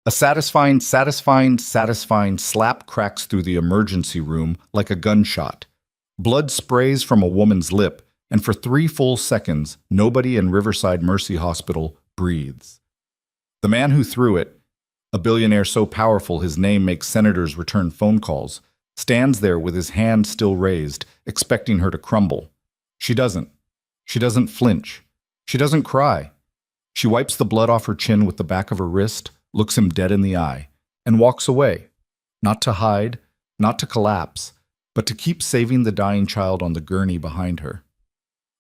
A satisfying slap cracks through the emergency room like a gunshot. Blood sprays from a woman's lip, and for 3 full seconds, nobody in Riverside Mercy Hospital breathes. The man who threw it, a billionaire so powerful his name makes senators return phone calls, stands there with his hand still raised, expecting her to crumble. She doesn't. She doesn't flinch. She doesn't cry. She wipes the blood off her chin with the back of her wrist, looks him dead in the eye, and walks away. Not to hide, not to collapse, but to keep saving the dying child on the gurney behind her.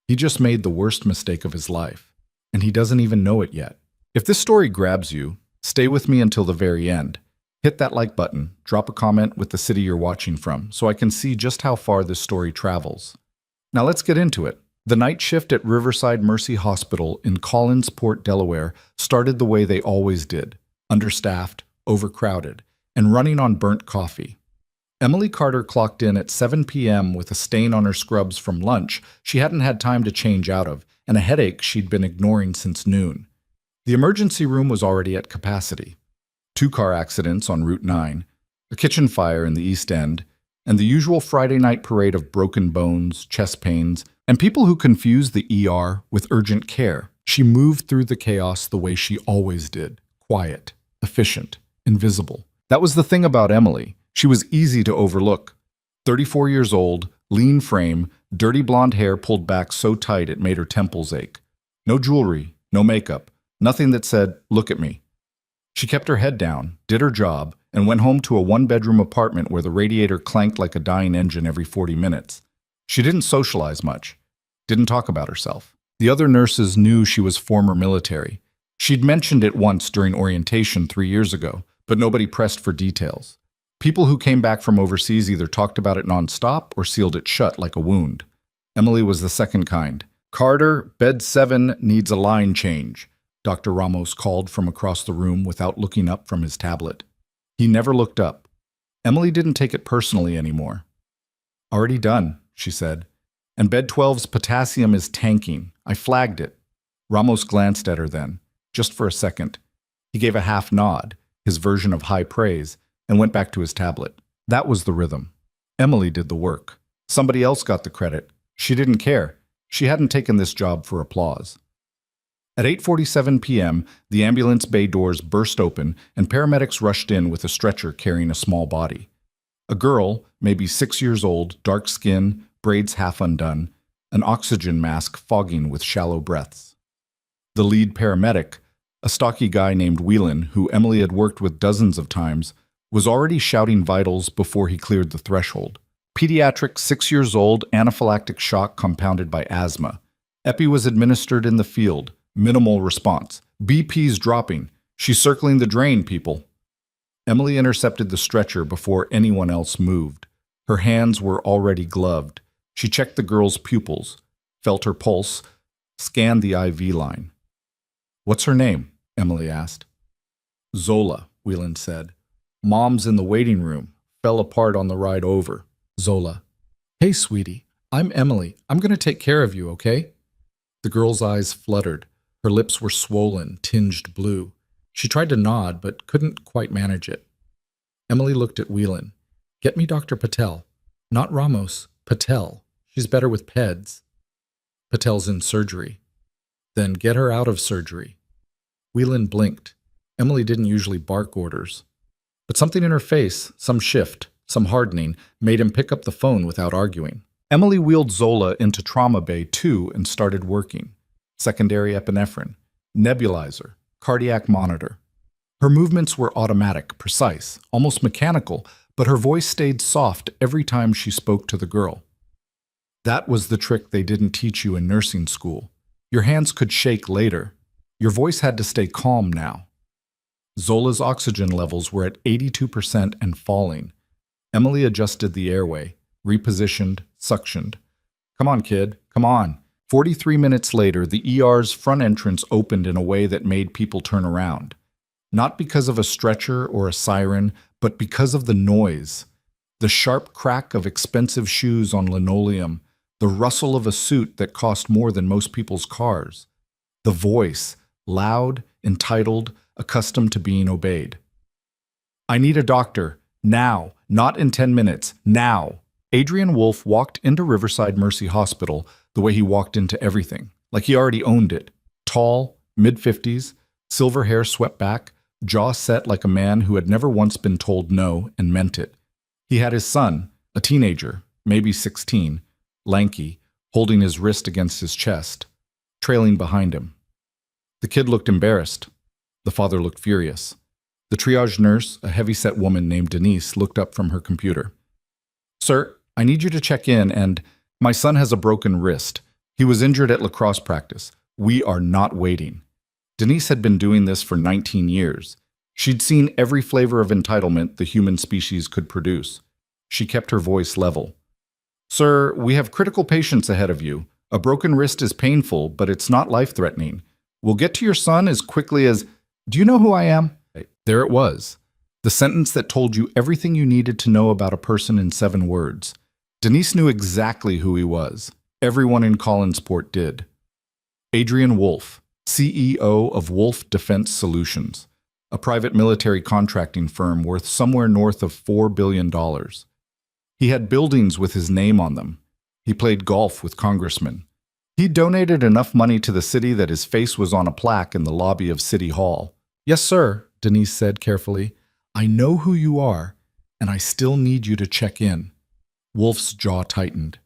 He just made the worst mistake of his life, and he doesn't even know it yet. If this story grabs you, stay with me until the very end. Hit that like button, drop a comment with the city you're watching from, so I can see just how far this story travels. Now let's get into it. The night shift at Riverside Mercy Hospital in Collinsport, Delaware, started the way they always did: understaffed, overcrowded, and running on burnt coffee. Emily Carter clocked in at 7 p.m. with a stain on her scrubs from lunch she hadn't had time to change out of, and a headache she'd been ignoring since noon. The emergency room was already at capacity. 2 car accidents on Route 9, a kitchen fire in the East End, and the usual Friday night parade of broken bones, chest pains, and people who confuse the ER with urgent care. She moved through the chaos the way she always did: quiet, efficient, invisible. That was the thing about Emily. She was easy to overlook. 34 years old, lean frame, dirty blonde hair pulled back so tight it made her temples ache. No jewelry, no makeup, nothing that said, "Look at me." She kept her head down, did her job, and went home to a 1-bedroom apartment where the radiator clanked like a dying engine every 40 minutes. She didn't socialize much, didn't talk about herself. The other nurses knew she was former military. She'd mentioned it once during orientation 3 years ago, but nobody pressed for details. People who came back from overseas either talked about it nonstop or sealed it shut like a wound. Emily was the second kind. "Carter, bed 7 needs a line change," Dr. Ramos called from across the room without looking up from his tablet. He never looked up. Emily didn't take it personally anymore. "Already done," she said. "And bed 12's potassium is tanking. I flagged it." Ramos glanced at her then, just for a second. He gave a half nod, his version of high praise, and went back to his tablet. That was the rhythm. Emily did the work. Somebody else got the credit. She didn't care. She hadn't taken this job for applause. At 8:47 p.m., the ambulance bay doors burst open and paramedics rushed in with a stretcher carrying a small body. A girl, maybe 6 years old, dark skin, braids half undone, an oxygen mask fogging with shallow breaths. The lead paramedic, a stocky guy named Whelan, who Emily had worked with dozens of times, was already shouting vitals before he cleared the threshold. Pediatric, 6 years old, anaphylactic shock compounded by asthma. Epi was administered in the field. Minimal response. BP's dropping. She's circling the drain, people. Emily intercepted the stretcher before anyone else moved. Her hands were already gloved. She checked the girl's pupils, felt her pulse, scanned the IV line. "What's her name?" Emily asked. "Zola," Whelan said. "Mom's in the waiting room. Fell apart on the ride over." Zola. "Hey, sweetie. I'm Emily. I'm going to take care of you, okay?" The girl's eyes fluttered. Her lips were swollen, tinged blue. She tried to nod, but couldn't quite manage it. Emily looked at Whelan. "Get me Dr. Patel. Not Ramos. Patel. She's better with PEDs." "Patel's in surgery." "Then get her out of surgery." Whelan blinked. Emily didn't usually bark orders. But something in her face, some shift, some hardening, made him pick up the phone without arguing. Emily wheeled Zola into trauma bay 2 and started working. Secondary epinephrine, nebulizer, cardiac monitor. Her movements were automatic, precise, almost mechanical, but her voice stayed soft every time she spoke to the girl. That was the trick they didn't teach you in nursing school. Your hands could shake later. Your voice had to stay calm now. Zola's oxygen levels were at 82% and falling. Emily adjusted the airway, repositioned, suctioned. "Come on, kid, come on." 43 minutes later, the ER's front entrance opened in a way that made people turn around. Not because of a stretcher or a siren, but because of the noise. The sharp crack of expensive shoes on linoleum, the rustle of a suit that cost more than most people's cars. The voice, loud, entitled, accustomed to being obeyed. I need a doctor. Now. Not in 10 minutes. Now. Adrian Wolf walked into Riverside Mercy Hospital the way he walked into everything, like he already owned it. Tall, mid-50s, silver hair swept back, jaw set like a man who had never once been told no and meant it. He had his son, a teenager, maybe 16, lanky, holding his wrist against his chest, trailing behind him. The kid looked embarrassed. The father looked furious. The triage nurse, a heavy-set woman named Denise, looked up from her computer. "Sir, I need you to check in and my son has a broken wrist. He was injured at lacrosse practice. We are not waiting." Denise had been doing this for 19 years. She'd seen every flavor of entitlement the human species could produce. She kept her voice level. "Sir, we have critical patients ahead of you. A broken wrist is painful, but it's not life-threatening. We'll get to your son as quickly as... Do you know who I am?" There it was. The sentence that told you everything you needed to know about a person in 7 words. Denise knew exactly who he was. Everyone in Collinsport did. Adrian Wolf, CEO of Wolf Defense Solutions, a private military contracting firm worth somewhere north of $4 billion. He had buildings with his name on them. He played golf with congressmen. He donated enough money to the city that his face was on a plaque in the lobby of City Hall. "Yes, sir," Denise said carefully. "I know who you are, and I still need you to check in." Wolf's jaw tightened.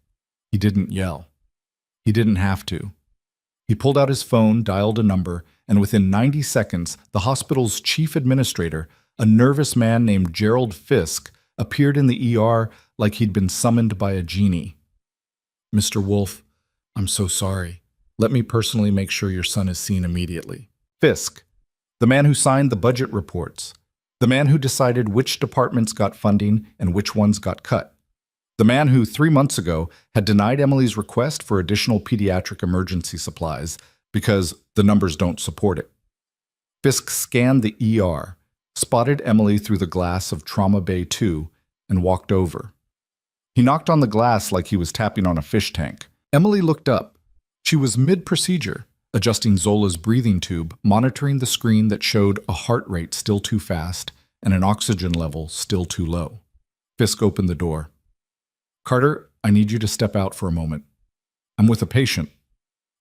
He didn't yell. He didn't have to. He pulled out his phone, dialed a number, and within 90 seconds, the hospital's chief administrator, a nervous man named Gerald Fisk, appeared in the ER like he'd been summoned by a genie. "Mr. Wolf, I'm so sorry. Let me personally make sure your son is seen immediately." Fisk, the man who signed the budget reports, the man who decided which departments got funding and which ones got cut, the man who 3 months ago had denied Emily's request for additional pediatric emergency supplies because the numbers don't support it. Fisk scanned the ER, spotted Emily through the glass of Trauma Bay 2, and walked over. He knocked on the glass like he was tapping on a fish tank. Emily looked up. She was mid-procedure, adjusting Zola's breathing tube, monitoring the screen that showed a heart rate still too fast and an oxygen level still too low. Fisk opened the door. "Carter, I need you to step out for a moment. I'm with a patient."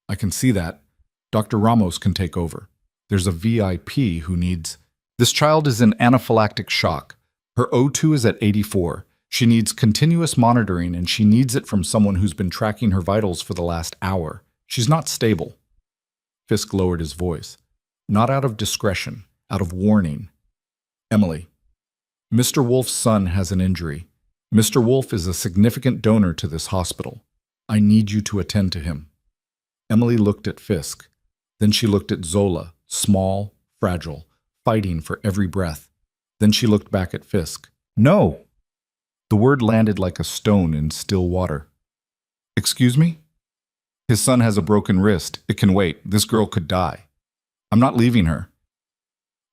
"I can see that. Dr. Ramos can take over. There's a VIP who needs..." "This child is in anaphylactic shock. Her O2 is at 84. She needs continuous monitoring and she needs it from someone who's been tracking her vitals for the last hour. She's not stable." Fisk lowered his voice. Not out of discretion, out of warning. "Emily, Mr. Wolf's son has an injury. Mr. Wolf is a significant donor to this hospital. I need you to attend to him." Emily looked at Fisk. Then she looked at Zola, small, fragile, fighting for every breath. Then she looked back at Fisk. "No!" The word landed like a stone in still water. "Excuse me? His son has a broken wrist. It can wait. This girl could die. I'm not leaving her."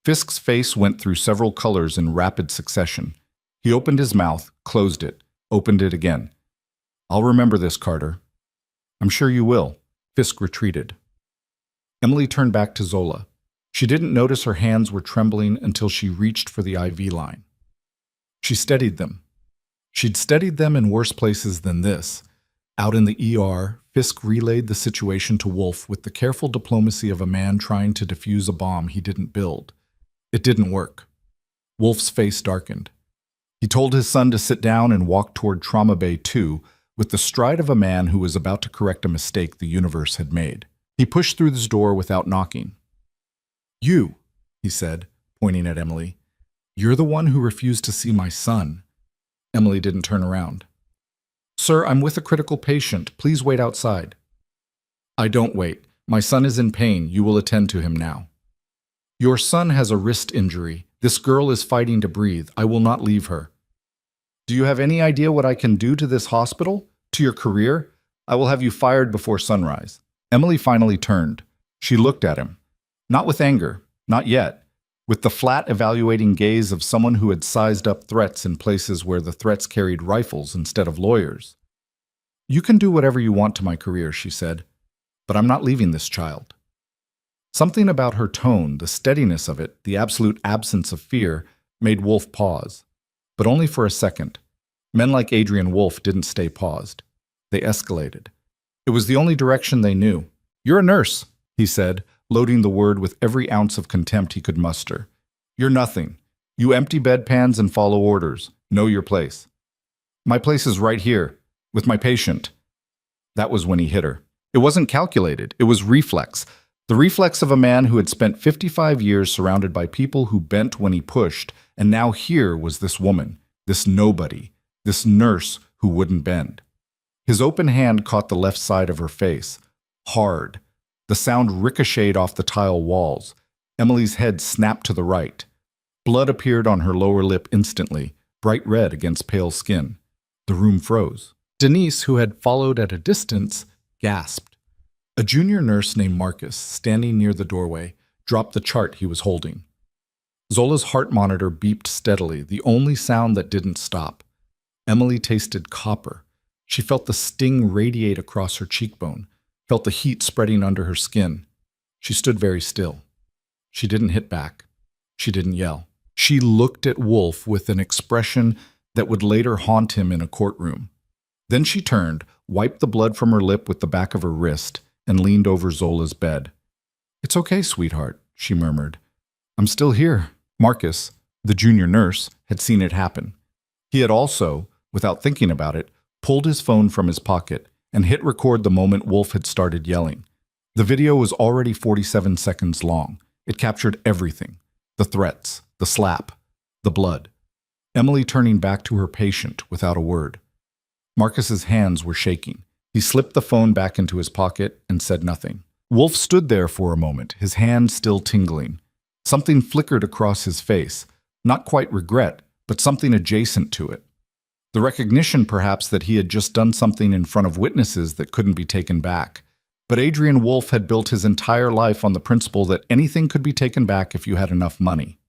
Fisk's face went through several colors in rapid succession. He opened his mouth, closed it, opened it again. "I'll remember this, Carter." "I'm sure you will." Fisk retreated. Emily turned back to Zola. She didn't notice her hands were trembling until she reached for the IV line. She steadied them. She'd steadied them in worse places than this. Out in the ER, Fisk relayed the situation to Wolf with the careful diplomacy of a man trying to defuse a bomb he didn't build. It didn't work. Wolf's face darkened. He told his son to sit down and walk toward Trauma Bay 2 with the stride of a man who was about to correct a mistake the universe had made. He pushed through his door without knocking. "You," he said, pointing at Emily. "You're the one who refused to see my son." Emily didn't turn around. "Sir, I'm with a critical patient. Please wait outside." "I don't wait. My son is in pain. You will attend to him now." "Your son has a wrist injury. This girl is fighting to breathe. I will not leave her." "Do you have any idea what I can do to this hospital? To your career? I will have you fired before sunrise." Emily finally turned. She looked at him. Not with anger. Not yet. With the flat, evaluating gaze of someone who had sized up threats in places where the threats carried rifles instead of lawyers. "You can do whatever you want to my career," she said, "but I'm not leaving this child." Something about her tone, the steadiness of it, the absolute absence of fear, made Wolf pause. But only for a second. Men like Adrian Wolf didn't stay paused. They escalated. It was the only direction they knew. "You're a nurse," he said, loading the word with every ounce of contempt he could muster. "You're nothing. You empty bedpans and follow orders. Know your place." "My place is right here, with my patient." That was when he hit her. It wasn't calculated. It was reflex. The reflex of a man who had spent 55 years surrounded by people who bent when he pushed, and now here was this woman, this nobody, this nurse who wouldn't bend. His open hand caught the left side of her face. Hard. The sound ricocheted off the tile walls. Emily's head snapped to the right. Blood appeared on her lower lip instantly, bright red against pale skin. The room froze. Denise, who had followed at a distance, gasped. A junior nurse named Marcus, standing near the doorway, dropped the chart he was holding. Zola's heart monitor beeped steadily, the only sound that didn't stop. Emily tasted copper. She felt the sting radiate across her cheekbone, felt the heat spreading under her skin. She stood very still. She didn't hit back. She didn't yell. She looked at Wolf with an expression that would later haunt him in a courtroom. Then she turned, wiped the blood from her lip with the back of her wrist, and leaned over Zola's bed. "It's okay, sweetheart," she murmured. "I'm still here." Marcus, the junior nurse, had seen it happen. He had also, without thinking about it, pulled his phone from his pocket and hit record the moment Wolf had started yelling. The video was already 47 seconds long. It captured everything: the threats, the slap, the blood. Emily turning back to her patient without a word. Marcus's hands were shaking. He slipped the phone back into his pocket and said nothing. Wolf stood there for a moment, his hand still tingling. Something flickered across his face, not quite regret, but something adjacent to it. The recognition, perhaps, that he had just done something in front of witnesses that couldn't be taken back. But Adrian Wolf had built his entire life on the principle that anything could be taken back if you had enough money.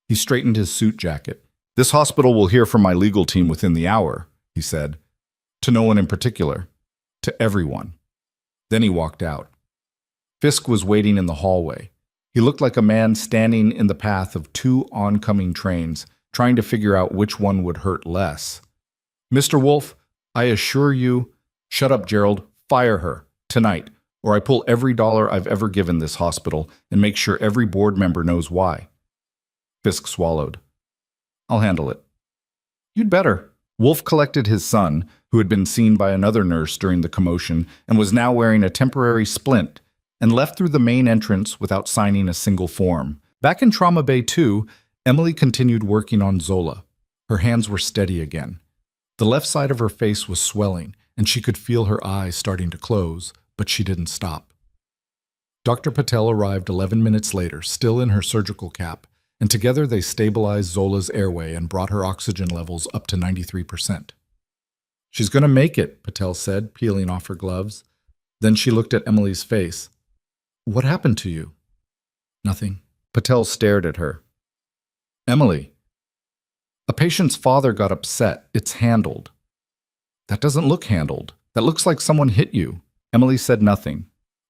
He straightened his suit jacket. "This hospital will hear from my legal team within the hour," he said. To no one in particular. To everyone. Then he walked out. Fisk was waiting in the hallway. He looked like a man standing in the path of two oncoming trains, trying to figure out which one would hurt less. "Mr. Wolf, I assure you—" "Shut up, Gerald. Fire her. Tonight. Or I pull every dollar I've ever given this hospital and make sure every board member knows why." Fisk swallowed. "I'll handle it." "You'd better." Wolf collected his son, who had been seen by another nurse during the commotion and was now wearing a temporary splint, and left through the main entrance without signing a single form. Back in Trauma Bay 2, Emily continued working on Zola. Her hands were steady again. The left side of her face was swelling, and she could feel her eyes starting to close, but she didn't stop. Dr. Patel arrived 11 minutes later, still in her surgical cap, and together they stabilized Zola's airway and brought her oxygen levels up to 93%. "She's going to make it," Patel said, peeling off her gloves. Then she looked at Emily's face. "What happened to you?" "Nothing." Patel stared at her. "Emily, a patient's father got upset. It's handled." "That doesn't look handled. That looks like someone hit you." Emily said nothing.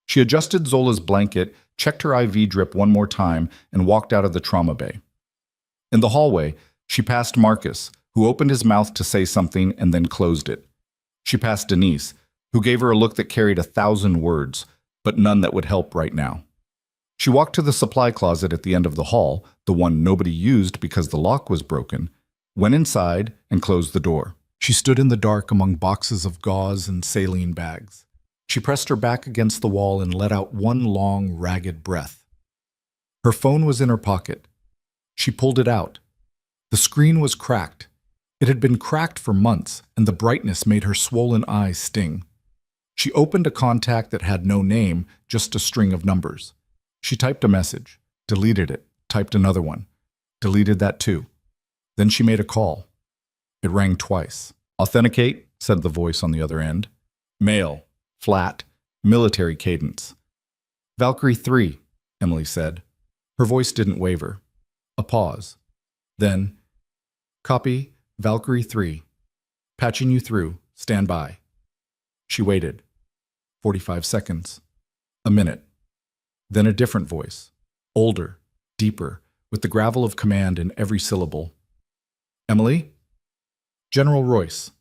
She adjusted Zola's blanket, checked her IV drip one more time, and walked out of the trauma bay. In the hallway, she passed Marcus, who opened his mouth to say something and then closed it. She passed Denise, who gave her a look that carried 1,000 words, but none that would help right now. She walked to the supply closet at the end of the hall, the one nobody used because the lock was broken, went inside, and closed the door. She stood in the dark among boxes of gauze and saline bags. She pressed her back against the wall and let out one long, ragged breath. Her phone was in her pocket. She pulled it out. The screen was cracked. It had been cracked for months, and the brightness made her swollen eyes sting. She opened a contact that had no name, just a string of numbers. She typed a message, deleted it, typed another one, deleted that too. Then she made a call. It rang twice. "Authenticate," said the voice on the other end. "Male. Flat, military cadence." "Valkyrie 3, Emily said. Her voice didn't waver. A pause. Then, "Copy, Valkyrie 3. Patching you through. Stand by." She waited. 45 seconds. A minute. Then a different voice. Older, deeper, with the gravel of command in every syllable. Emily? General Royce.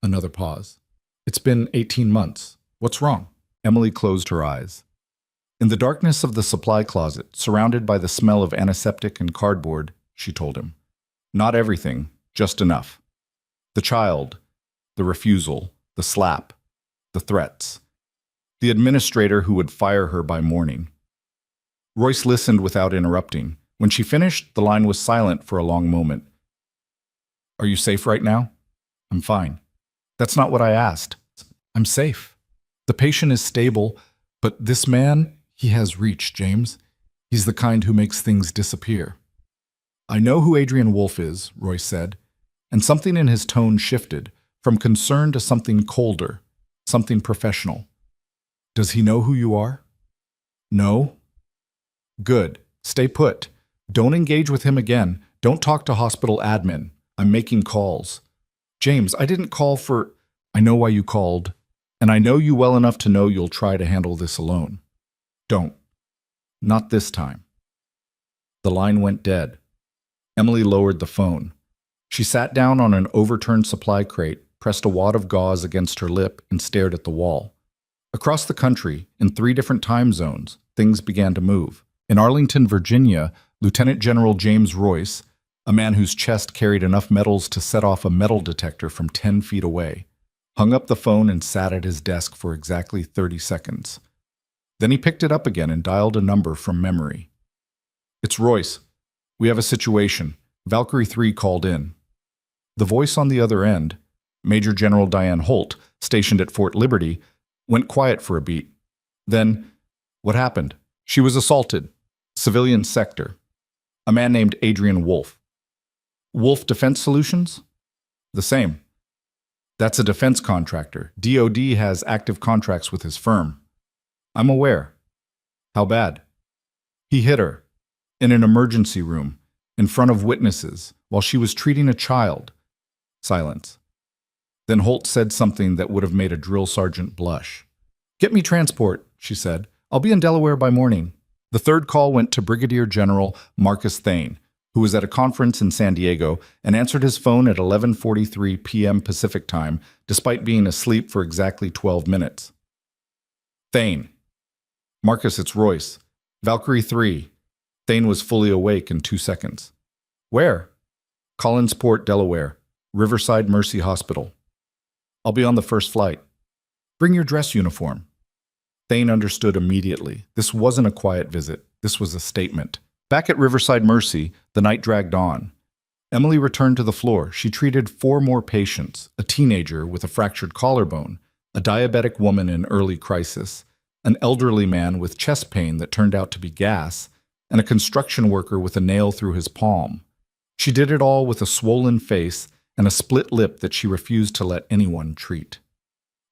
Another pause. It's been 18 months. What's wrong? Emily closed her eyes. In the darkness of the supply closet, surrounded by the smell of antiseptic and cardboard, she told him. Not everything, just enough. The child, the refusal, the slap, the threats. The administrator who would fire her by morning. Royce listened without interrupting. When she finished, the line was silent for a long moment. Are you safe right now? I'm fine. That's not what I asked. I'm safe. The patient is stable, but this man, he has reach, James. He's the kind who makes things disappear. I know who Adrian Wolf is, Royce said, and something in his tone shifted, from concern to something colder, something professional. Does he know who you are? No? Good. Stay put. Don't engage with him again. Don't talk to hospital admin. I'm making calls. James, I didn't call for... I know why you called, and I know you well enough to know you'll try to handle this alone. Don't. Not this time. The line went dead. Emily lowered the phone. She sat down on an overturned supply crate, pressed a wad of gauze against her lip, and stared at the wall. Across the country, in 3 different time zones, things began to move. In Arlington, Virginia, Lieutenant General James Royce, a man whose chest carried enough metals to set off a metal detector from 10 feet away, hung up the phone and sat at his desk for exactly 30 seconds. Then he picked it up again and dialed a number from memory. It's Royce. We have a situation. Valkyrie 3 called in. The voice on the other end, Major General Diane Holt, stationed at Fort Liberty, went quiet for a beat. Then, what happened? She was assaulted. Civilian sector. A man named Adrian Wolf. Wolf Defense Solutions? The same. That's a defense contractor. DoD has active contracts with his firm. I'm aware. How bad? He hit her. In an emergency room. In front of witnesses. While she was treating a child. Silence. Then Holt said something that would have made a drill sergeant blush. Get me transport, she said. I'll be in Delaware by morning. The third call went to Brigadier General Marcus Thane, who was at a conference in San Diego and answered his phone at 11:43 p.m. Pacific Time, despite being asleep for exactly 12 minutes. Thane. Marcus, it's Royce. Valkyrie 3. Thane was fully awake in 2 seconds. Where? Collinsport, Delaware. Riverside Mercy Hospital. I'll be on the first flight. Bring your dress uniform. Thane understood immediately. This wasn't a quiet visit. This was a statement. Back at Riverside Mercy, the night dragged on. Emily returned to the floor. She treated 4 more patients, a teenager with a fractured collarbone, a diabetic woman in early crisis, an elderly man with chest pain that turned out to be gas, and a construction worker with a nail through his palm. She did it all with a swollen face and a split lip that she refused to let anyone treat.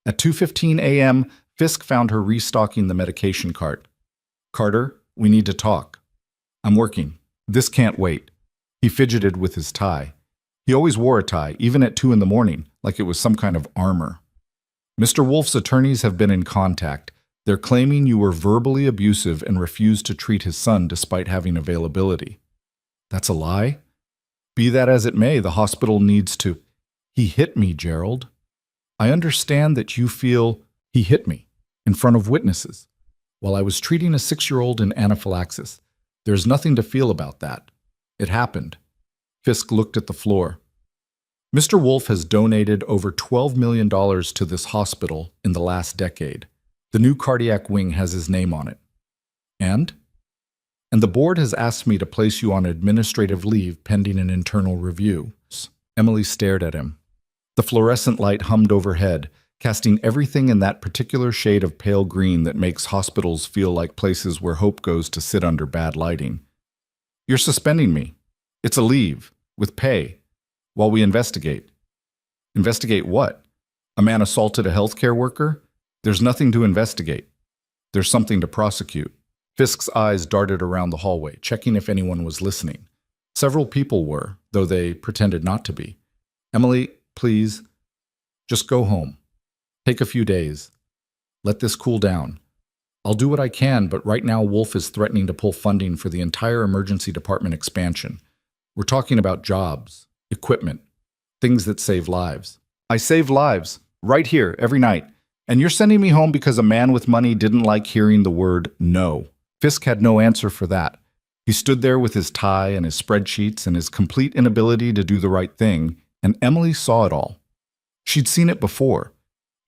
At 2:15 a.m., Fisk found her restocking the medication cart. Carter, we need to talk. I'm working. This can't wait. He fidgeted with his tie. He always wore a tie, even at 2 in the morning, like it was some kind of armor. Mr. Wolf's attorneys have been in contact. They're claiming you were verbally abusive and refused to treat his son despite having availability. That's a lie? Be that as it may, the hospital needs to... He hit me, Gerald. I understand that you feel he hit me in front of witnesses while I was treating a 6-year-old in anaphylaxis. There's nothing to feel about that. It happened. Fisk looked at the floor. Mr. Wolf has donated over $12 million to this hospital in the last decade. The new cardiac wing has his name on it. And the board has asked me to place you on administrative leave pending an internal review. Emily stared at him. The fluorescent light hummed overhead, casting everything in that particular shade of pale green that makes hospitals feel like places where hope goes to sit under bad lighting. You're suspending me. It's a leave, with pay, while we investigate. Investigate what? A man assaulted a healthcare worker? There's nothing to investigate. There's something to prosecute. Fisk's eyes darted around the hallway, checking if anyone was listening. Several people were, though they pretended not to be. Emily, please, just go home. Take a few days. Let this cool down. I'll do what I can, but right now Wolf is threatening to pull funding for the entire emergency department expansion. We're talking about jobs, equipment, things that save lives. I save lives, right here, every night. And you're sending me home because a man with money didn't like hearing the word no. Fisk had no answer for that. He stood there with his tie and his spreadsheets and his complete inability to do the right thing, and Emily saw it all. She'd seen it before.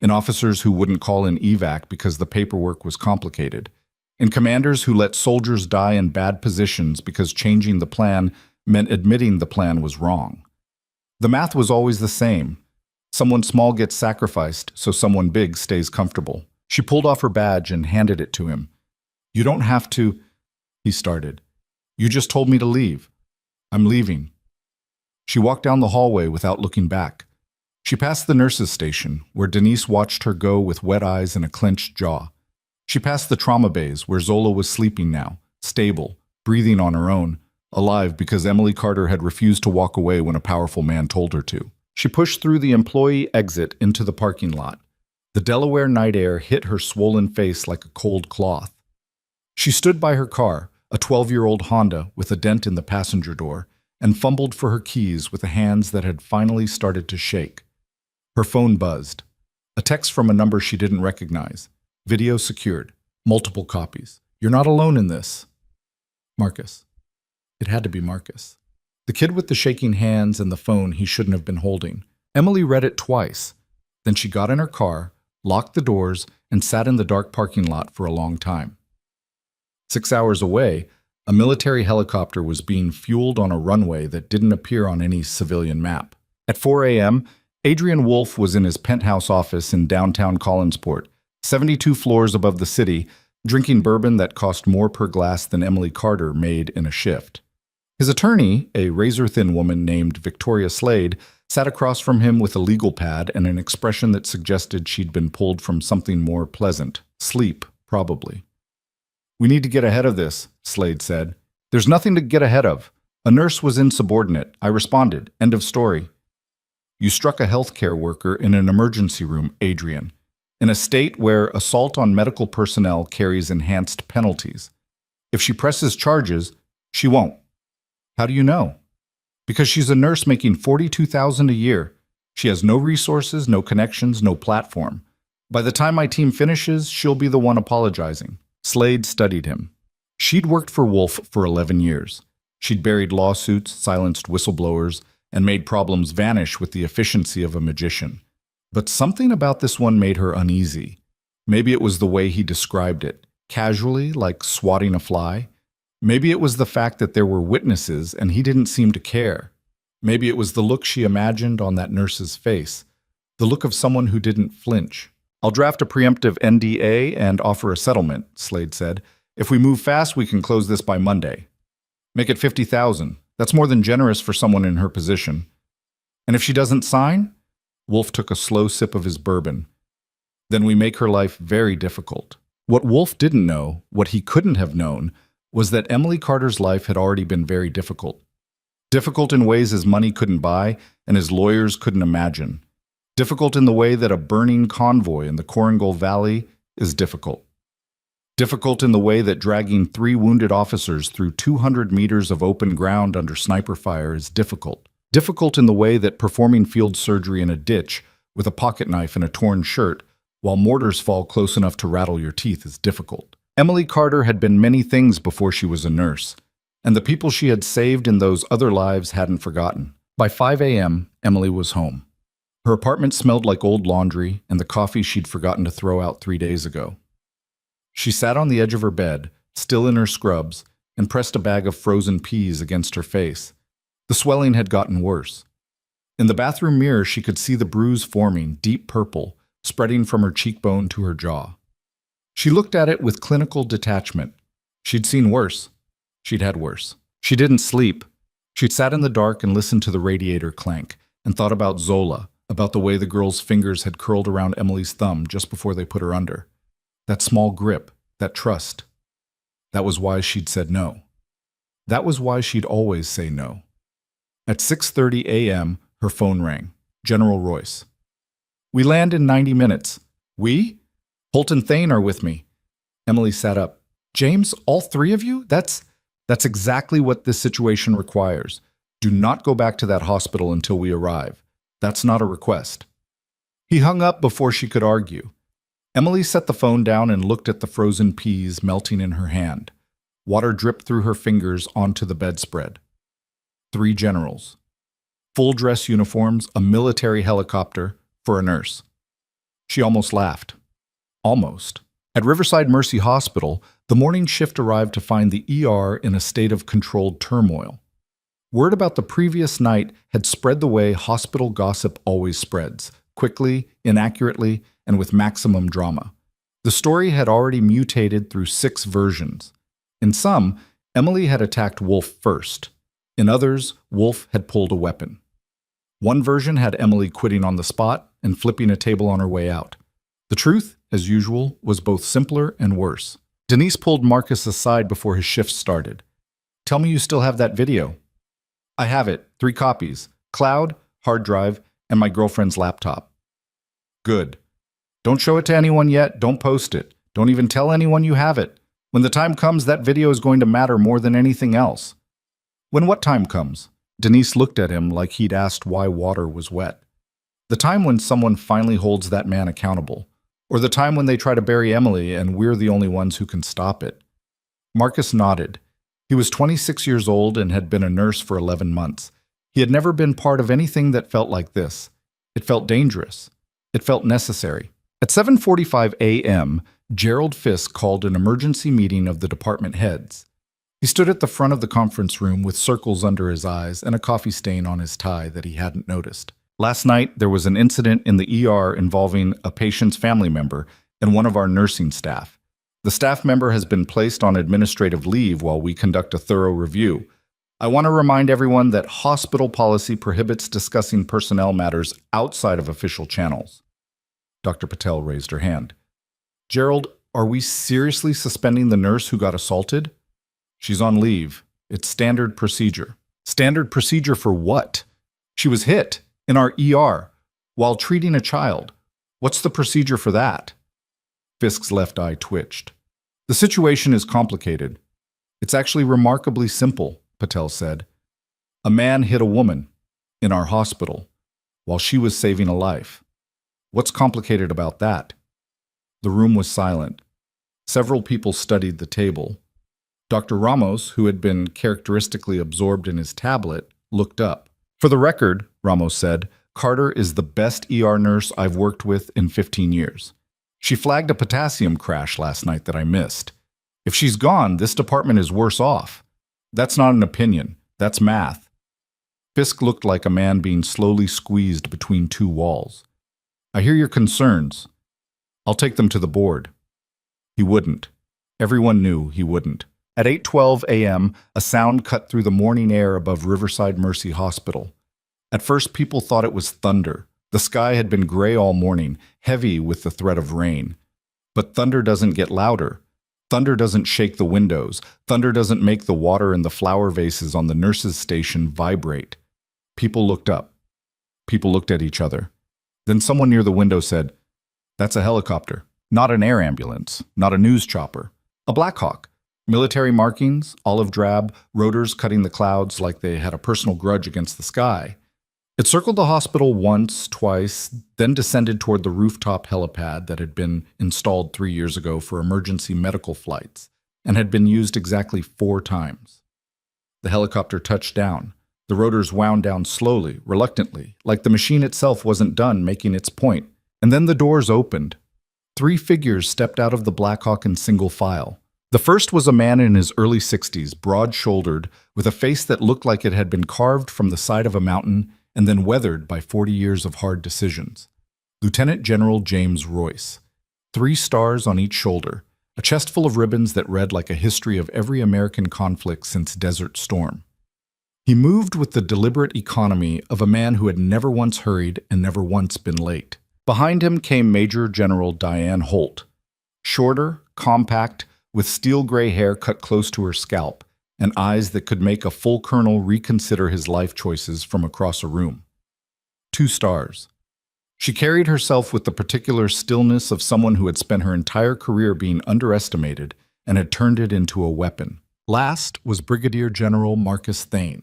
In officers who wouldn't call in evac because the paperwork was complicated. In commanders who let soldiers die in bad positions because changing the plan meant admitting the plan was wrong. The math was always the same. Someone small gets sacrificed so someone big stays comfortable. She pulled off her badge and handed it to him. "You don't have to," he started. "You just told me to leave. I'm leaving." She walked down the hallway without looking back. She passed the nurses' station, where Denise watched her go with wet eyes and a clenched jaw. She passed the trauma bays, where Zola was sleeping now, stable, breathing on her own, alive because Emily Carter had refused to walk away when a powerful man told her to. She pushed through the employee exit into the parking lot. The Delaware night air hit her swollen face like a cold cloth. She stood by her car, a 12-year-old Honda with a dent in the passenger door, and fumbled for her keys with the hands that had finally started to shake. Her phone buzzed. A text from a number she didn't recognize. Video secured. Multiple copies. "You're not alone in this." Marcus. It had to be Marcus. The kid with the shaking hands and the phone he shouldn't have been holding. Emily read it twice. Then she got in her car, locked the doors, and sat in the dark parking lot for a long time. 6 hours away, a military helicopter was being fueled on a runway that didn't appear on any civilian map. At 4 a.m., Adrian Wolf was in his penthouse office in downtown Collinsport, 72 floors above the city, drinking bourbon that cost more per glass than Emily Carter made in a shift. His attorney, a razor-thin woman named Victoria Slade, sat across from him with a legal pad and an expression that suggested she'd been pulled from something more pleasant. Sleep, probably. "We need to get ahead of this," Slade said. "There's nothing to get ahead of. A nurse was insubordinate. I responded. End of story." "You struck a healthcare worker in an emergency room, Adrian, in a state where assault on medical personnel carries enhanced penalties. If she presses charges, she won't." "How do you know?" "Because she's a nurse making $42,000 a year. She has no resources, no connections, no platform. By the time my team finishes, she'll be the one apologizing." Slade studied him. She'd worked for Wolf for 11 years. She'd buried lawsuits, silenced whistleblowers, and made problems vanish with the efficiency of a magician. But something about this one made her uneasy. Maybe it was the way he described it, casually, like swatting a fly. Maybe it was the fact that there were witnesses and he didn't seem to care. Maybe it was the look she imagined on that nurse's face, the look of someone who didn't flinch. "I'll draft a preemptive NDA and offer a settlement," Slade said. "If we move fast, we can close this by Monday. Make it $50,000. That's more than generous for someone in her position." "And if she doesn't sign?" Wolf took a slow sip of his bourbon. "Then we make her life very difficult." What Wolf didn't know, what he couldn't have known, was that Emily Carter's life had already been very difficult. Difficult in ways his money couldn't buy and his lawyers couldn't imagine. Difficult in the way that a burning convoy in the Korengal Valley is difficult. Difficult in the way that dragging 3 wounded officers through 200 meters of open ground under sniper fire is difficult. Difficult in the way that performing field surgery in a ditch with a pocket knife and a torn shirt while mortars fall close enough to rattle your teeth is difficult. Emily Carter had been many things before she was a nurse, and the people she had saved in those other lives hadn't forgotten. By 5 a.m., Emily was home. Her apartment smelled like old laundry and the coffee she'd forgotten to throw out 3 days ago. She sat on the edge of her bed, still in her scrubs, and pressed a bag of frozen peas against her face. The swelling had gotten worse. In the bathroom mirror, she could see the bruise forming, deep purple, spreading from her cheekbone to her jaw. She looked at it with clinical detachment. She'd seen worse. She'd had worse. She didn't sleep. She'd sat in the dark and listened to the radiator clank and thought about Zola, about the way the girl's fingers had curled around Emily's thumb just before they put her under. That small grip, that trust. That was why she'd said no. That was why she'd always say no. At 6:30 a.m., her phone rang. General Royce. "We land in 90 minutes. We? Holt and Thane are with me." Emily sat up. James, all three of you? That's exactly what this situation requires. Do not go back to that hospital until we arrive. That's not a request. He hung up before she could argue. Emily set the phone down and looked at the frozen peas melting in her hand. Water dripped through her fingers onto the bedspread. 3 generals. Full dress uniforms, a military helicopter for a nurse. She almost laughed. Almost. At Riverside Mercy Hospital, the morning shift arrived to find the ER in a state of controlled turmoil. Word about the previous night had spread the way hospital gossip always spreads, quickly, inaccurately, and with maximum drama. The story had already mutated through 6 versions. In some, Emily had attacked Wolf first. In others, Wolf had pulled a weapon. One version had Emily quitting on the spot and flipping a table on her way out. The truth, as usual, was both simpler and worse. Denise pulled Marcus aside before his shift started. Tell me you still have that video. I have it, 3 copies, cloud, hard drive, and my girlfriend's laptop. Good. Don't show it to anyone yet, don't post it. Don't even tell anyone you have it. When the time comes, that video is going to matter more than anything else. When what time comes? Denise looked at him like he'd asked why water was wet. The time when someone finally holds that man accountable. Or the time when they try to bury Emily and we're the only ones who can stop it. Marcus nodded. He was 26 years old and had been a nurse for 11 months. He had never been part of anything that felt like this. It felt dangerous. It felt necessary. At 7:45 a.m., Gerald Fisk called an emergency meeting of the department heads. He stood at the front of the conference room with circles under his eyes and a coffee stain on his tie that he hadn't noticed. Last night, there was an incident in the ER involving a patient's family member and one of our nursing staff. The staff member has been placed on administrative leave while we conduct a thorough review. I want to remind everyone that hospital policy prohibits discussing personnel matters outside of official channels. Dr. Patel raised her hand. Gerald, are we seriously suspending the nurse who got assaulted? She's on leave. It's standard procedure. Standard procedure for what? She was hit in our ER while treating a child. What's the procedure for that? Fisk's left eye twitched. The situation is complicated. It's actually remarkably simple, Patel said. A man hit a woman in our hospital while she was saving a life. What's complicated about that? The room was silent. Several people studied the table. Dr. Ramos, who had been characteristically absorbed in his tablet, looked up. For the record, Ramos said, Carter is the best ER nurse I've worked with in 15 years. She flagged a potassium crash last night that I missed. If she's gone, this department is worse off. That's not an opinion. That's math. Fisk looked like a man being slowly squeezed between 2 walls. I hear your concerns. I'll take them to the board. He wouldn't. Everyone knew he wouldn't. At 8:12 a.m., a sound cut through the morning air above Riverside Mercy Hospital. At first, people thought it was thunder. The sky had been gray all morning, heavy with the threat of rain. But thunder doesn't get louder. Thunder doesn't shake the windows. Thunder doesn't make the water in the flower vases on the nurses' station vibrate. People looked up. People looked at each other. Then someone near the window said, That's a helicopter. Not an air ambulance. Not a news chopper. A Black Hawk. Military markings, olive drab, rotors cutting the clouds like they had a personal grudge against the sky. It circled the hospital once, twice, then descended toward the rooftop helipad that had been installed 3 years ago for emergency medical flights and had been used exactly 4 times. The helicopter touched down. The rotors wound down slowly, reluctantly, like the machine itself wasn't done making its point. And then the doors opened. 3 figures stepped out of the Black Hawk in single file. The first was a man in his early 60s, broad-shouldered, with a face that looked like it had been carved from the side of a mountain and then weathered by 40 years of hard decisions. Lieutenant General James Royce. 3 stars on each shoulder, a chest full of ribbons that read like a history of every American conflict since Desert Storm. He moved with the deliberate economy of a man who had never once hurried and never once been late. Behind him came Major General Diane Holt. Shorter, compact, with steel gray hair cut close to her scalp, and eyes that could make a full colonel reconsider his life choices from across a room. 2 stars. She carried herself with the particular stillness of someone who had spent her entire career being underestimated and had turned it into a weapon. Last was Brigadier General Marcus Thane.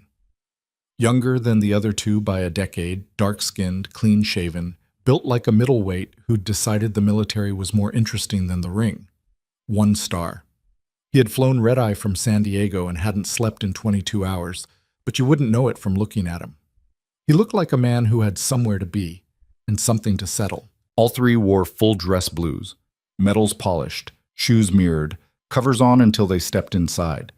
Younger than the other two by a decade, dark-skinned, clean-shaven, built like a middleweight who'd decided the military was more interesting than the ring. 1 star. He had flown red-eye from San Diego and hadn't slept in 22 hours, but you wouldn't know it from looking at him. He looked like a man who had somewhere to be and something to settle. All three wore full dress blues, medals polished, shoes mirrored, covers on until they stepped inside.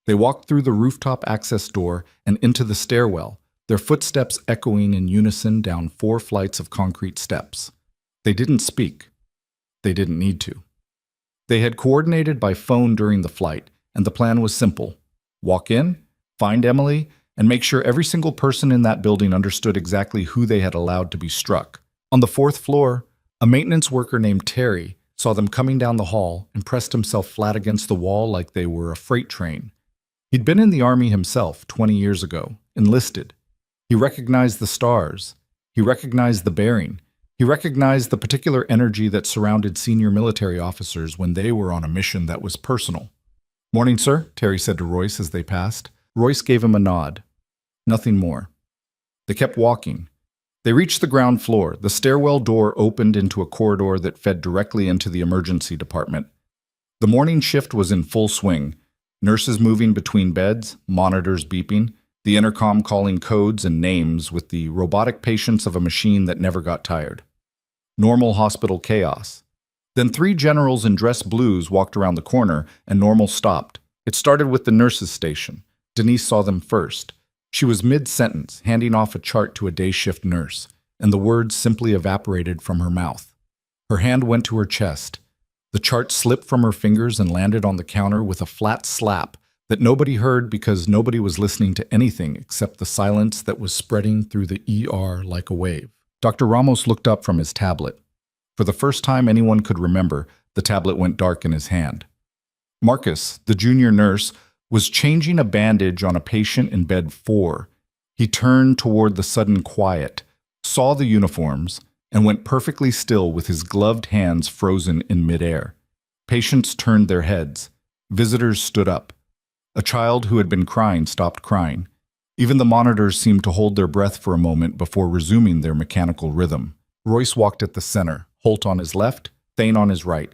They walked through the rooftop access door and into the stairwell, their footsteps echoing in unison down 4 flights of concrete steps. They didn't speak. They didn't need to. They had coordinated by phone during the flight, and the plan was simple. Walk in, find Emily, and make sure every single person in that building understood exactly who they had allowed to be struck. On the 4th floor, a maintenance worker named Terry saw them coming down the hall and pressed himself flat against the wall like they were a freight train. He'd been in the Army himself 20 years ago, enlisted. He recognized the stars. He recognized the bearing. He recognized the particular energy that surrounded senior military officers when they were on a mission that was personal. "Morning, sir," Terry said to Royce as they passed. Royce gave him a nod. Nothing more. They kept walking. They reached the ground floor. The stairwell door opened into a corridor that fed directly into the emergency department. The morning shift was in full swing. Nurses moving between beds, monitors beeping, the intercom calling codes and names with the robotic patience of a machine that never got tired. Normal hospital chaos. Then 3 generals in dress blues walked around the corner, and normal stopped. It started with the nurses' station. Denise saw them first. She was mid-sentence, handing off a chart to a day-shift nurse, and the words simply evaporated from her mouth. Her hand went to her chest. The chart slipped from her fingers and landed on the counter with a flat slap that nobody heard because nobody was listening to anything except the silence that was spreading through the ER like a wave. Dr. Ramos looked up from his tablet. For the first time anyone could remember, the tablet went dark in his hand. Marcus, the junior nurse, was changing a bandage on a patient in bed 4. He turned toward the sudden quiet, saw the uniforms, and went perfectly still with his gloved hands frozen in midair. Patients turned their heads. Visitors stood up. A child who had been crying stopped crying. Even the monitors seemed to hold their breath for a moment before resuming their mechanical rhythm. Royce walked at the center, Holt on his left, Thane on his right.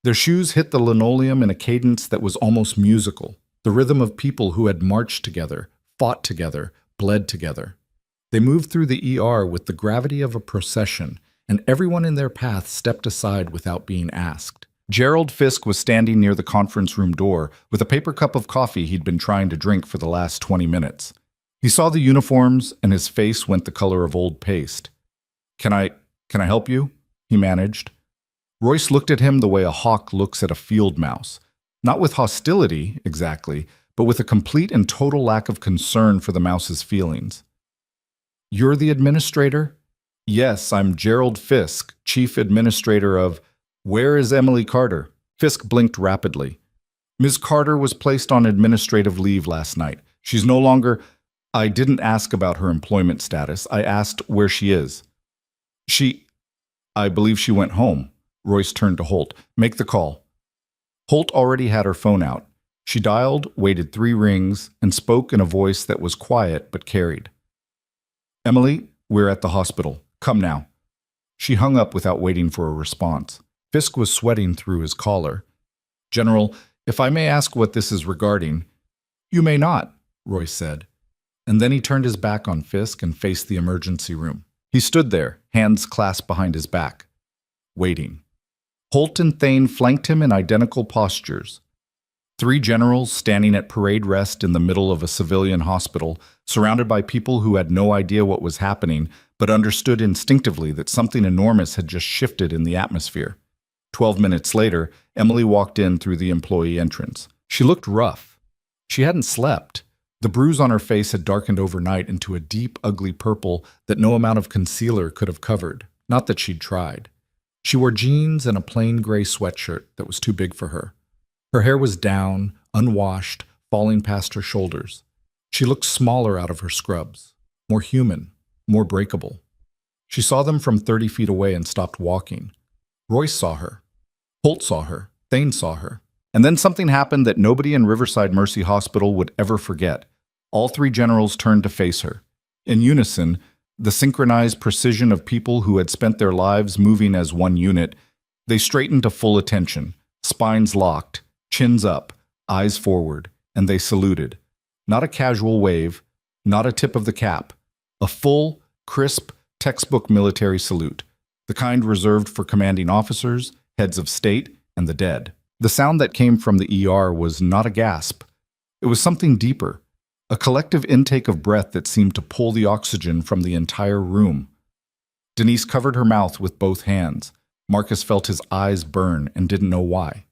Their shoes hit the linoleum in a cadence that was almost musical, the rhythm of people who had marched together, fought together, bled together. They moved through the ER with the gravity of a procession, and everyone in their path stepped aside without being asked. Gerald Fisk was standing near the conference room door with a paper cup of coffee he'd been trying to drink for the last 20 minutes. He saw the uniforms, and his face went the color of old paste. Can I help you?" he managed. Royce looked at him the way a hawk looks at a field mouse. Not with hostility, exactly, but with a complete and total lack of concern for the mouse's feelings. "You're the administrator?" "Yes, I'm Gerald Fisk, chief administrator of—" "Where is Emily Carter?" Fisk blinked rapidly. "Ms. Carter was placed on administrative leave last night. She's no longer—" "I didn't ask about her employment status. I asked where she is." I believe she went home." Royce turned to Holt. "Make the call." Holt already had her phone out. She dialed, waited 3 rings, and spoke in a voice that was quiet but carried. "Emily, we're at the hospital. Come now." She hung up without waiting for a response. Fisk was sweating through his collar. "General, if I may ask what this is regarding—" "You may not," Royce said. And then he turned his back on Fisk and faced the emergency room. He stood there, hands clasped behind his back, waiting. Holt and Thane flanked him in identical postures. 3 generals standing at parade rest in the middle of a civilian hospital, surrounded by people who had no idea what was happening, but understood instinctively that something enormous had just shifted in the atmosphere. 12 minutes later, Emily walked in through the employee entrance. She looked rough. She hadn't slept. The bruise on her face had darkened overnight into a deep, ugly purple that no amount of concealer could have covered. Not that she'd tried. She wore jeans and a plain gray sweatshirt that was too big for her. Her hair was down, unwashed, falling past her shoulders. She looked smaller out of her scrubs, more human, more breakable. She saw them from 30 feet away and stopped walking. Royce saw her. Holt saw her. Thane saw her. And then something happened that nobody in Riverside Mercy Hospital would ever forget. All three generals turned to face her. In unison, the synchronized precision of people who had spent their lives moving as one unit, they straightened to full attention, spines locked, chins up, eyes forward, and they saluted. Not a casual wave, not a tip of the cap. A full, crisp, textbook military salute, the kind reserved for commanding officers, heads of state, and the dead. The sound that came from the ER was not a gasp. It was something deeper, a collective intake of breath that seemed to pull the oxygen from the entire room. Denise covered her mouth with both hands. Marcus felt his eyes burn and didn't know why.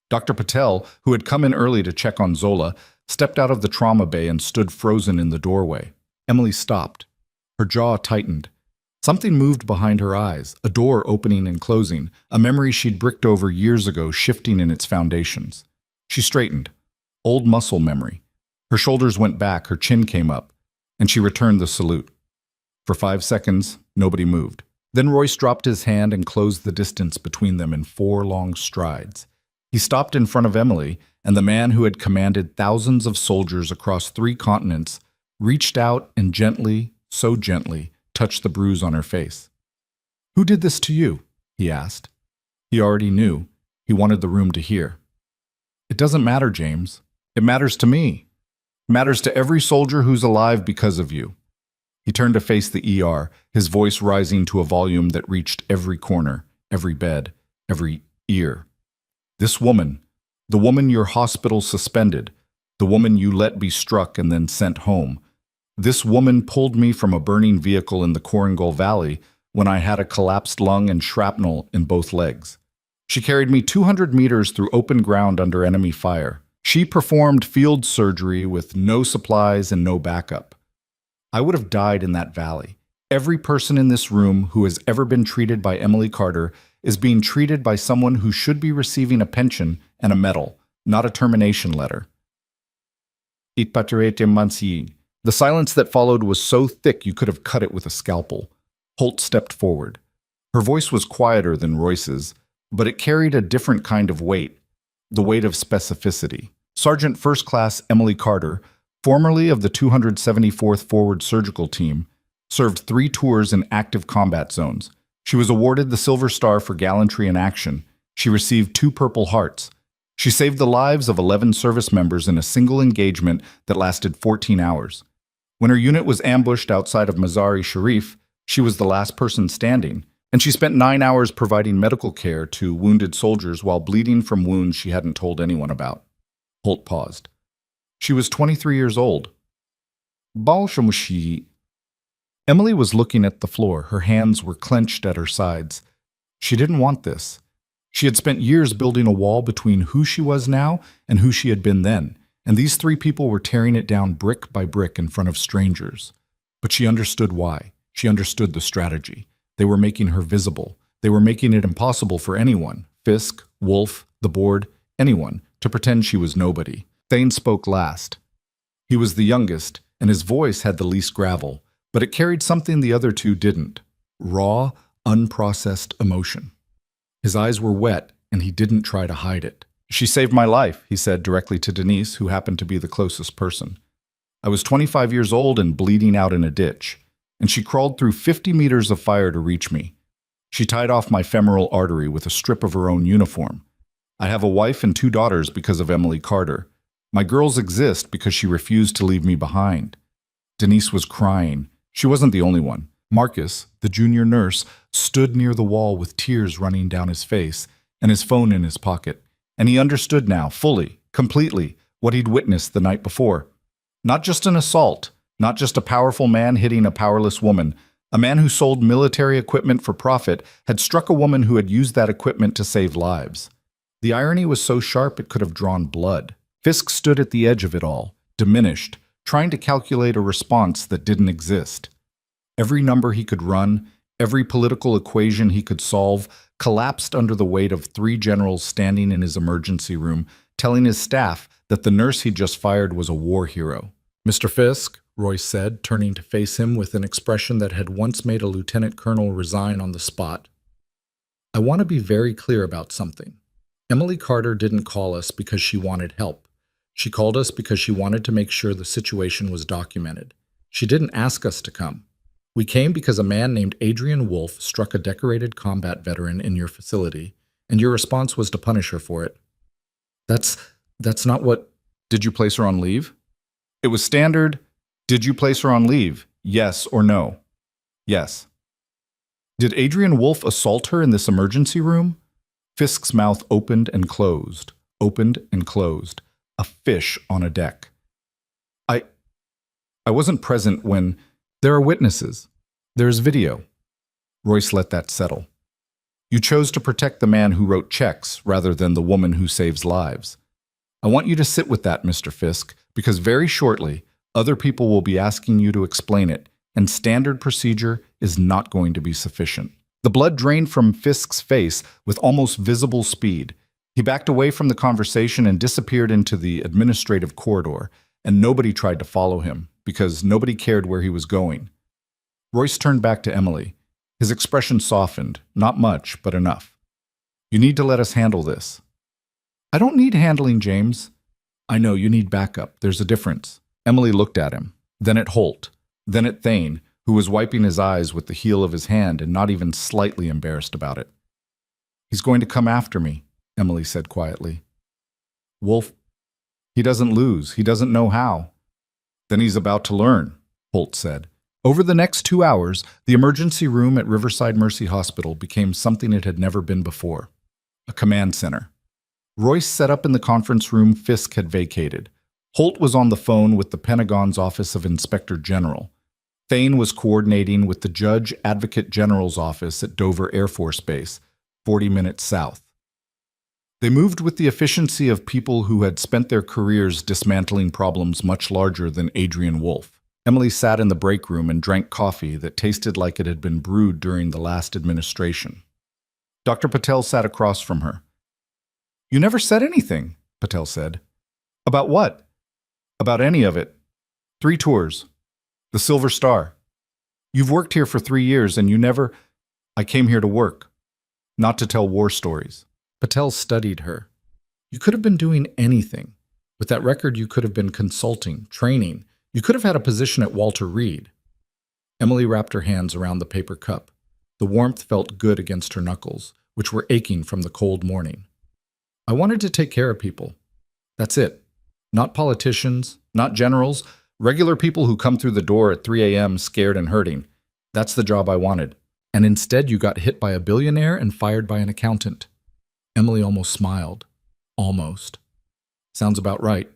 Dr. Patel, who had come in early to check on Zola, stepped out of the trauma bay and stood frozen in the doorway. Emily stopped. Her jaw tightened. Something moved behind her eyes, a door opening and closing, a memory she'd bricked over years ago shifting in its foundations. She straightened. Old muscle memory. Her shoulders went back, her chin came up, and she returned the salute. For 5 seconds, nobody moved. Then Royce dropped his hand and closed the distance between them in 4 long strides. He stopped in front of Emily, and the man who had commanded thousands of soldiers across 3 continents reached out and gently, so gently, touched the bruise on her face. "Who did this to you?" he asked. He already knew. He wanted the room to hear. "It doesn't matter, James. It matters to me. It matters to every soldier who's alive because of you." He turned to face the ER, his voice rising to a volume that reached every corner, every bed, every ear. "This woman, the woman your hospital suspended, the woman you let be struck and then sent home, this woman pulled me from a burning vehicle in the Korengal Valley when I had a collapsed lung and shrapnel in both legs. She carried me 200 meters through open ground under enemy fire. She performed field surgery with no supplies and no backup. I would have died in that valley. Every person in this room who has ever been treated by Emily Carter is being treated by someone who should be receiving a pension and a medal, not a termination letter." It paterete mansi. The silence that followed was so thick you could have cut it with a scalpel. Holt stepped forward. Her voice was quieter than Royce's, but it carried a different kind of weight, the weight of specificity. Sergeant First Class Emily Carter, formerly of the 274th Forward Surgical Team, served 3 tours in active combat zones. She was awarded the Silver Star for gallantry in action. She received 2 Purple Hearts. She saved the lives of 11 service members in a single engagement that lasted 14 hours. When her unit was ambushed outside of Mazar-e Sharif, she was the last person standing, and she spent 9 hours providing medical care to wounded soldiers while bleeding from wounds she hadn't told anyone about. Holt paused. She was 23 years old. Balshamushi. Emily was looking at the floor. Her hands were clenched at her sides. She didn't want this. She had spent years building a wall between who she was now and who she had been then, and these 3 people were tearing it down brick by brick in front of strangers. But she understood why. She understood the strategy. They were making her visible. They were making it impossible for anyone, Fisk, Wolf, the board, anyone, to pretend she was nobody. Thane spoke last. He was the youngest, and his voice had the least gravel, but it carried something the other 2 didn't. Raw, unprocessed emotion. His eyes were wet, and he didn't try to hide it. "She saved my life," he said directly to Denise, who happened to be the closest person. "I was 25 years old and bleeding out in a ditch, and she crawled through 50 meters of fire to reach me. She tied off my femoral artery with a strip of her own uniform. I have a wife and 2 daughters because of Emily Carter. My girls exist because she refused to leave me behind." Denise was crying. She wasn't the only one. Marcus, the junior nurse, stood near the wall with tears running down his face and his phone in his pocket. And he understood now, fully, completely, what he'd witnessed the night before. Not just an assault, not just a powerful man hitting a powerless woman. A man who sold military equipment for profit had struck a woman who had used that equipment to save lives. The irony was so sharp it could have drawn blood. Fisk stood at the edge of it all, diminished, trying to calculate a response that didn't exist. Every number he could run, every political equation he could solve, collapsed under the weight of 3 generals standing in his emergency room, telling his staff that the nurse he'd just fired was a war hero. "Mr. Fisk," Royce said, turning to face him with an expression that had once made a lieutenant colonel resign on the spot. I want to be very clear about something. Emily Carter didn't call us because she wanted help. She called us because she wanted to make sure the situation was documented. She didn't ask us to come. We came because a man named Adrian Wolf struck a decorated combat veteran in your facility, and your response was to punish her for it. That's not what... Did you place her on leave? It was standard. Did you place her on leave? Yes or no? Yes. Did Adrian Wolf assault her in this emergency room? Fisk's mouth opened and closed, a fish on a deck. I wasn't present when... There are witnesses. There's video. Royce let that settle. You chose to protect the man who wrote checks rather than the woman who saves lives. I want you to sit with that, Mr. Fisk, because very shortly, other people will be asking you to explain it, and standard procedure is not going to be sufficient. The blood drained from Fisk's face with almost visible speed. He backed away from the conversation and disappeared into the administrative corridor, and nobody tried to follow him, because nobody cared where he was going. Royce turned back to Emily. His expression softened, not much, but enough. You need to let us handle this. I don't need handling, James. I know, you need backup. There's a difference. Emily looked at him, then at Holt, then at Thane, who was wiping his eyes with the heel of his hand and not even slightly embarrassed about it. He's going to come after me, Emily said quietly. Wolf, he doesn't lose. He doesn't know how. Then he's about to learn, Holt said. Over the next 2 hours, the emergency room at Riverside Mercy Hospital became something it had never been before. A command center. Royce set up in the conference room Fisk had vacated. Holt was on the phone with the Pentagon's Office of Inspector General. Thane was coordinating with the Judge Advocate General's office at Dover Air Force Base, 40 minutes south. They moved with the efficiency of people who had spent their careers dismantling problems much larger than Adrian Wolf. Emily sat in the break room and drank coffee that tasted like it had been brewed during the last administration. Dr. Patel sat across from her. You never said anything, Patel said. About what? About any of it. 3 tours. The Silver Star. You've worked here for 3 years and you never... I came here to work, not to tell war stories. Patel studied her. You could have been doing anything. With that record, you could have been consulting, training. You could have had a position at Walter Reed. Emily wrapped her hands around the paper cup. The warmth felt good against her knuckles, which were aching from the cold morning. I wanted to take care of people. That's it. Not politicians, not generals, regular people who come through the door at 3 a.m. scared and hurting. That's the job I wanted. And instead you got hit by a billionaire and fired by an accountant. Emily almost smiled. Almost. Sounds about right.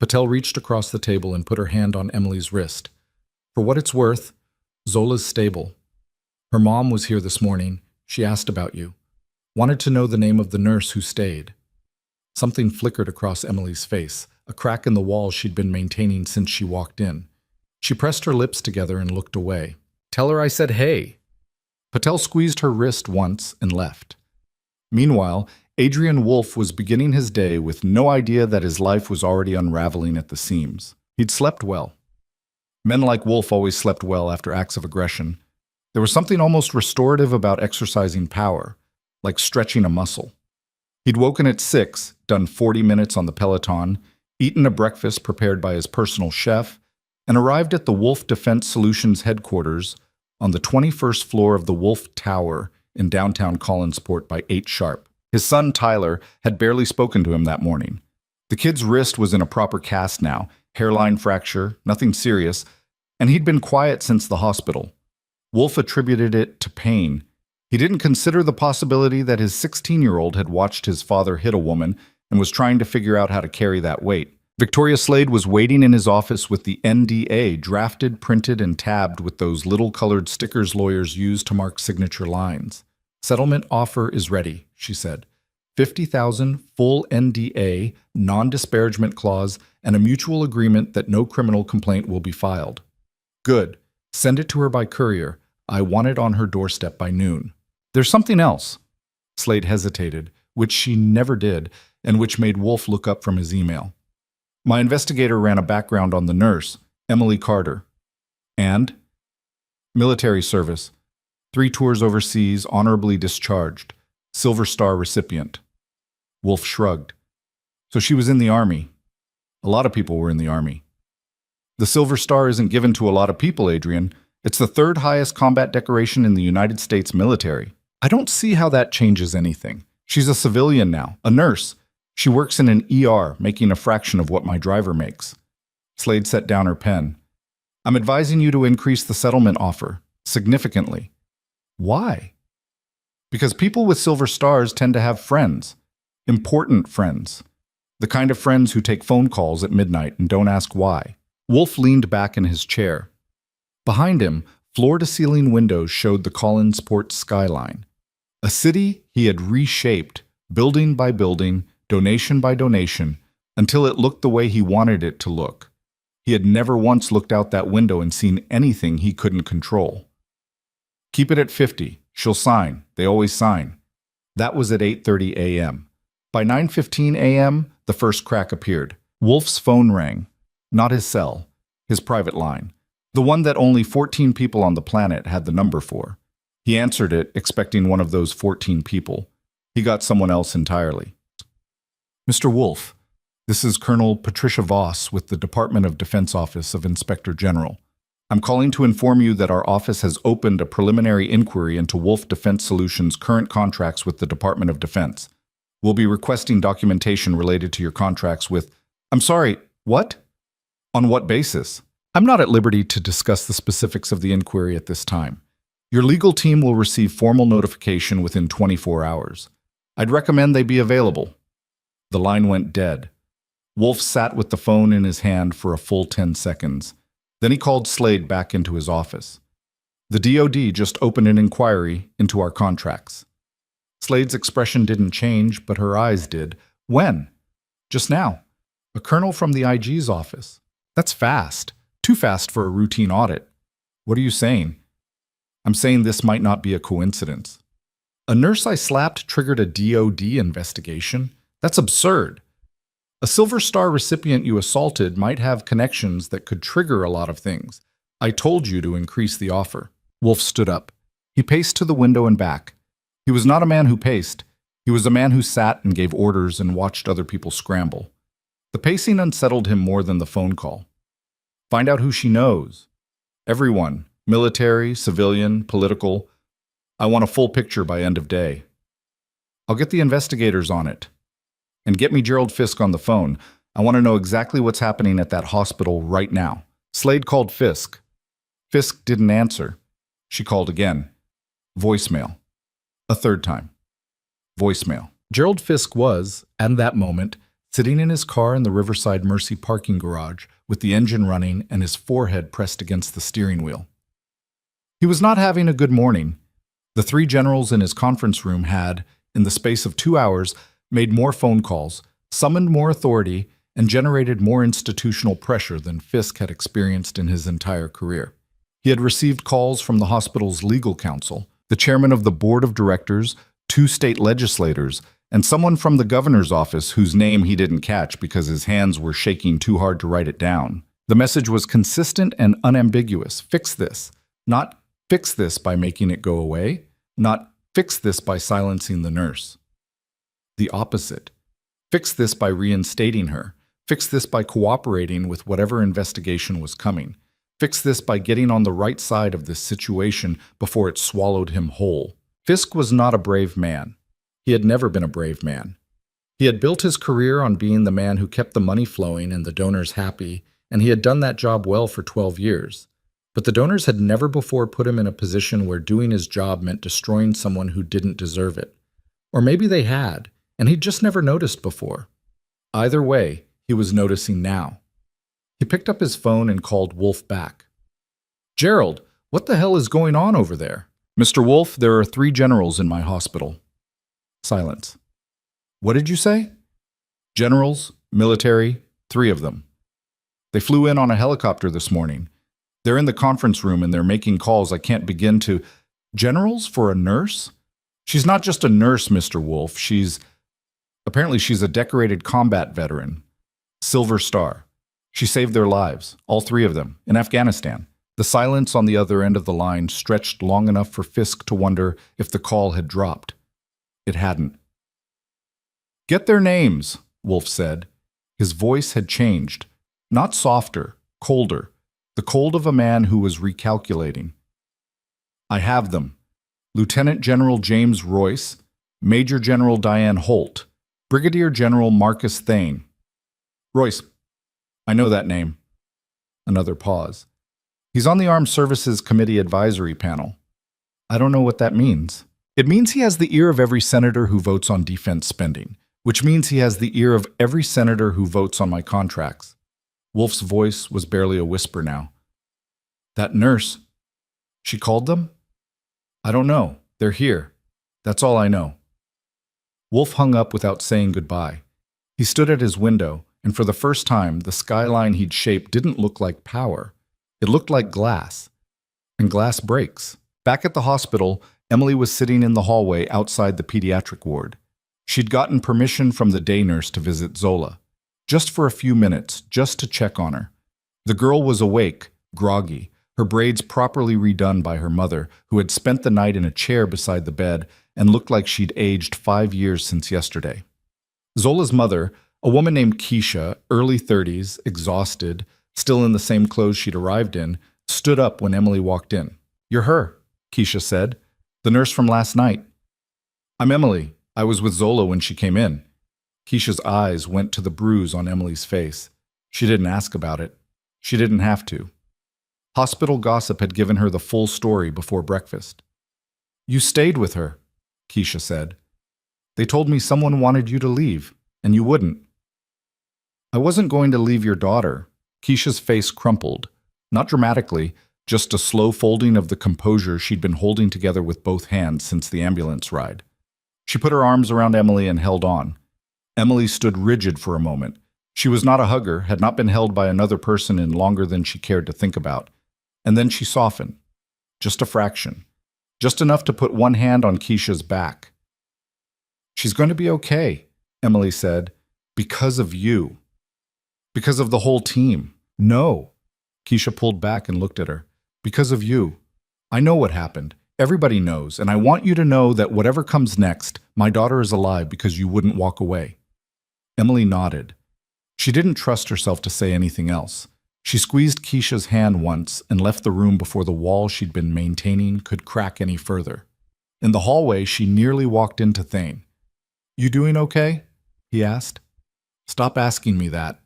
Patel reached across the table and put her hand on Emily's wrist. For what it's worth, Zola's stable. Her mom was here this morning. She asked about you. Wanted to know the name of the nurse who stayed. Something flickered across Emily's face, a crack in the wall she'd been maintaining since she walked in. She pressed her lips together and looked away. Tell her I said hey. Patel squeezed her wrist once and left. Meanwhile, Adrian Wolf was beginning his day with no idea that his life was already unraveling at the seams. He'd slept well. Men like Wolf always slept well after acts of aggression. There was something almost restorative about exercising power, like stretching a muscle. He'd woken at 6, done 40 minutes on the Peloton, eaten a breakfast prepared by his personal chef, and arrived at the Wolf Defense Solutions headquarters on the 21st floor of the Wolf Tower in downtown Collinsport by 8 sharp. His son, Tyler, had barely spoken to him that morning. The kid's wrist was in a proper cast now, hairline fracture, nothing serious, and he'd been quiet since the hospital. Wolf attributed it to pain. He didn't consider the possibility that his 16-year-old had watched his father hit a woman and was trying to figure out how to carry that weight. Victoria Slade was waiting in his office with the NDA drafted, printed, and tabbed with those little colored stickers lawyers use to mark signature lines. Settlement offer is ready, she said. $50,000, full NDA, non-disparagement clause, and a mutual agreement that no criminal complaint will be filed. Good. Send it to her by courier. I want it on her doorstep by noon. There's something else. Slade hesitated, which she never did, and which made Wolf look up from his email. My investigator ran a background on the nurse. Emily Carter. And military service, 3 tours overseas, honorably discharged, Silver Star recipient. Wolf shrugged. So she was in the Army. A lot of people were in the Army. The Silver Star isn't given to a lot of people, Adrian. It's the 3rd highest combat decoration in the United States military. I don't see how that changes anything. She's a civilian now, a nurse. She works in an ER, making a fraction of what my driver makes. Slade set down her pen. I'm advising you to increase the settlement offer, significantly. Why? Because people with Silver Stars tend to have friends. Important friends. The kind of friends who take phone calls at midnight and don't ask why. Wolf leaned back in his chair. Behind him, floor-to-ceiling windows showed the Collinsport skyline. A city he had reshaped, building by building, donation by donation, until it looked the way he wanted it to look. He had never once looked out that window and seen anything he couldn't control. Keep it at 50. She'll sign. They always sign. That was at 8:30 a.m. By 9:15 a.m., the first crack appeared. Wolf's phone rang. Not his cell, his private line. The one that only 14 people on the planet had the number for. He answered it, expecting one of those 14 people. He got someone else entirely. Mr. Wolf, this is Colonel Patricia Voss with the Department of Defense Office of Inspector General. I'm calling to inform you that our office has opened a preliminary inquiry into Wolf Defense Solutions' current contracts with the Department of Defense. We'll be requesting documentation related to your contracts with... I'm sorry, what? On what basis? I'm not at liberty to discuss the specifics of the inquiry at this time. Your legal team will receive formal notification within 24 hours. I'd recommend they be available. The line went dead. Wolf sat with the phone in his hand for a full 10 seconds. Then he called Slade back into his office. The DoD just opened an inquiry into our contracts. Slade's expression didn't change, but her eyes did. When? Just now. A colonel from the IG's office. That's fast. Too fast for a routine audit. What are you saying? I'm saying this might not be a coincidence. A nurse I slapped triggered a DoD investigation? That's absurd. A Silver Star recipient you assaulted might have connections that could trigger a lot of things. I told you to increase the offer. Wolf stood up. He paced to the window and back. He was not a man who paced. He was a man who sat and gave orders and watched other people scramble. The pacing unsettled him more than the phone call. Find out who she knows. Everyone, military, civilian, political. I want a full picture by end of day. I'll get the investigators on it. And get me Gerald Fisk on the phone. I want to know exactly what's happening at that hospital right now. Slade called Fisk. Fisk didn't answer. She called again. Voicemail. A third time. Voicemail. Gerald Fisk was, at that moment, sitting in his car in the Riverside Mercy parking garage with the engine running and his forehead pressed against the steering wheel. He was not having a good morning. The 3 generals in his conference room had, in the space of 2 hours, made more phone calls, summoned more authority, and generated more institutional pressure than Fisk had experienced in his entire career. He had received calls from the hospital's legal counsel, the chairman of the board of directors, 2 state legislators, and someone from the governor's office whose name he didn't catch because his hands were shaking too hard to write it down. The message was consistent and unambiguous. Fix this. Not fix this by making it go away. Not fix this by silencing the nurse. The opposite. Fix this by reinstating her. Fix this by cooperating with whatever investigation was coming. Fix this by getting on the right side of this situation before it swallowed him whole. Fisk was not a brave man. He had never been a brave man. He had built his career on being the man who kept the money flowing and the donors happy, and he had done that job well for 12 years. But the donors had never before put him in a position where doing his job meant destroying someone who didn't deserve it. Or maybe they had, and he'd just never noticed before. Either way, he was noticing now. He picked up his phone and called Wolf back. Gerald, what the hell is going on over there? Mr. Wolf, there are 3 generals in my hospital. Silence. What did you say? Generals, military, 3 of them. They flew in on a helicopter this morning. They're in the conference room and they're making calls I can't begin to... Generals for a nurse? She's not just a nurse, Mr. Wolf. Apparently she's a decorated combat veteran. Silver Star. She saved their lives, all three of them, in Afghanistan. The silence on the other end of the line stretched long enough for Fisk to wonder if the call had dropped. It hadn't. "Get their names," Wolf said. His voice had changed. Not softer, colder. The cold of a man who was recalculating. "I have them. Lieutenant General James Royce, Major General Diane Holt, Brigadier General Marcus Thane." "Royce. I know that name." Another pause. "He's on the Armed Services Committee Advisory Panel." "I don't know what that means." "It means he has the ear of every senator who votes on defense spending, which means he has the ear of every senator who votes on my contracts." Wolf's voice was barely a whisper now. "That nurse. She called them?" "I don't know. They're here. That's all I know." Wolf hung up without saying goodbye. He stood at his window, and for the first time, the skyline he'd shaped didn't look like power. It looked like glass. And glass breaks. Back at the hospital, Emily was sitting in the hallway outside the pediatric ward. She'd gotten permission from the day nurse to visit Zola. Just for a few minutes, just to check on her. The girl was awake, groggy, her braids properly redone by her mother, who had spent the night in a chair beside the bed and looked like she'd aged 5 years since yesterday. Zola's mother, a woman named Keisha, early 30s, exhausted, still in the same clothes she'd arrived in, stood up when Emily walked in. "You're her," Keisha said. "The nurse from last night." "I'm Emily. I was with Zola when she came in." Keisha's eyes went to the bruise on Emily's face. She didn't ask about it. She didn't have to. Hospital gossip had given her the full story before breakfast. "You stayed with her," Keisha said. "They told me someone wanted you to leave, and you wouldn't." "I wasn't going to leave your daughter." Keisha's face crumpled. Not dramatically, just a slow folding of the composure she'd been holding together with both hands since the ambulance ride. She put her arms around Emily and held on. Emily stood rigid for a moment. She was not a hugger, had not been held by another person in longer than she cared to think about. And then she softened. Just a fraction. Just enough to put one hand on Keisha's back. "She's going to be okay," Emily said. "Because of you. Because of the whole team." "No." Keisha pulled back and looked at her. "Because of you. I know what happened. Everybody knows, and I want you to know that whatever comes next, my daughter is alive because you wouldn't walk away." Emily nodded. She didn't trust herself to say anything else. She squeezed Keisha's hand once and left the room before the wall she'd been maintaining could crack any further. In the hallway, she nearly walked into Thane. "You doing okay?" he asked. "Stop asking me that."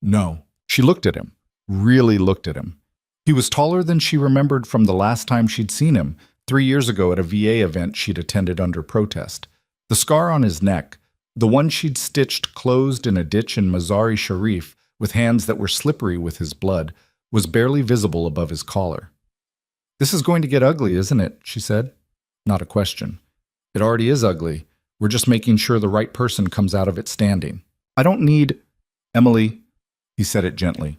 "No." She looked at him, really looked at him. He was taller than she remembered from the last time she'd seen him, 3 years ago at a VA event she'd attended under protest. The scar on his neck, the one she'd stitched closed in a ditch in Mazari Sharif with hands that were slippery with his blood, was barely visible above his collar. "This is going to get ugly, isn't it?" she said. Not a question. "It already is ugly. We're just making sure the right person comes out of it standing. I don't need—" "Emily," he said it gently.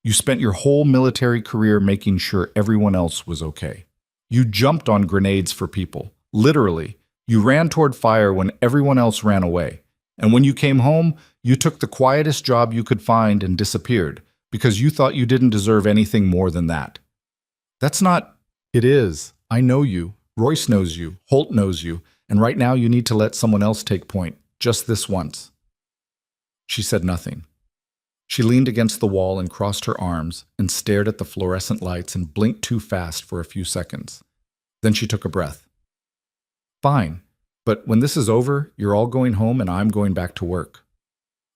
"You spent your whole military career making sure everyone else was okay. You jumped on grenades for people. Literally. You ran toward fire when everyone else ran away. And when you came home, you took the quietest job you could find and disappeared because you thought you didn't deserve anything more than that." "That's not—" "It is. I know you. Royce knows you. Holt knows you. And right now you need to let someone else take point. Just this once." She said nothing. She leaned against the wall and crossed her arms and stared at the fluorescent lights and blinked too fast for a few seconds. Then she took a breath. "Fine, but when this is over, you're all going home and I'm going back to work.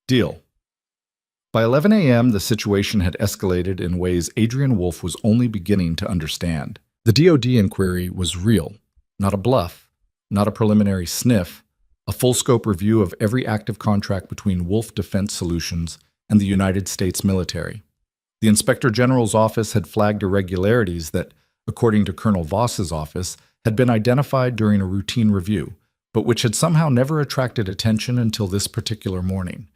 Deal." By 11 a.m., the situation had escalated in ways Adrian Wolf was only beginning to understand. The DoD inquiry was real, not a bluff, not a preliminary sniff, a full-scope review of every active contract between Wolf Defense Solutions and the United States military. The Inspector General's office had flagged irregularities that, according to Colonel Voss's office, had been identified during a routine review, but which had somehow never attracted attention until this particular morning.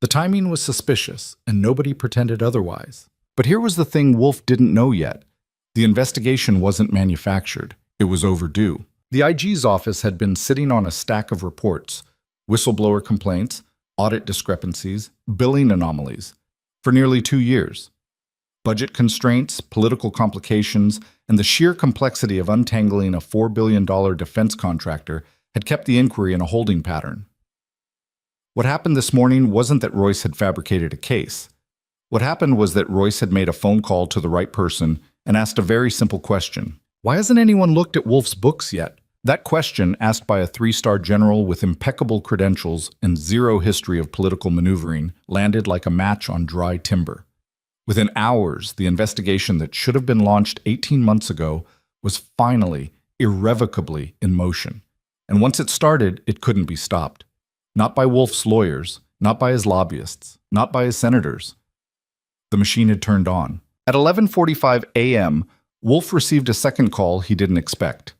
The timing was suspicious, and nobody pretended otherwise. But here was the thing Wolf didn't know yet. The investigation wasn't manufactured. It was overdue. The IG's office had been sitting on a stack of reports, whistleblower complaints, audit discrepancies, billing anomalies. for nearly 2 years. Budget constraints, political complications, and the sheer complexity of untangling a $4 billion defense contractor had kept the inquiry in a holding pattern. What happened this morning wasn't that Royce had fabricated a case. What happened was that Royce had made a phone call to the right person and asked a very simple question. Why hasn't anyone looked at Wolf's books yet? That question, asked by a 3-star general with impeccable credentials and zero history of political maneuvering, landed like a match on dry timber. Within hours, the investigation that should have been launched 18 months ago was finally, irrevocably in motion. And once it started, it couldn't be stopped. Not by Wolf's lawyers, not by his lobbyists, not by his senators. The machine had turned on. At 11:45 a.m., Wolf received a second call he didn't expect.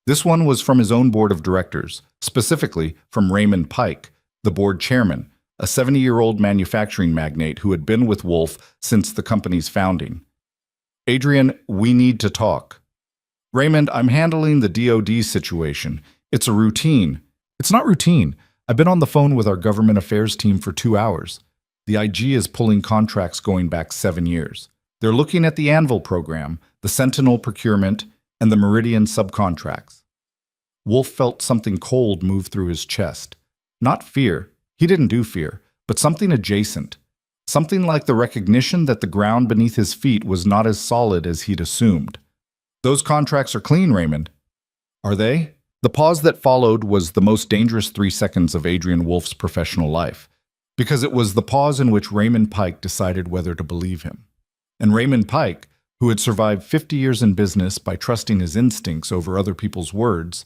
This one was from his own board of directors, specifically from Raymond Pike, the board chairman, a 70-year-old manufacturing magnate who had been with Wolf since the company's founding. "Adrian, we need to talk." "Raymond, I'm handling the DoD situation. It's a routine." "It's not routine. I've been on the phone with our government affairs team for 2 hours. The IG is pulling contracts going back 7 years. They're looking at the Anvil program, the Sentinel procurement, and the Meridian subcontracts." Wolf felt something cold move through his chest. Not fear. He didn't do fear, but something adjacent. Something like the recognition that the ground beneath his feet was not as solid as he'd assumed. "Those contracts are clean, Raymond." "Are they?" The pause that followed was the most dangerous 3 seconds of Adrian Wolf's professional life, because it was the pause in which Raymond Pike decided whether to believe him. And Raymond Pike, who had survived 50 years in business by trusting his instincts over other people's words,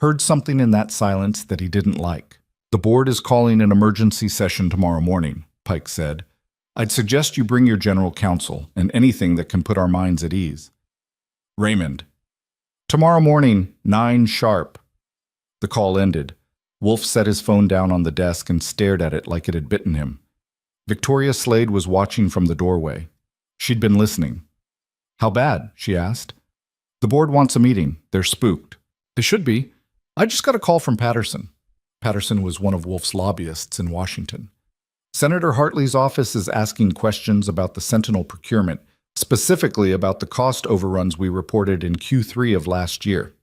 heard something in that silence that he didn't like. "The board is calling an emergency session tomorrow morning," Pike said. "I'd suggest you bring your general counsel and anything that can put our minds at ease." "Raymond." "Tomorrow morning, 9 sharp." The call ended. Wolf set his phone down on the desk and stared at it like it had bitten him. Victoria Slade was watching from the doorway. She'd been listening. "How bad?" she asked. "The board wants a meeting. They're spooked." "They should be. I just got a call from Patterson." Patterson was one of Wolf's lobbyists in Washington. "Senator Hartley's office is asking questions about the Sentinel procurement, specifically about the cost overruns we reported in Q3 of last year."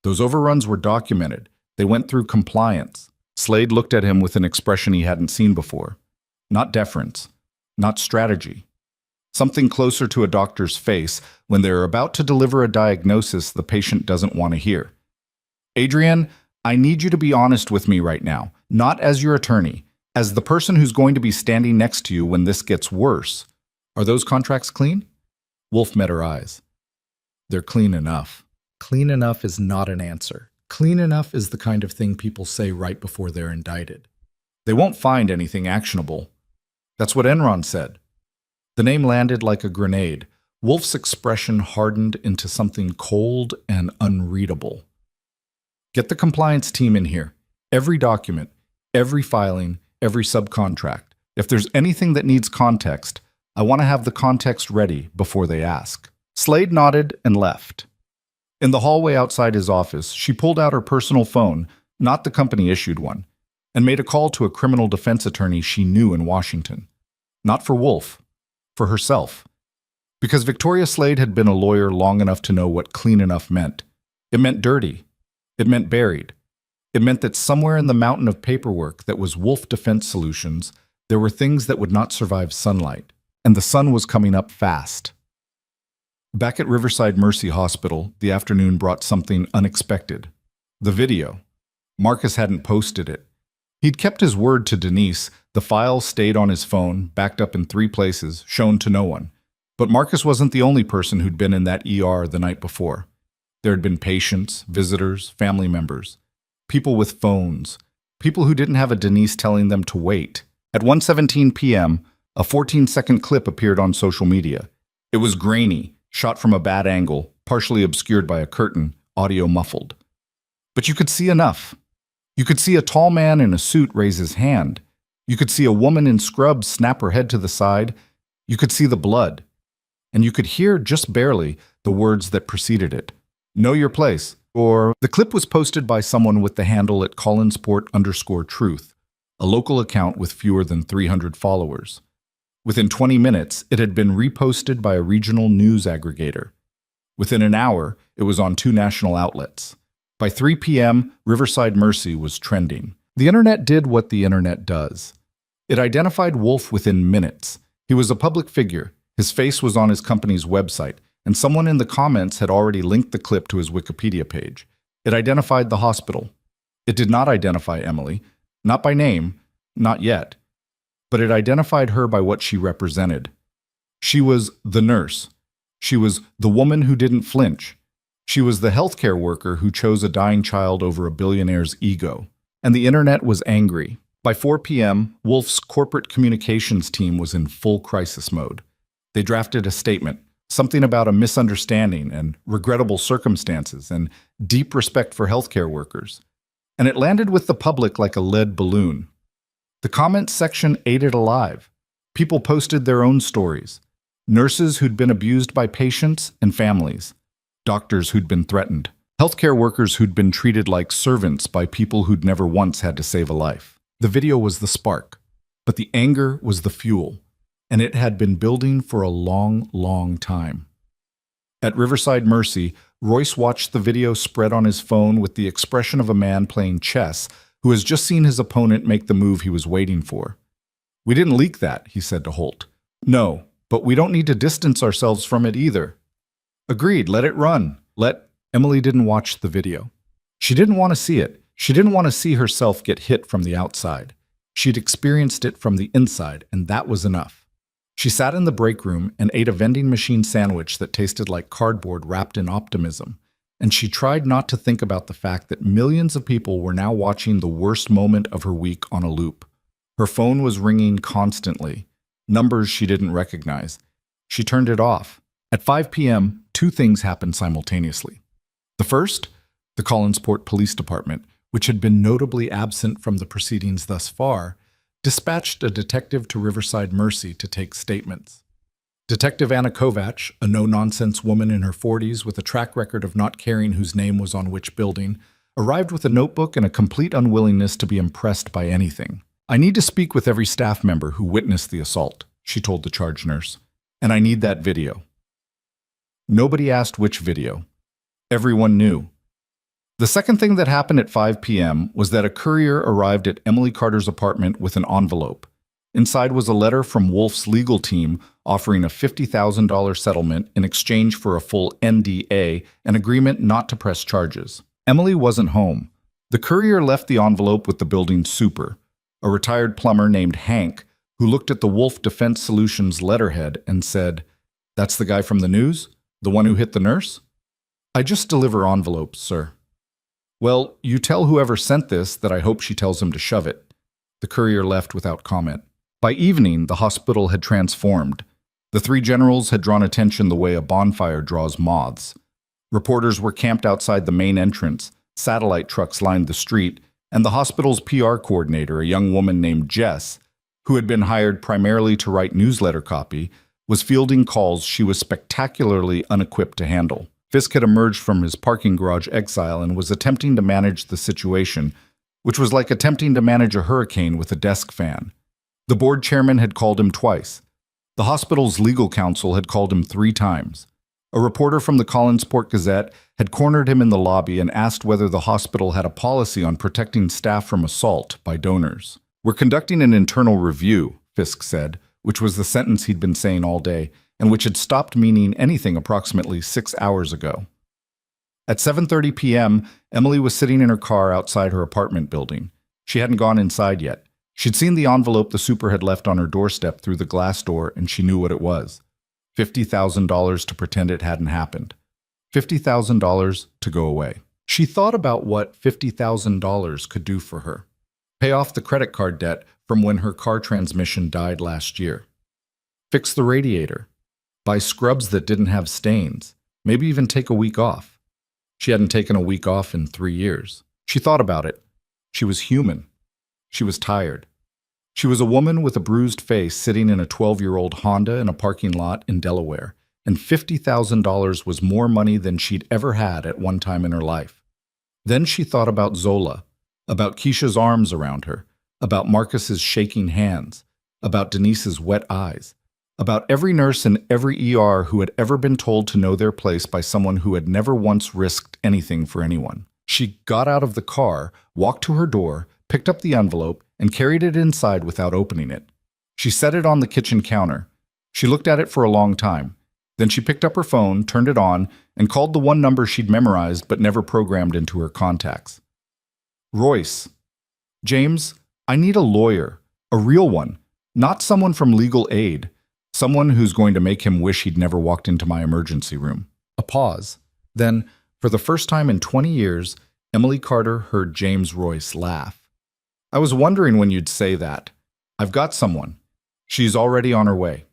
"Those overruns were documented. They went through compliance." Slade looked at him with an expression he hadn't seen before. Not deference, not strategy. Something closer to a doctor's face when they're about to deliver a diagnosis the patient doesn't want to hear. "Adrian, I need you to be honest with me right now, not as your attorney, as the person who's going to be standing next to you when this gets worse. Are those contracts clean?" Wolf met her eyes. "They're clean enough." Clean enough is not an answer. Clean enough is the kind of thing people say right before they're indicted. They won't find anything actionable. That's what Enron said. The name landed like a grenade. Wolf's expression hardened into something cold and unreadable. "Get the compliance team in here. Every document, every filing, every subcontract. If there's anything that needs context, I want to have the context ready before they ask." Slade nodded and left. In the hallway outside his office, she pulled out her personal phone, not the company-issued one, and made a call to a criminal defense attorney she knew in Washington. Not for Wolf, for herself. Because Victoria Slade had been a lawyer long enough to know what clean enough meant. It meant dirty. It meant buried. It meant that somewhere in the mountain of paperwork that was Wolf Defense Solutions, there were things that would not survive sunlight, and the sun was coming up fast. Back at Riverside Mercy Hospital, the afternoon brought something unexpected. The video. Marcus hadn't posted it. He'd kept his word to Denise. The file stayed on his phone, backed up in 3 places, shown to no one. But Marcus wasn't the only person who'd been in that ER the night before. There had been patients, visitors, family members. People with phones. People who didn't have a Denise telling them to wait. At 1:17 p.m., a 14-second clip appeared on social media. It was grainy, shot from a bad angle, partially obscured by a curtain, audio muffled. But you could see enough. You could see a tall man in a suit raise his hand. You could see a woman in scrubs snap her head to the side. You could see the blood. And you could hear, just barely, the words that preceded it. "Know your place," or the clip was posted by someone with the handle at Collinsport_truth, a local account with fewer than 300 followers. Within 20 minutes, it had been reposted by a regional news aggregator. Within an hour, it was on 2 national outlets. By 3 p.m., Riverside Mercy was trending. The internet did what the internet does. It identified Wolf within minutes. He was a public figure. His face was on his company's website, and someone in the comments had already linked the clip to his Wikipedia page. It identified the hospital. It did not identify Emily, not by name, not yet, but it identified her by what she represented. She was the nurse. She was the woman who didn't flinch. She was the healthcare worker who chose a dying child over a billionaire's ego. And the internet was angry. By 4 p.m., Wolf's corporate communications team was in full crisis mode. They drafted a statement, something about a misunderstanding and regrettable circumstances and deep respect for healthcare workers. And it landed with the public like a lead balloon. The comments section ate it alive. People posted their own stories. Nurses who'd been abused by patients and families. Doctors who'd been threatened. Healthcare workers who'd been treated like servants by people who'd never once had to save a life. The video was the spark, but the anger was the fuel, and it had been building for a long, long time. At Riverside Mercy, Royce watched the video spread on his phone with the expression of a man playing chess who has just seen his opponent make the move he was waiting for. "We didn't leak that," he said to Holt. "No, but we don't need to distance ourselves from it either." "Agreed, let it run. Emily didn't watch the video. She didn't want to see it. She didn't want to see herself get hit from the outside. She'd experienced it from the inside, and that was enough. She sat in the break room and ate a vending machine sandwich that tasted like cardboard wrapped in optimism, and she tried not to think about the fact that millions of people were now watching the worst moment of her week on a loop. Her phone was ringing constantly, numbers she didn't recognize. She turned it off. At 5 p.m., 2 things happened simultaneously. The first, the Collinsport Police Department, which had been notably absent from the proceedings thus far, dispatched a detective to Riverside Mercy to take statements. Detective Anna Kovac, a no-nonsense woman in her 40s with a track record of not caring whose name was on which building, arrived with a notebook and a complete unwillingness to be impressed by anything. "I need to speak with every staff member who witnessed the assault," she told the charge nurse, "and I need that video." Nobody asked which video. Everyone knew. The second thing that happened at 5 p.m. was that a courier arrived at Emily Carter's apartment with an envelope. Inside was a letter from Wolf's legal team offering a $50,000 settlement in exchange for a full NDA, an agreement not to press charges. Emily wasn't home. The courier left the envelope with the building's super, a retired plumber named Hank, who looked at the Wolf Defense Solutions letterhead and said, "That's the guy from the news? The one who hit the nurse?" "I just deliver envelopes, sir." "Well, you tell whoever sent this that I hope she tells him to shove it." The courier left without comment. By evening, the hospital had transformed. The 3 generals had drawn attention the way a bonfire draws moths. Reporters were camped outside the main entrance, satellite trucks lined the street, and the hospital's PR coordinator, a young woman named Jess, who had been hired primarily to write newsletter copy, was fielding calls she was spectacularly unequipped to handle. Fisk had emerged from his parking garage exile and was attempting to manage the situation, which was like attempting to manage a hurricane with a desk fan. The board chairman had called him twice. The hospital's legal counsel had called him 3 times. A reporter from the Collinsport Gazette had cornered him in the lobby and asked whether the hospital had a policy on protecting staff from assault by donors. "We're conducting an internal review," Fisk said, which was the sentence he'd been saying all day, and which had stopped meaning anything approximately 6 hours ago. At 7:30 p.m., Emily was sitting in her car outside her apartment building. She hadn't gone inside yet. She'd seen the envelope the super had left on her doorstep through the glass door, and she knew what it was. $50,000 to pretend it hadn't happened. $50,000 to go away. She thought about what $50,000 could do for her. Pay off the credit card debt from when her car transmission died last year. Fix the radiator. Buy scrubs that didn't have stains. Maybe even take a week off. She hadn't taken a week off in 3 years. She thought about it. She was human. She was tired. She was a woman with a bruised face sitting in a 12-year-old Honda in a parking lot in Delaware, and $50,000 was more money than she'd ever had at one time in her life. Then she thought about Zola, about Keisha's arms around her, about Marcus's shaking hands, about Denise's wet eyes, about every nurse in every ER who had ever been told to know their place by someone who had never once risked anything for anyone. She got out of the car, walked to her door, picked up the envelope, and carried it inside without opening it. She set it on the kitchen counter. She looked at it for a long time. Then she picked up her phone, turned it on, and called the one number she'd memorized but never programmed into her contacts. Royce. James, I need a lawyer. A real one. Not someone from legal aid. Someone who's going to make him wish he'd never walked into my emergency room. A pause. Then, for the first time in 20 years, Emily Carter heard James Royce laugh. I was wondering when you'd say that. I've got someone. She's already on her way.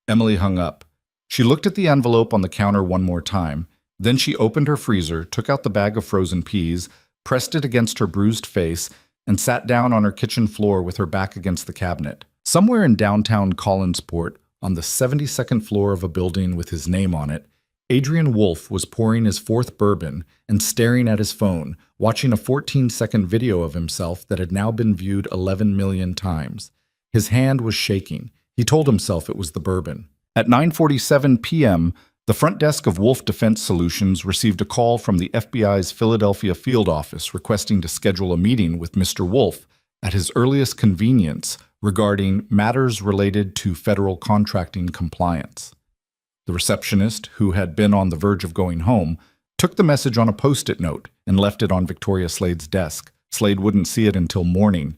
Emily hung up. She looked at the envelope on the counter one more time. Then she opened her freezer, took out the bag of frozen peas, pressed it against her bruised face, and sat down on her kitchen floor with her back against the cabinet. Somewhere in downtown Collinsport, on the 72nd floor of a building with his name on it, Adrian Wolfe was pouring his fourth bourbon and staring at his phone, watching a 14-second video of himself that had now been viewed 11 million times. His hand was shaking. He told himself it was the bourbon. At 9:47 p.m., the front desk of Wolfe Defense Solutions received a call from the FBI's Philadelphia field office requesting to schedule a meeting with Mr. Wolfe at his earliest convenience regarding matters related to federal contracting compliance. The receptionist, who had been on the verge of going home, took the message on a Post-it note and left it on Victoria Slade's desk. Slade wouldn't see it until morning.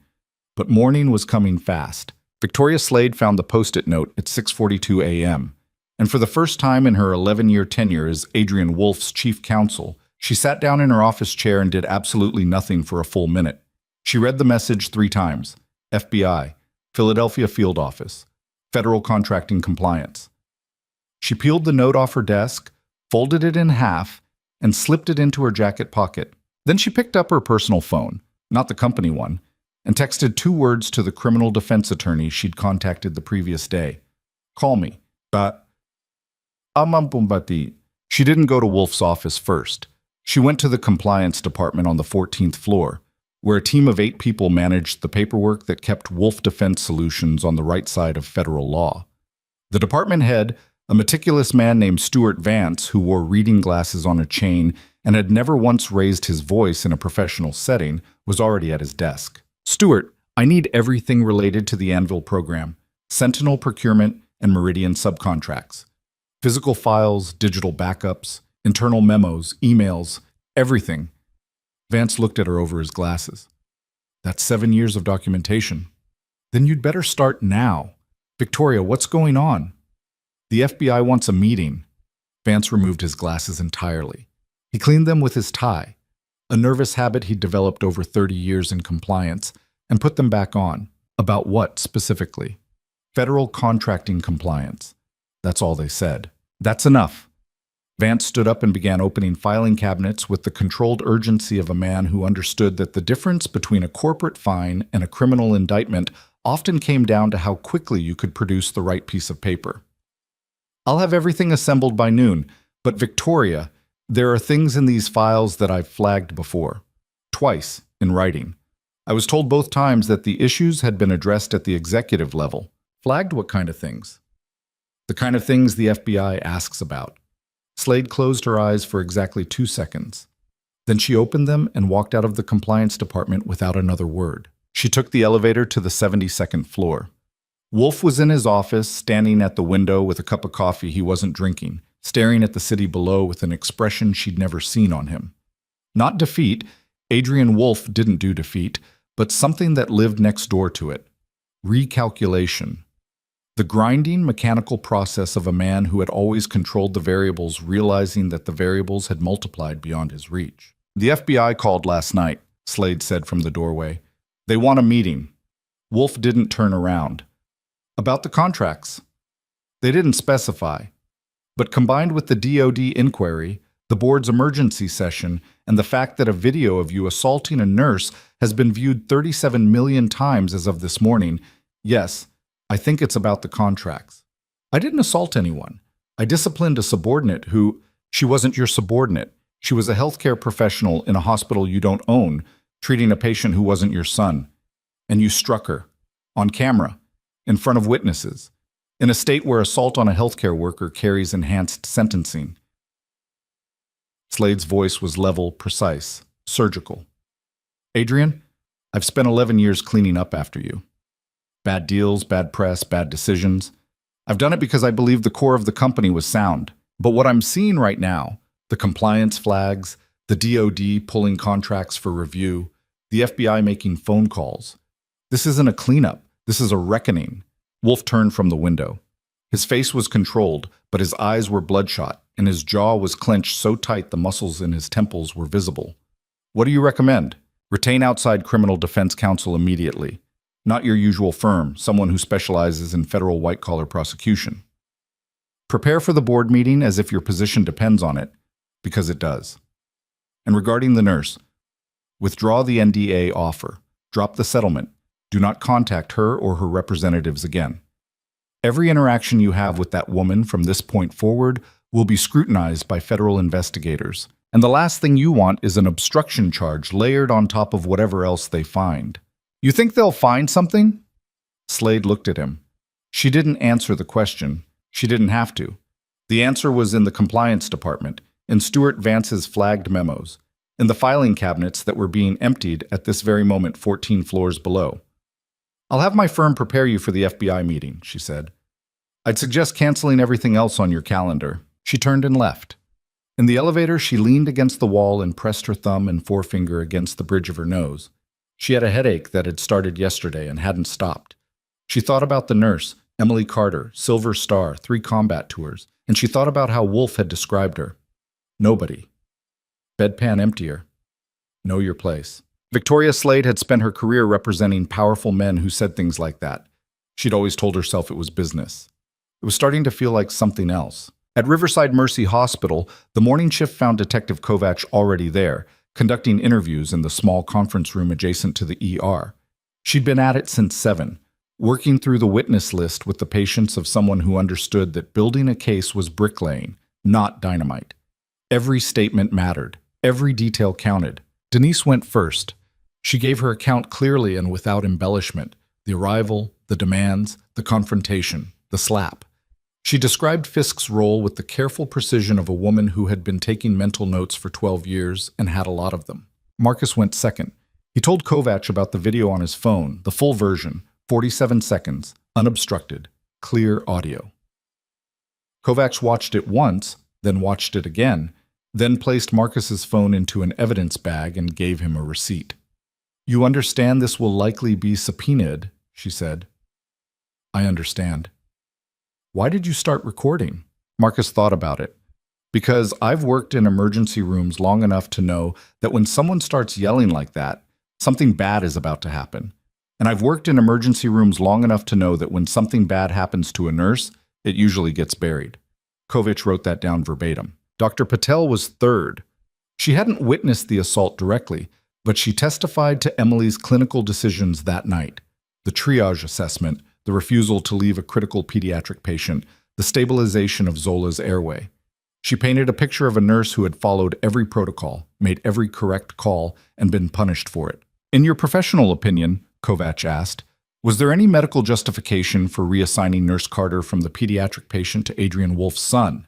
But morning was coming fast. Victoria Slade found the Post-it note at 6:42 a.m. And for the first time in her 11-year tenure as Adrian Wolfe's chief counsel, she sat down in her office chair and did absolutely nothing for a full minute. She read the message 3 times. FBI, Philadelphia Field Office, Federal Contracting Compliance. She peeled the note off her desk, folded it in half, and slipped it into her jacket pocket. Then she picked up her personal phone, not the company one, and texted 2 words to the criminal defense attorney she'd contacted the previous day. Call me. She didn't go to Wolfe's office first. She went to the compliance department on the 14th floor, where a team of 8 people managed the paperwork that kept Wolfe Defense Solutions on the right side of federal law. The department head, a meticulous man named Stuart Vance, who wore reading glasses on a chain and had never once raised his voice in a professional setting, was already at his desk. Stuart, I need everything related to the Anvil program, Sentinel procurement, and Meridian subcontracts. Physical files, digital backups, internal memos, emails, everything. Vance looked at her over his glasses. That's 7 years of documentation. Then you'd better start now. Victoria, what's going on? The FBI wants a meeting. Vance removed his glasses entirely. He cleaned them with his tie, a nervous habit he'd developed over 30 years in compliance, and put them back on. About what, specifically? Federal contracting compliance. That's all they said. That's enough. Vance stood up and began opening filing cabinets with the controlled urgency of a man who understood that the difference between a corporate fine and a criminal indictment often came down to how quickly you could produce the right piece of paper. I'll have everything assembled by noon, but Victoria, there are things in these files that I've flagged before. Twice, in writing. I was told both times that the issues had been addressed at the executive level. Flagged what kind of things? The kind of things the FBI asks about. Slade closed her eyes for exactly 2 seconds. Then she opened them and walked out of the compliance department without another word. She took the elevator to the 72nd floor. Wolfe was in his office, standing at the window with a cup of coffee he wasn't drinking, staring at the city below with an expression she'd never seen on him. Not defeat. Adrian Wolfe didn't do defeat, but something that lived next door to it. Recalculation. The grinding, mechanical process of a man who had always controlled the variables, realizing that the variables had multiplied beyond his reach. The FBI called last night, Slade said from the doorway. They want a meeting. Wolfe didn't turn around. About the contracts. They didn't specify. But combined with the DOD inquiry, the board's emergency session, and the fact that a video of you assaulting a nurse has been viewed 37 million times as of this morning, yes, I think it's about the contracts. I didn't assault anyone. I disciplined a subordinate who, she wasn't your subordinate. She was a healthcare professional in a hospital you don't own, treating a patient who wasn't your son. And you struck her. On camera. in front of witnesses, in a state where assault on a healthcare worker carries enhanced sentencing. Slade's voice was level, precise, surgical. Adrian, I've spent 11 years cleaning up after you. Bad deals, bad press, bad decisions. I've done it because I believe the core of the company was sound. But what I'm seeing right now, the compliance flags, the DoD pulling contracts for review, the FBI making phone calls. This isn't a cleanup. This is a reckoning. Wolf turned from the window. His face was controlled, but his eyes were bloodshot, and his jaw was clenched so tight the muscles in his temples were visible. What do you recommend? Retain outside criminal defense counsel immediately. Not your usual firm, someone who specializes in federal white-collar prosecution. Prepare for the board meeting as if your position depends on it, because it does. And regarding the nurse, withdraw the NDA offer. Drop the settlement. Do not contact her or her representatives again. Every interaction you have with that woman from this point forward will be scrutinized by federal investigators. And the last thing you want is an obstruction charge layered on top of whatever else they find. You think they'll find something? Slade looked at him. She didn't answer the question. She didn't have to. The answer was in the compliance department, in Stuart Vance's flagged memos, in the filing cabinets that were being emptied at this very moment 14 floors below. I'll have my firm prepare you for the FBI meeting, she said. I'd suggest canceling everything else on your calendar. She turned and left. In the elevator, she leaned against the wall and pressed her thumb and forefinger against the bridge of her nose. She had a headache that had started yesterday and hadn't stopped. She thought about the nurse, Emily Carter, Silver Star, 3 combat tours, and she thought about how Wolf had described her. Nobody. Bedpan emptier. Know your place. Victoria Slade had spent her career representing powerful men who said things like that. She'd always told herself it was business. It was starting to feel like something else. At Riverside Mercy Hospital, the morning shift found Detective Kovacs already there, conducting interviews in the small conference room adjacent to the ER. She'd been at it since 7, working through the witness list with the patience of someone who understood that building a case was bricklaying, not dynamite. Every statement mattered. Every detail counted. Denise went first. She gave her account clearly and without embellishment. The arrival, the demands, the confrontation, the slap. She described Fisk's role with the careful precision of a woman who had been taking mental notes for 12 years and had a lot of them. Marcus went second. He told Kovacs about the video on his phone, the full version, 47 seconds, unobstructed, clear audio. Kovacs watched it once, then watched it again, then placed Marcus's phone into an evidence bag and gave him a receipt. You understand this will likely be subpoenaed, she said. I understand. Why did you start recording? Marcus thought about it. Because I've worked in emergency rooms long enough to know that when someone starts yelling like that, something bad is about to happen. And I've worked in emergency rooms long enough to know that when something bad happens to a nurse, it usually gets buried. Kovacs wrote that down verbatim. Dr. Patel was third. She hadn't witnessed the assault directly, but she testified to Emily's clinical decisions that night. The triage assessment, the refusal to leave a critical pediatric patient, the stabilization of Zola's airway. She painted a picture of a nurse who had followed every protocol, made every correct call, and been punished for it. In your professional opinion, Kovacs asked, was there any medical justification for reassigning Nurse Carter from the pediatric patient to Adrian Wolf's son?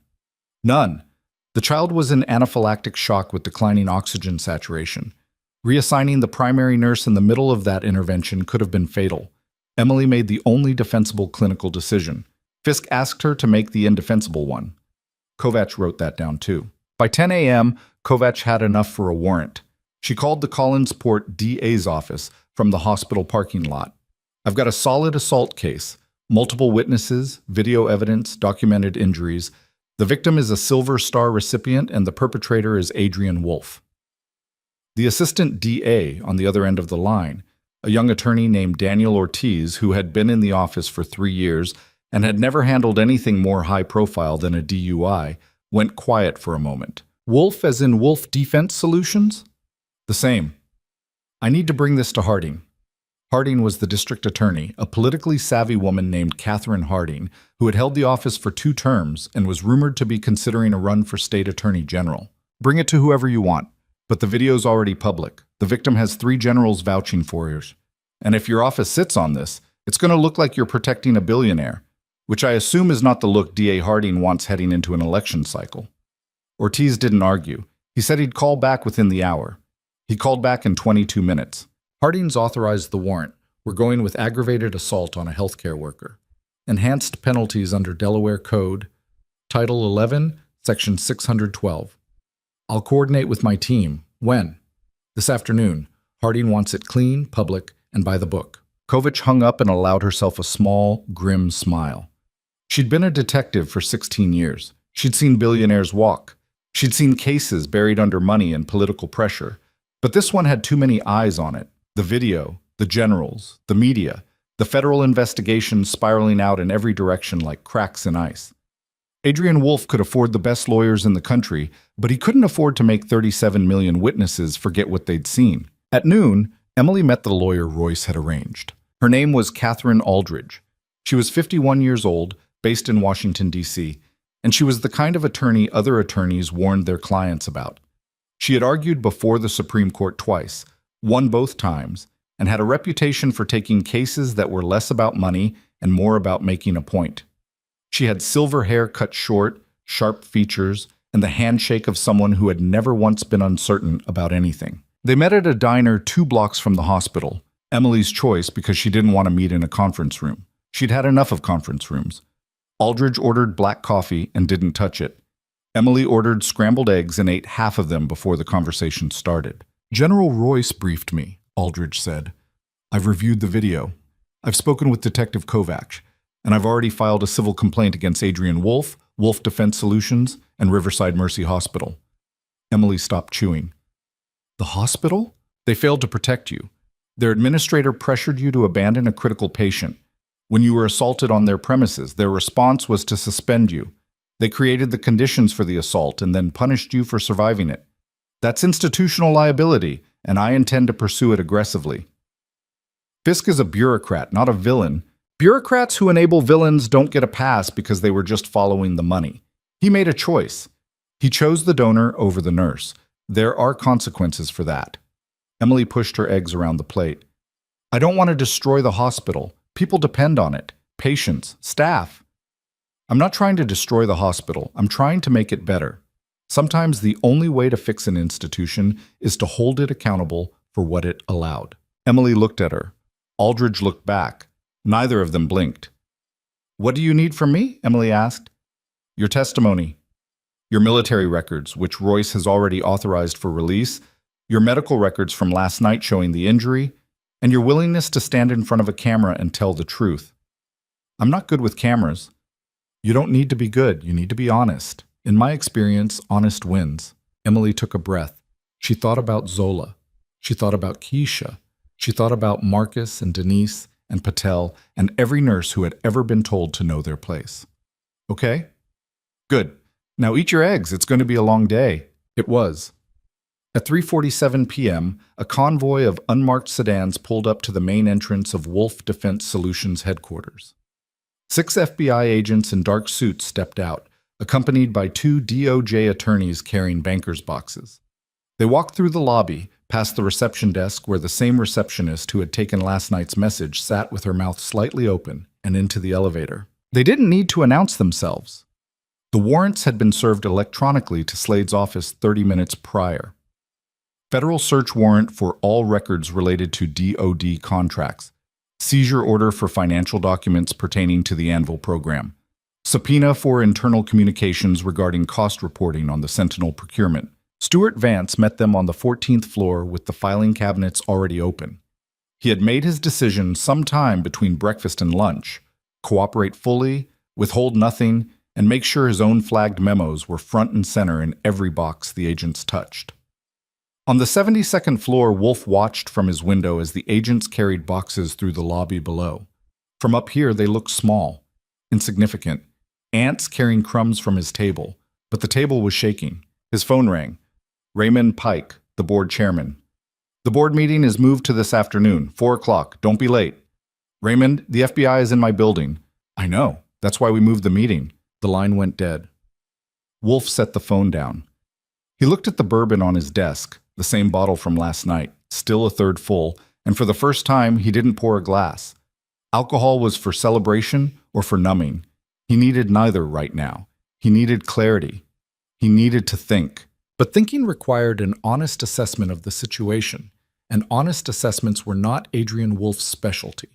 None. The child was in anaphylactic shock with declining oxygen saturation. Reassigning the primary nurse in the middle of that intervention could have been fatal. Emily made the only defensible clinical decision. Fisk asked her to make the indefensible one. Kovacs wrote that down too. By 10 a.m., Kovacs had enough for a warrant. She called the Collinsport DA's office from the hospital parking lot. I've got a solid assault case, multiple witnesses, video evidence, documented injuries. The victim is a Silver Star recipient and the perpetrator is Adrian Wolf. The assistant DA on the other end of the line, a young attorney named Daniel Ortiz who had been in the office for 3 years and had never handled anything more high profile than a DUI, went quiet for a moment. Wolf as in Wolf Defense Solutions? The same. I need to bring this to Harding. Harding was the district attorney, a politically savvy woman named Catherine Harding, who had held the office for 2 terms and was rumored to be considering a run for state attorney general. Bring it to whoever you want, but the video's already public. The victim has 3 generals vouching for her. And if your office sits on this, It's going to look like you're protecting a billionaire, which I assume is not the look D.A. Harding wants heading into an election cycle. Ortiz didn't argue. He said he'd call back within the hour. He called back in 22 minutes. Harding's authorized the warrant. We're going with aggravated assault on a healthcare worker. Enhanced penalties under Delaware Code, Title 11, Section 612. I'll coordinate with my team. When? This afternoon. Harding wants it clean, public, and by the book. Kovach hung up and allowed herself a small, grim smile. She'd been a detective for 16 years. She'd seen billionaires walk. She'd seen cases buried under money and political pressure. But this one had too many eyes on it. The video, the generals, the media, the federal investigation spiraling out in every direction like cracks in ice. Adrian Wolfe could afford the best lawyers in the country, but he couldn't afford to make 37 million witnesses forget what they'd seen. At noon, Emily met the lawyer Royce had arranged. Her name was Catherine Aldridge. She was 51 years old, based in Washington, D.C., and she was the kind of attorney other attorneys warned their clients about. She had argued before the Supreme Court twice, won both times, and had a reputation for taking cases that were less about money and more about making a point. She had silver hair cut short, sharp features, and the handshake of someone who had never once been uncertain about anything. They met at a diner 2 blocks from the hospital, Emily's choice because she didn't want to meet in a conference room. She'd had enough of conference rooms. Aldridge ordered black coffee and didn't touch it. Emily ordered scrambled eggs and ate half of them before the conversation started. General Royce briefed me, Aldridge said. I've reviewed the video. I've spoken with Detective Kovach, and I've already filed a civil complaint against Adrian Wolfe, Wolfe Defense Solutions, and Riverside Mercy Hospital. Emily stopped chewing. The hospital? They failed to protect you. Their administrator pressured you to abandon a critical patient. When you were assaulted on their premises, their response was to suspend you. They created the conditions for the assault and then punished you for surviving it. That's institutional liability, and I intend to pursue it aggressively. Fisk is a bureaucrat, not a villain. Bureaucrats who enable villains don't get a pass because they were just following the money. He made a choice. He chose the donor over the nurse. There are consequences for that. Emily pushed her eggs around the plate. I don't want to destroy the hospital. People depend on it. Patients, staff. I'm not trying to destroy the hospital. I'm trying to make it better. Sometimes the only way to fix an institution is to hold it accountable for what it allowed. Emily looked at her. Aldridge looked back. Neither of them blinked. What do you need from me? Emily asked. Your testimony. Your military records, which Royce has already authorized for release, your medical records from last night showing the injury, and your willingness to stand in front of a camera and tell the truth. I'm not good with cameras. You don't need to be good. You need to be honest. In my experience, honest wins. Emily took a breath. She thought about Zola. She thought about Keisha. She thought about Marcus and Denise and Patel and every nurse who had ever been told to know their place. Okay? Good. Now eat your eggs. It's going to be a long day. It was. At 3:47 p.m., a convoy of unmarked sedans pulled up to the main entrance of Wolfe Defense Solutions headquarters. 6 FBI agents in dark suits stepped out, accompanied by 2 DOJ attorneys carrying bankers' boxes. They walked through the lobby, past the reception desk where the same receptionist who had taken last night's message sat with her mouth slightly open, and into the elevator. They didn't need to announce themselves. The warrants had been served electronically to Slade's office 30 minutes prior. Federal search warrant for all records related to DoD contracts. Seizure order for financial documents pertaining to the Anvil program. Subpoena for internal communications regarding cost reporting on the Sentinel procurement. Stuart Vance met them on the 14th floor with the filing cabinets already open. He had made his decision sometime between breakfast and lunch. Cooperate fully, withhold nothing, and make sure his own flagged memos were front and center in every box the agents touched. On the 72nd floor, Wolfe watched from his window as the agents carried boxes through the lobby below. From up here, they looked small, insignificant, ants carrying crumbs from his table, but the table was shaking. His phone rang. Raymond Pike, the board chairman. The board meeting is moved to this afternoon, 4 o'clock. Don't be late. Raymond, the FBI is in my building. I know. That's why we moved the meeting. The line went dead. Wolfe set the phone down. He looked at the bourbon on his desk, the same bottle from last night, still a third full, and for the first time, he didn't pour a glass. Alcohol was for celebration or for numbing. He needed neither right now. He needed clarity. He needed to think. But thinking required an honest assessment of the situation, and honest assessments were not Adrian Wolf's specialty.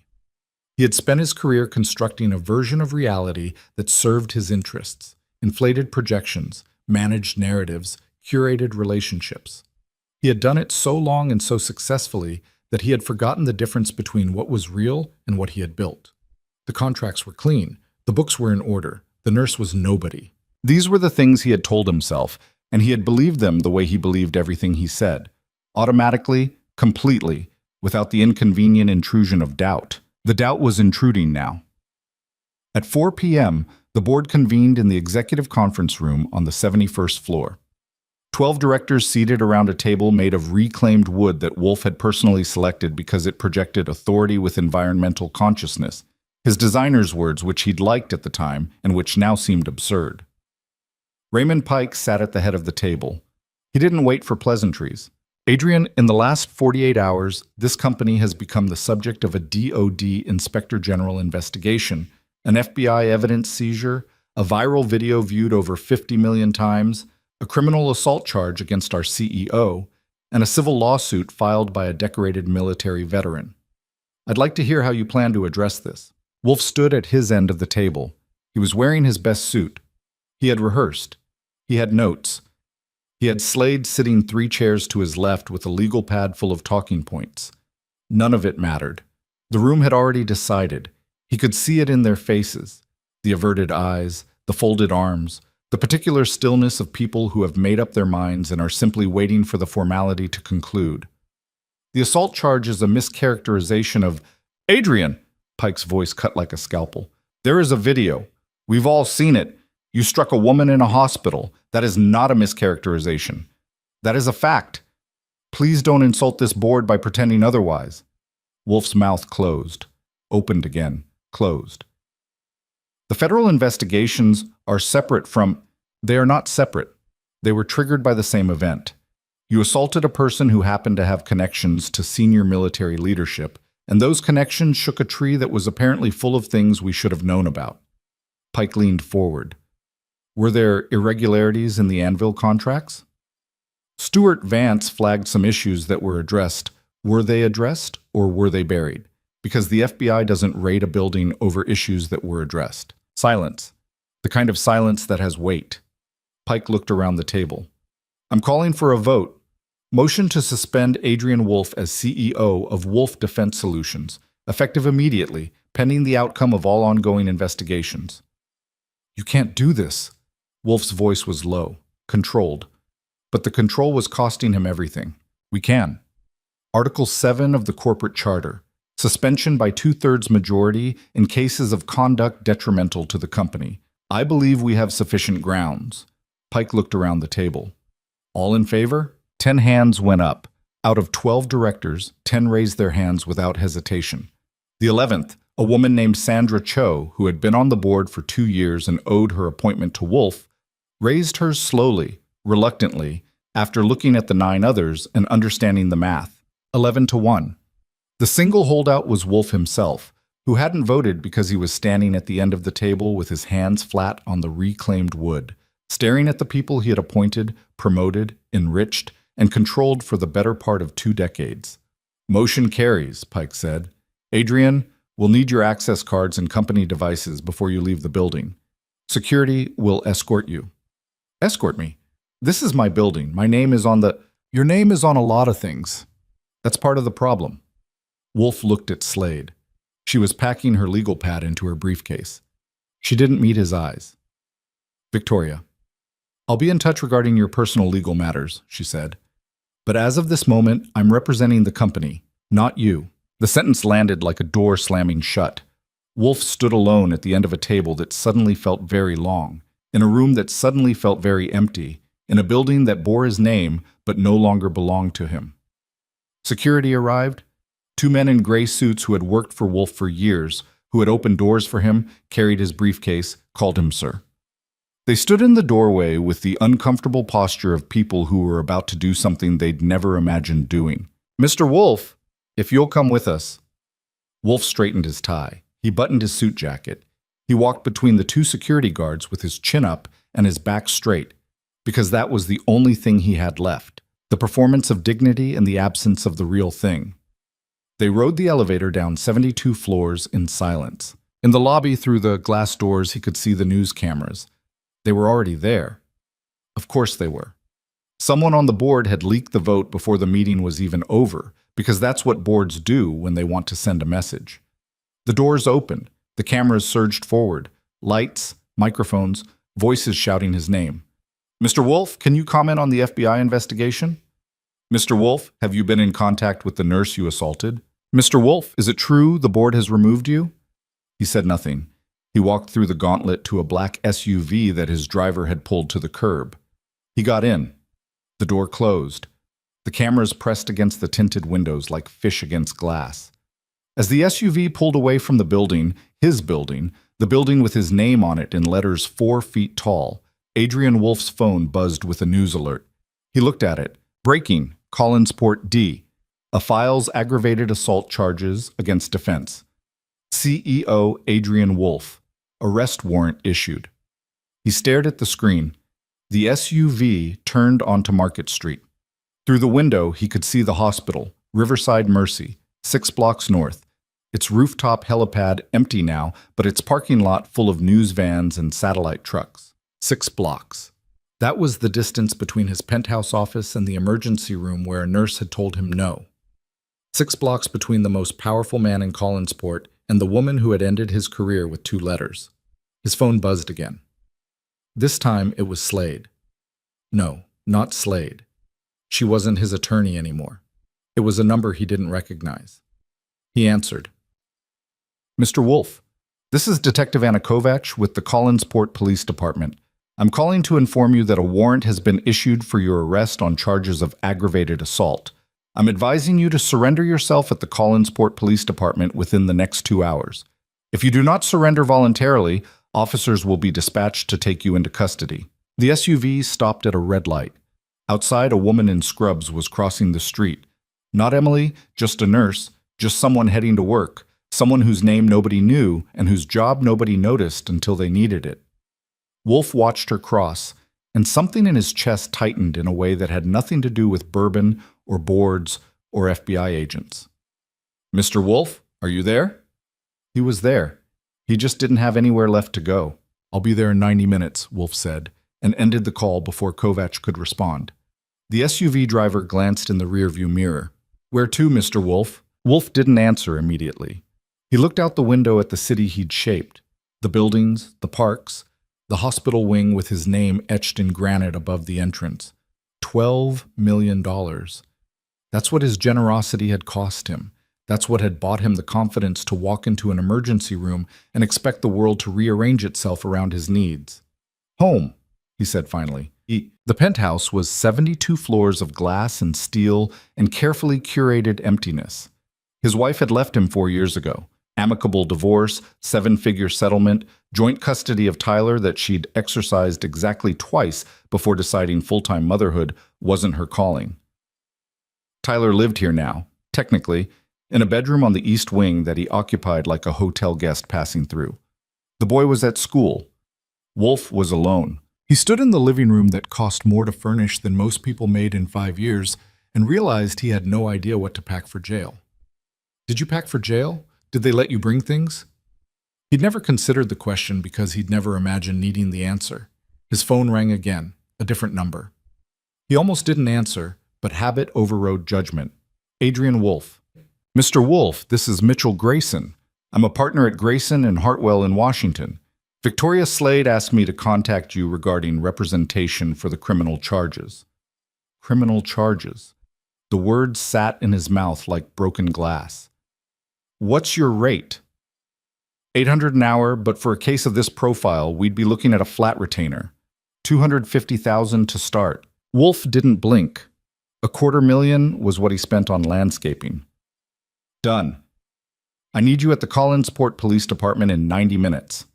He had spent his career constructing a version of reality that served his interests, inflated projections, managed narratives, curated relationships. He had done it so long and so successfully that he had forgotten the difference between what was real and what he had built. The contracts were clean. The books were in order. The nurse was nobody. These were the things he had told himself, and he had believed them the way he believed everything he said. Automatically, completely, without the inconvenient intrusion of doubt. The doubt was intruding now. At 4 p.m., the board convened in the executive conference room on the 71st floor. 12 directors seated around a table made of reclaimed wood that Wolf had personally selected because it projected authority with environmental consciousness, his designer's words which he'd liked at the time and which now seemed absurd. Raymond Pike sat at the head of the table. He didn't wait for pleasantries. Adrian, in the last 48 hours, this company has become the subject of a DOD Inspector General investigation, an FBI evidence seizure, a viral video viewed over 50 million times, a criminal assault charge against our CEO, and a civil lawsuit filed by a decorated military veteran. I'd like to hear how you plan to address this. Wolf stood at his end of the table. He was wearing his best suit. He had rehearsed. He had notes. He had Slade sitting 3 chairs to his left with a legal pad full of talking points. None of it mattered. The room had already decided. He could see it in their faces, the averted eyes, the folded arms, the particular stillness of people who have made up their minds and are simply waiting for the formality to conclude. The assault charge is a mischaracterization of Adrian, Pike's voice cut like a scalpel. There is a video. We've all seen it. You struck a woman in a hospital. That is not a mischaracterization. That is a fact. Please don't insult this board by pretending otherwise. Wolf's mouth closed, opened again, closed. The federal investigations are separate from... They are not separate. They were triggered by the same event. You assaulted a person who happened to have connections to senior military leadership, and those connections shook a tree that was apparently full of things we should have known about. Pike leaned forward. Were there irregularities in the Anvil contracts? Stuart Vance flagged some issues that were addressed. Were they addressed, or were they buried? Because the FBI doesn't raid a building over issues that were addressed. Silence. The kind of silence that has weight. Pike looked around the table. I'm calling for a vote. Motion to suspend Adrian Wolf as CEO of Wolf Defense Solutions, effective immediately, pending the outcome of all ongoing investigations. You can't do this. Wolf's voice was low, controlled. But the control was costing him everything. We can. Article 7 of the Corporate Charter. Suspension by 2/3 majority in cases of conduct detrimental to the company. I believe we have sufficient grounds. Pike looked around the table. All in favor? 10 hands went up. Out of 12 directors, 10 raised their hands without hesitation. The 11th, a woman named Sandra Cho, who had been on the board for 2 years and owed her appointment to Wolf, raised hers slowly, reluctantly, after looking at the 9 others and understanding the math. 11-1. The single holdout was Wolf himself, who hadn't voted because he was standing at the end of the table with his hands flat on the reclaimed wood, staring at the people he had appointed, promoted, enriched, and controlled for the better part of 2 decades. Motion carries, Pike said. Adrian, we'll need your access cards and company devices before you leave the building. Security will escort you. Escort me? This is my building. My name is on the... Your name is on a lot of things. That's part of the problem. Wolf looked at Slade. She was packing her legal pad into her briefcase. She didn't meet his eyes. Victoria. I'll be in touch regarding your personal legal matters, she said. But as of this moment, I'm representing the company, not you. The sentence landed like a door slamming shut. Wolf stood alone at the end of a table that suddenly felt very long, in a room that suddenly felt very empty, in a building that bore his name but no longer belonged to him. Security arrived. 2 men in gray suits who had worked for Wolf for years, who had opened doors for him, carried his briefcase, called him sir. They stood in the doorway with the uncomfortable posture of people who were about to do something they'd never imagined doing. Mr. Wolf, if you'll come with us. Wolf straightened his tie. He buttoned his suit jacket. He walked between the two security guards with his chin up and his back straight, because that was the only thing he had left, the performance of dignity and the absence of the real thing. They rode the elevator down 72 floors in silence. In the lobby, through the glass doors, he could see the news cameras. They were already there. Of course they were. Someone on the board had leaked the vote before the meeting was even over, because that's what boards do when they want to send a message. The doors opened. The cameras surged forward. Lights, microphones, voices shouting his name. Mr. Wolf, can you comment on the FBI investigation? Mr. Wolf, have you been in contact with the nurse you assaulted? Mr. Wolf, is it true the board has removed you? He said nothing. He walked through the gauntlet to a black SUV that his driver had pulled to the curb. He got in. The door closed. The cameras pressed against the tinted windows like fish against glass. As the SUV pulled away from the building, his building, the building with his name on it in letters 4 feet tall, Adrian Wolf's phone buzzed with a news alert. He looked at it. Breaking, Collinsport D. A files aggravated assault charges against defense. CEO Adrian Wolf. Arrest warrant issued. He stared at the screen. The SUV turned onto Market Street. Through the window, he could see the hospital, Riverside Mercy, 6 blocks north. Its rooftop helipad empty now, but its parking lot full of news vans and satellite trucks. 6 blocks. That was the distance between his penthouse office and the emergency room where a nurse had told him no. 6 blocks between the most powerful man in Collinsport and the woman who had ended his career with 2 letters. His phone buzzed again. This time it was Slade. No, not Slade. She wasn't his attorney anymore. It was a number he didn't recognize. He answered. Mr. Wolf, this is Detective Anna Kovac with the Collinsport Police Department. I'm calling to inform you that a warrant has been issued for your arrest on charges of aggravated assault. I'm advising you to surrender yourself at the Collinsport Police Department within the next 2 hours. If you do not surrender voluntarily, officers will be dispatched to take you into custody. The SUV stopped at a red light. Outside, a woman in scrubs was crossing the street. Not Emily, just a nurse, just someone heading to work, someone whose name nobody knew and whose job nobody noticed until they needed it. Wolf watched her cross, and something in his chest tightened in a way that had nothing to do with bourbon or boards or FBI agents. Mr. Wolf, are you there? He was there. He just didn't have anywhere left to go. I'll be there in 90 minutes, Wolf said, and ended the call before Kovac could respond. The SUV driver glanced in the rearview mirror. Where to, Mr. Wolf? Wolf didn't answer immediately. He looked out the window at the city he'd shaped, the buildings, the parks, the hospital wing with his name etched in granite above the entrance. $12 million. That's what his generosity had cost him. That's what had bought him the confidence to walk into an emergency room and expect the world to rearrange itself around his needs. Home, he said finally. The penthouse was 72 floors of glass and steel and carefully curated emptiness. His wife had left him 4 years ago. Amicable divorce, 7-figure settlement, joint custody of Tyler that she'd exercised exactly twice before deciding full-time motherhood wasn't her calling. Tyler lived here now, technically, in a bedroom on the east wing that he occupied like a hotel guest passing through. The boy was at school. Wolf was alone. He stood in the living room that cost more to furnish than most people made in 5 years and realized he had no idea what to pack for jail. Did you pack for jail? Did they let you bring things? He'd never considered the question because he'd never imagined needing the answer. His phone rang again, a different number. He almost didn't answer, but habit overrode judgment. Adrian Wolf. Mr. Wolf, this is Mitchell Grayson. I'm a partner at Grayson and Hartwell in Washington. Victoria Slade asked me to contact you regarding representation for the criminal charges. Criminal charges. The words sat in his mouth like broken glass. What's your rate? $800 an hour, but for a case of this profile, we'd be looking at a flat retainer. $250,000 to start. Wolf didn't blink. $250,000 was what he spent on landscaping. Done. I need you at the Collinsport Police Department in 90 minutes.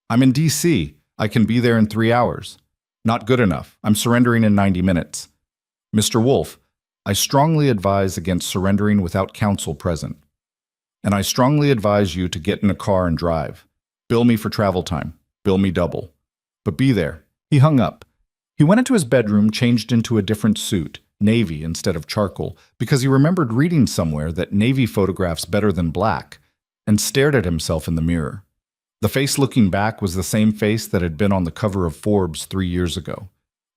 I'm in D.C. I can be there in 3 hours. Not good enough. I'm surrendering in 90 minutes. Mr. Wolf, I strongly advise against surrendering without counsel present. and I strongly advise you to get in a car and drive. Bill me for travel time. Bill me double. But be there." He hung up. He went into his bedroom, changed into a different suit, navy instead of charcoal, because he remembered reading somewhere that navy photographs better than black, and stared at himself in the mirror. The face looking back was the same face that had been on the cover of Forbes 3 years ago.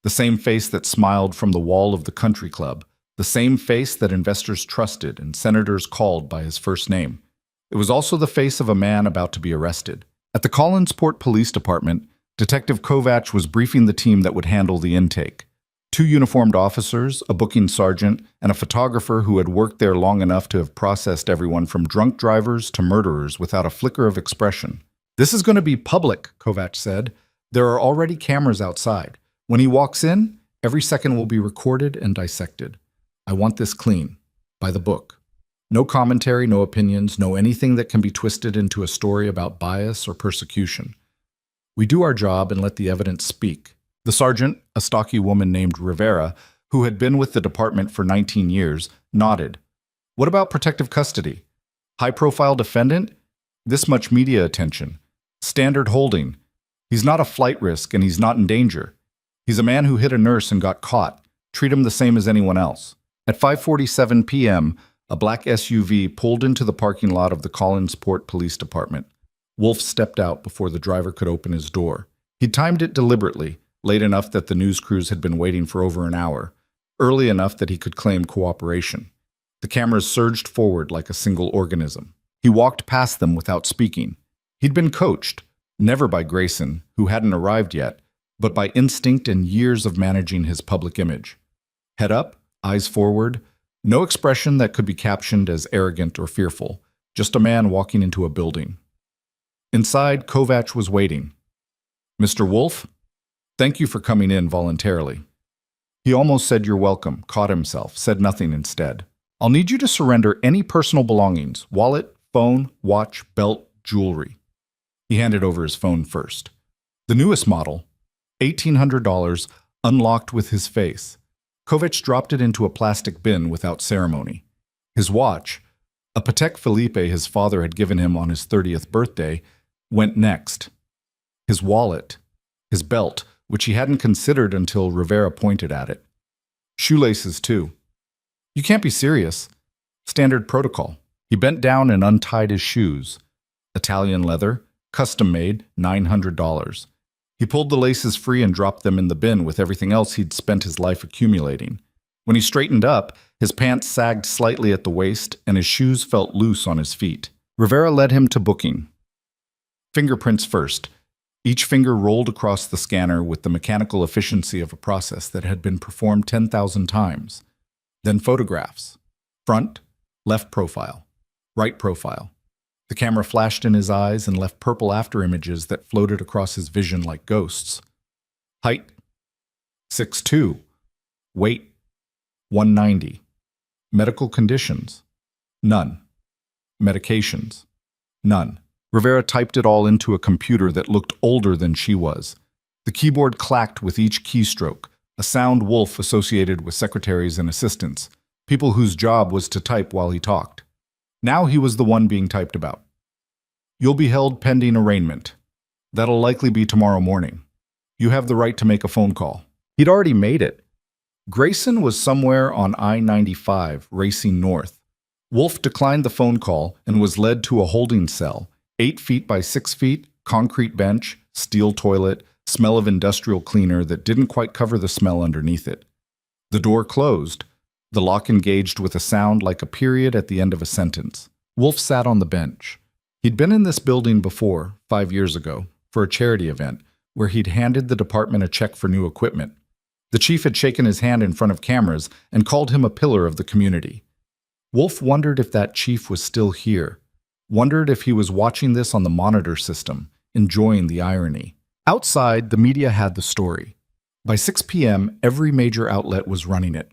The same face that smiled from the wall of the country club. The same face that investors trusted and senators called by his first name. It was also the face of a man about to be arrested. At the Collinsport Police Department, Detective Kovacs was briefing the team that would handle the intake. 2 uniformed officers, a booking sergeant, and a photographer who had worked there long enough to have processed everyone from drunk drivers to murderers without a flicker of expression. "This is going to be public," Kovacs said. "There are already cameras outside. When he walks in, every second will be recorded and dissected. I want this clean, by the book. No commentary, no opinions, no anything that can be twisted into a story about bias or persecution. We do our job and let the evidence speak." The sergeant, a stocky woman named Rivera, who had been with the department for 19 years, nodded. "What about protective custody? High-profile defendant? This much media attention. Standard holding. He's not a flight risk and he's not in danger. He's a man who hit a nurse and got caught. Treat him the same as anyone else." At 5:47 p.m., a black SUV pulled into the parking lot of the Collinsport Police Department. Wolf stepped out before the driver could open his door. He'd timed it deliberately, late enough that the news crews had been waiting for over an hour, early enough that he could claim cooperation. The cameras surged forward like a single organism. He walked past them without speaking. He'd been coached, never by Grayson, who hadn't arrived yet, but by instinct and years of managing his public image. Head up, eyes forward, no expression that could be captioned as arrogant or fearful, just a man walking into a building. Inside, Kovacs was waiting. "Mr. Wolf? Thank you for coming in voluntarily." He almost said "you're welcome," caught himself, said nothing instead. "I'll need you to surrender any personal belongings, wallet, phone, watch, belt, jewelry." He handed over his phone first. The newest model, $1,800, unlocked with his face. Kovacs dropped it into a plastic bin without ceremony. His watch, a Patek Philippe his father had given him on his 30th birthday, went next. His wallet, his belt, which he hadn't considered until Rivera pointed at it. Shoelaces, too. "You can't be serious." Standard protocol. He bent down and untied his shoes. Italian leather, custom-made, $900. He pulled the laces free and dropped them in the bin with everything else he'd spent his life accumulating. When he straightened up, his pants sagged slightly at the waist and his shoes felt loose on his feet. Rivera led him to booking. Fingerprints first. Each finger rolled across the scanner with the mechanical efficiency of a process that had been performed 10,000 times. Then photographs. Front, left profile, right profile. The camera flashed in his eyes and left purple afterimages that floated across his vision like ghosts. Height, 6'2". Weight, 190. Medical conditions, none. Medications, none. Rivera typed it all into a computer that looked older than she was. The keyboard clacked with each keystroke, a sound Wolf associated with secretaries and assistants, people whose job was to type while he talked. Now he was the one being typed about. "You'll be held pending arraignment. That'll likely be tomorrow morning. You have the right to make a phone call." He'd already made it. Grayson was somewhere on I-95, racing north. Wolf declined the phone call and was led to a holding cell, 8 feet by 6 feet, concrete bench, steel toilet, smell of industrial cleaner that didn't quite cover the smell underneath it. The door closed. The lock engaged with a sound like a period at the end of a sentence. Wolf sat on the bench. He'd been in this building before, 5 years ago, for a charity event, where he'd handed the department a check for new equipment. The chief had shaken his hand in front of cameras and called him a pillar of the community. Wolf wondered if that chief was still here, wondered if he was watching this on the monitor system, enjoying the irony. Outside, the media had the story. By 6 p.m., every major outlet was running it.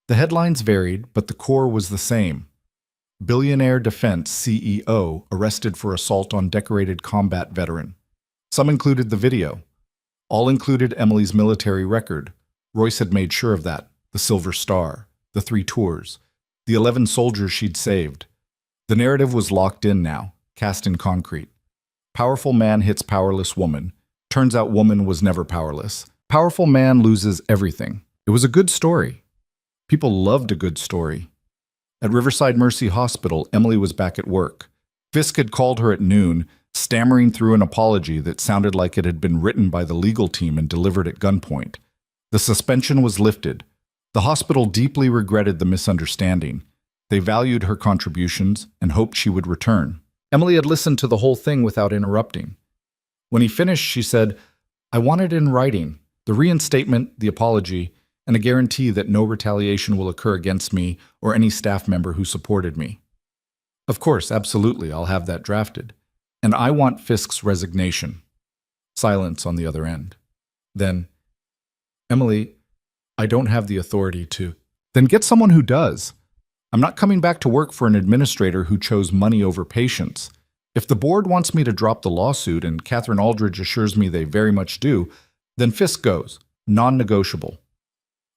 The headlines varied, but the core was the same. Billionaire Defense CEO arrested for assault on decorated combat veteran. Some included the video. All included Emily's military record. Royce had made sure of that. The Silver Star, the 3 tours, the 11 soldiers she'd saved. The narrative was locked in now, cast in concrete. Powerful man hits powerless woman. Turns out woman was never powerless. Powerful man loses everything. It was a good story. People loved a good story. At Riverside Mercy Hospital, Emily was back at work. Fisk had called her at noon, stammering through an apology that sounded like it had been written by the legal team and delivered at gunpoint. The suspension was lifted. The hospital deeply regretted the misunderstanding. They valued her contributions and hoped she would return. Emily had listened to the whole thing without interrupting. When he finished, she said, "I want it in writing, the reinstatement, the apology, and a guarantee that no retaliation will occur against me or any staff member who supported me." "Of course, absolutely, I'll have that drafted. And I want Fisk's resignation." Silence on the other end. Then, "Emily, I don't have the authority to." "Then get someone who does. I'm not coming back to work for an administrator who chose money over patients. If the board wants me to drop the lawsuit and Catherine Aldridge assures me they very much do, then Fisk goes. Non-negotiable."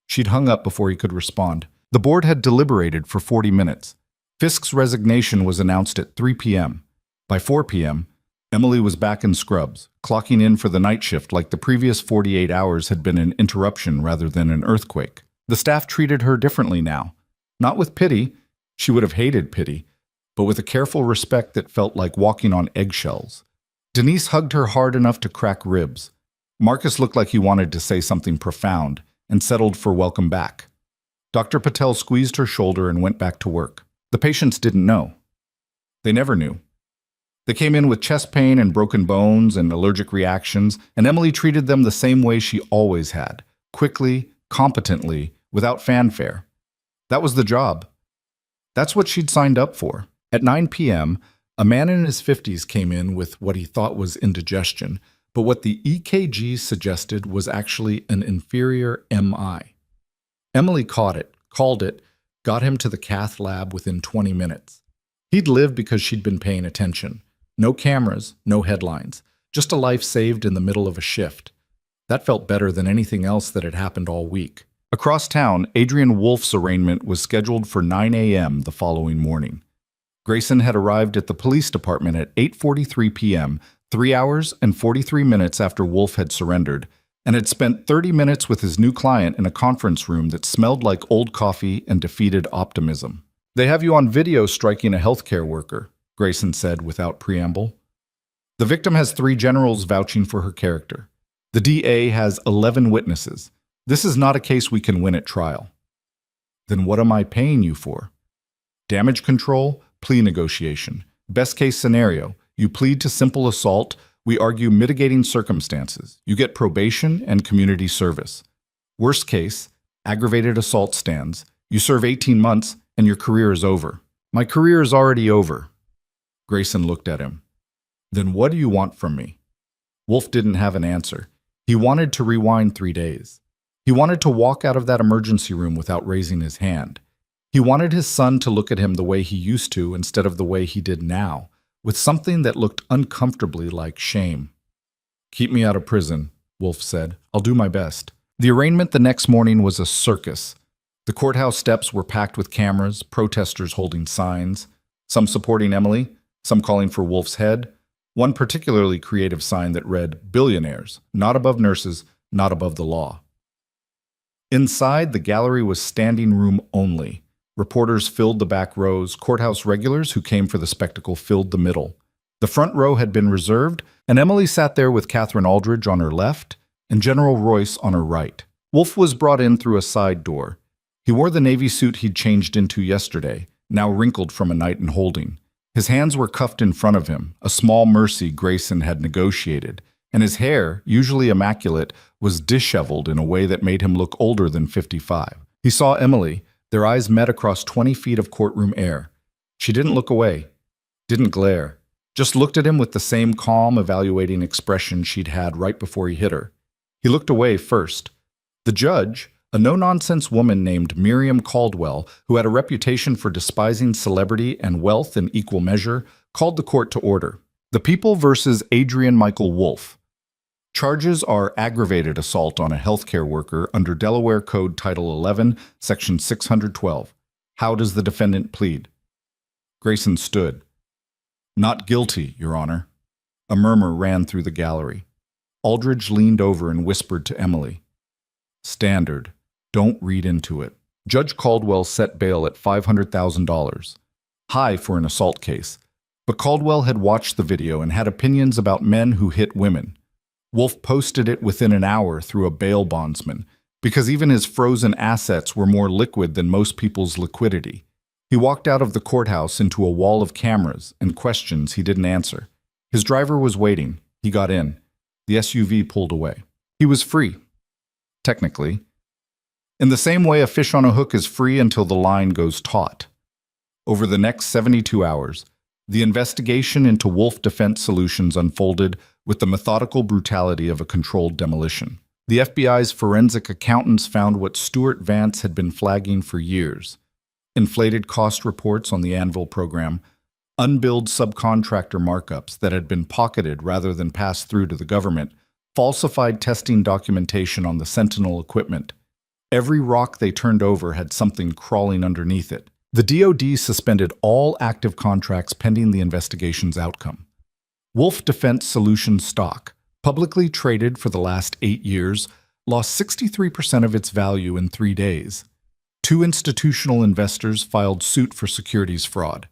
She'd hung up before he could respond. The board had deliberated for 40 minutes. Fisk's resignation was announced at 3 p.m. By 4 p.m., Emily was back in scrubs, clocking in for the night shift like the previous 48 hours had been an interruption rather than an earthquake. The staff treated her differently now. Not with pity, she would have hated pity, but with a careful respect that felt like walking on eggshells. Denise hugged her hard enough to crack ribs. Marcus looked like he wanted to say something profound and settled for welcome back. Dr. Patel squeezed her shoulder and went back to work. The patients didn't know. They never knew. They came in with chest pain and broken bones and allergic reactions, and Emily treated them the same way she always had, quickly, competently, without fanfare. That was the job. That's what she'd signed up for. At 9 p.m., a man in his 50s came in with what he thought was indigestion, but what the EKG suggested was actually an inferior MI. Emily caught it, called it, got him to the cath lab within 20 minutes. He'd lived because she'd been paying attention. No cameras, no headlines, just a life saved in the middle of a shift. That felt better than anything else that had happened all week. Across town, Adrian Wolf's arraignment was scheduled for 9 a.m. the following morning. Grayson had arrived at the police department at 8:43 p.m., 3 hours and 43 minutes after Wolf had surrendered, and had spent 30 minutes with his new client in a conference room that smelled like old coffee and defeated optimism. "They have you on video striking a healthcare worker," Grayson said without preamble. "The victim has 3 generals vouching for her character. The DA has 11 witnesses. This is not a case we can win at trial." "Then what am I paying you for?" "Damage control, plea negotiation. Best case scenario, you plead to simple assault, we argue mitigating circumstances. You get probation and community service. Worst case, aggravated assault stands. You serve 18 months and your career is over." "My career is already over." Grayson looked at him. "Then what do you want from me?" Wolf didn't have an answer. He wanted to rewind 3 days. He wanted to walk out of that emergency room without raising his hand. He wanted his son to look at him the way he used to instead of the way he did now, with something that looked uncomfortably like shame. "Keep me out of prison," Wolf said. "I'll do my best." The arraignment the next morning was a circus. The courthouse steps were packed with cameras, protesters holding signs, some supporting Emily, some calling for Wolf's head, one particularly creative sign that read, "Billionaires, not above nurses, not above the law." Inside, the gallery was standing room only. Reporters filled the back rows, courthouse regulars who came for the spectacle filled the middle. The front row had been reserved, and Emily sat there with Catherine Aldridge on her left and General Royce on her right. Wolf was brought in through a side door. He wore the Navy suit he'd changed into yesterday, now wrinkled from a night in holding. His hands were cuffed in front of him, a small mercy Grayson had negotiated, and his hair, usually immaculate, was disheveled in a way that made him look older than 55. He saw Emily. Their eyes met across 20 feet of courtroom air. She didn't look away, didn't glare, just looked at him with the same calm, evaluating expression she'd had right before he hit her. He looked away first. The judge, a no-nonsense woman named Miriam Caldwell, who had a reputation for despising celebrity and wealth in equal measure, called the court to order. The People versus Adrian Michael Wolf. Charges are aggravated assault on a healthcare worker under Delaware Code Title 11, Section 612. How does the defendant plead? Grayson stood. "Not guilty, Your Honor." A murmur ran through the gallery. Aldridge leaned over and whispered to Emily. "Standard. Don't read into it." Judge Caldwell set bail at $500,000. High for an assault case. But Caldwell had watched the video and had opinions about men who hit women. Wolf posted it within an hour through a bail bondsman, because even his frozen assets were more liquid than most people's liquidity. He walked out of the courthouse into a wall of cameras and questions he didn't answer. His driver was waiting. He got in. The SUV pulled away. He was free. Technically. In the same way a fish on a hook is free until the line goes taut. Over the next 72 hours, the investigation into Wolf Defense Solutions unfolded with the methodical brutality of a controlled demolition. The FBI's forensic accountants found what Stuart Vance had been flagging for years: inflated cost reports on the Anvil program, unbilled subcontractor markups that had been pocketed rather than passed through to the government, falsified testing documentation on the Sentinel equipment. Every rock they turned over had something crawling underneath it. The DoD suspended all active contracts pending the investigation's outcome. Wolf Defense Solutions stock, publicly traded for the last 8 years, lost 63% of its value in 3 days. 2 institutional investors filed suit for securities fraud.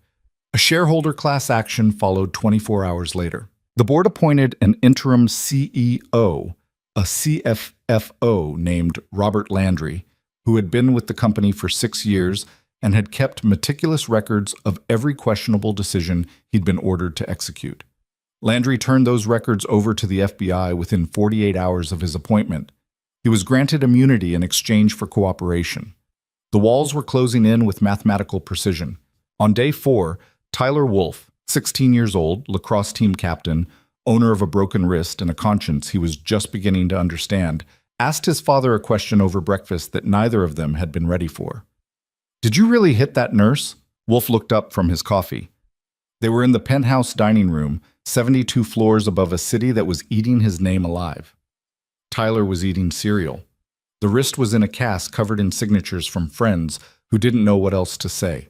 A shareholder class action followed 24 hours later. The board appointed an interim CEO, a CFFO named Robert Landry, who had been with the company for 6 years and had kept meticulous records of every questionable decision he'd been ordered to execute. Landry turned those records over to the FBI within 48 hours of his appointment. He was granted immunity in exchange for cooperation. The walls were closing in with mathematical precision. On day 4, Tyler Wolf, 16 years old, lacrosse team captain, owner of a broken wrist and a conscience he was just beginning to understand, asked his father a question over breakfast that neither of them had been ready for. "Did you really hit that nurse?" Wolf looked up from his coffee. They were in the penthouse dining room, 72 floors above a city that was eating his name alive. Tyler was eating cereal. The wrist was in a cast covered in signatures from friends who didn't know what else to say.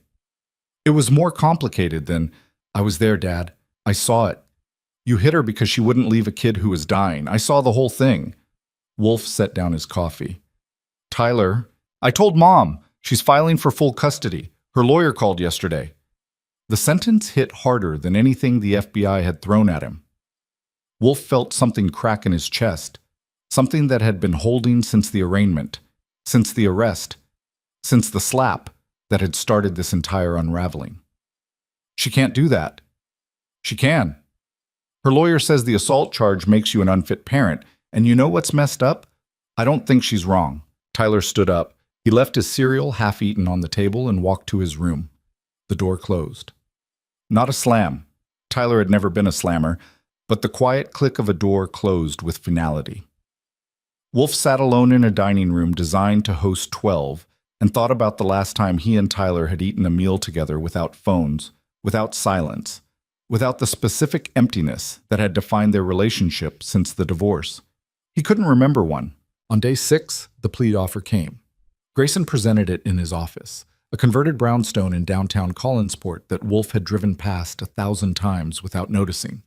"It was more complicated than, 'I was there, Dad. I saw it. You hit her because she wouldn't leave a kid who was dying. I saw the whole thing." Wolf set down his coffee. "Tyler, I told Mom. She's filing for full custody. Her lawyer called yesterday." The sentence hit harder than anything the FBI had thrown at him. Wolf felt something crack in his chest, something that had been holding since the arraignment, since the arrest, since the slap that had started this entire unraveling. "She can't do that." "She can. Her lawyer says the assault charge makes you an unfit parent, and you know what's messed up? I don't think she's wrong." Tyler stood up. He left his cereal half-eaten on the table and walked to his room. The door closed. Not a slam. Tyler had never been a slammer, but the quiet click of a door closed with finality. Wolf sat alone in a dining room designed to host 12 and thought about the last time he and Tyler had eaten a meal together without phones, without silence, without the specific emptiness that had defined their relationship since the divorce. He couldn't remember one. On day 6, the plea offer came. Grayson presented it in his office, a converted brownstone in downtown Collinsport that Wolf had driven past 1,000 times without noticing.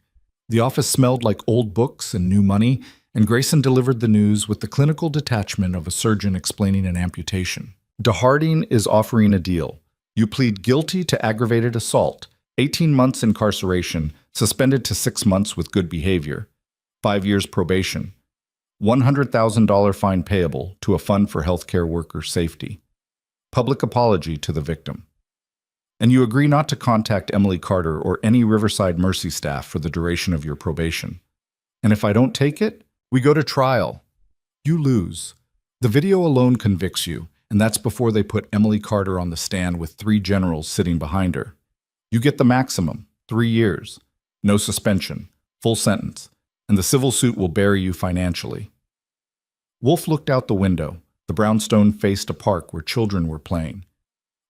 The office smelled like old books and new money, and Grayson delivered the news with the clinical detachment of a surgeon explaining an amputation. DeHarding is offering a deal. You plead guilty to aggravated assault, 18 months incarceration, suspended to 6 months with good behavior, 5 years probation, $100,000 fine payable to a fund for healthcare worker safety. Public apology to the victim. And you agree not to contact Emily Carter or any Riverside Mercy staff for the duration of your probation. And if I don't take it, we go to trial. You lose. The video alone convicts you, and that's before they put Emily Carter on the stand with 3 generals sitting behind her. You get the maximum, 3 years. No suspension, full sentence, and the civil suit will bury you financially. Wolf looked out the window. The brownstone faced a park where children were playing.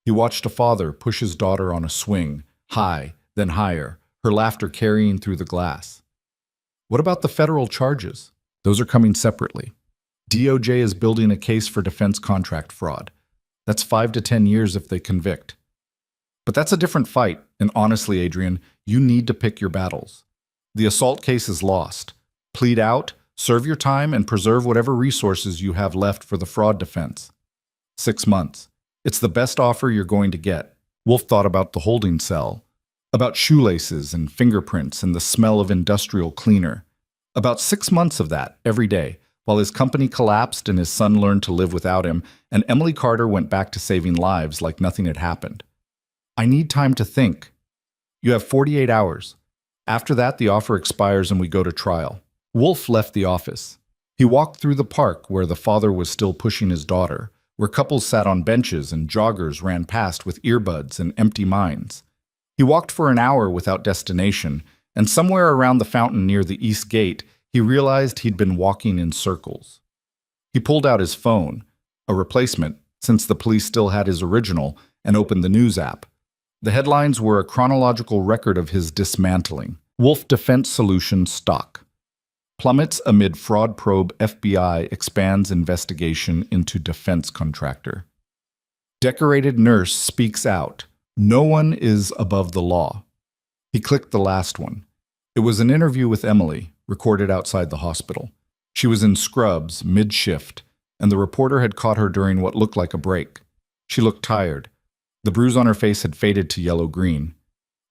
He watched a father push his daughter on a swing, high, then higher, her laughter carrying through the glass. What about the federal charges? Those are coming separately. DOJ is building a case for defense contract fraud. That's 5 to 10 years if they convict. But that's a different fight, and honestly, Adrian, you need to pick your battles. The assault case is lost. Plead out, serve your time, and preserve whatever resources you have left for the fraud defense. 6 months. It's the best offer you're going to get. Wolf thought about the holding cell, about shoelaces and fingerprints and the smell of industrial cleaner. About 6 months of that, every day, while his company collapsed and his son learned to live without him, and Emily Carter went back to saving lives like nothing had happened. I need time to think. You have 48 hours. After that, the offer expires and we go to trial. Wolf left the office. He walked through the park where the father was still pushing his daughter, where couples sat on benches and joggers ran past with earbuds and empty minds. He walked for an hour without destination, and somewhere around the fountain near the east gate, he realized he'd been walking in circles. He pulled out his phone, a replacement, since the police still had his original, and opened the news app. The headlines were a chronological record of his dismantling. Wolf Defense Solutions stock plummets amid fraud probe, FBI expands investigation into defense contractor. Decorated nurse speaks out. No one is above the law. He clicked the last one. It was an interview with Emily, recorded outside the hospital. She was in scrubs, mid-shift, and the reporter had caught her during what looked like a break. She looked tired. The bruise on her face had faded to yellow-green.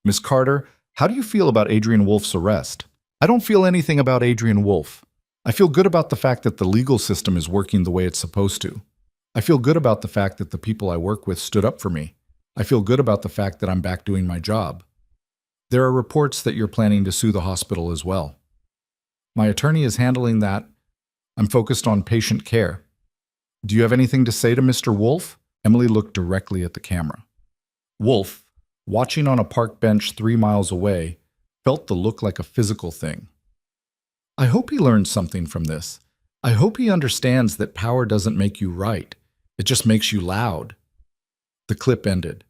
Miss Carter, how do you feel about Adrian Wolf's arrest? I don't feel anything about Adrian Wolf. I feel good about the fact that the legal system is working the way it's supposed to. I feel good about the fact that the people I work with stood up for me. I feel good about the fact that I'm back doing my job. There are reports that you're planning to sue the hospital as well. My attorney is handling that. I'm focused on patient care. Do you have anything to say to Mr. Wolf? Emily looked directly at the camera. Wolf, watching on a park bench 3 miles away, felt the look like a physical thing. I hope he learns something from this. I hope he understands that power doesn't make you right. It just makes you loud. The clip ended.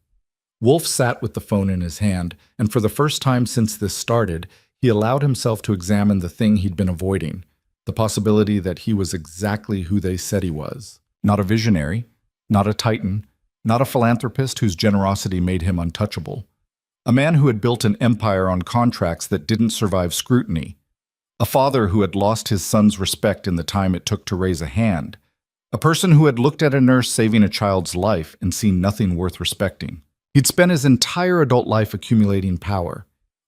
Wolf sat with the phone in his hand, and for the first time since this started, he allowed himself to examine the thing he'd been avoiding, the possibility that he was exactly who they said he was. Not a visionary, not a titan, not a philanthropist whose generosity made him untouchable. A man who had built an empire on contracts that didn't survive scrutiny. A father who had lost his son's respect in the time it took to raise a hand. A person who had looked at a nurse saving a child's life and seen nothing worth respecting. He'd spent his entire adult life accumulating power.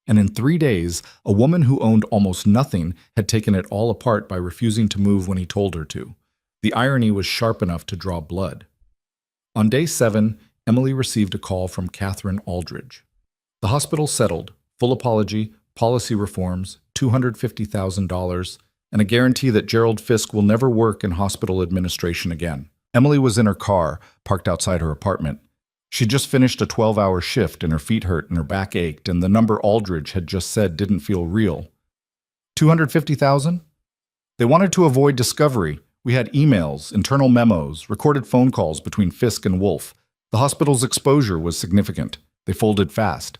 And in 3 days, a woman who owned almost nothing had taken it all apart by refusing to move when he told her to. The irony was sharp enough to draw blood. On day 7, Emily received a call from Catherine Aldridge. The hospital settled, full apology, policy reforms, $250,000, and a guarantee that Gerald Fisk will never work in hospital administration again. Emily was in her car, parked outside her apartment. She'd just finished a 12-hour shift and her feet hurt and her back ached, and the number Aldridge had just said didn't feel real. $250,000? They wanted to avoid discovery. We had emails, internal memos, recorded phone calls between Fisk and Wolf. The hospital's exposure was significant. They folded fast.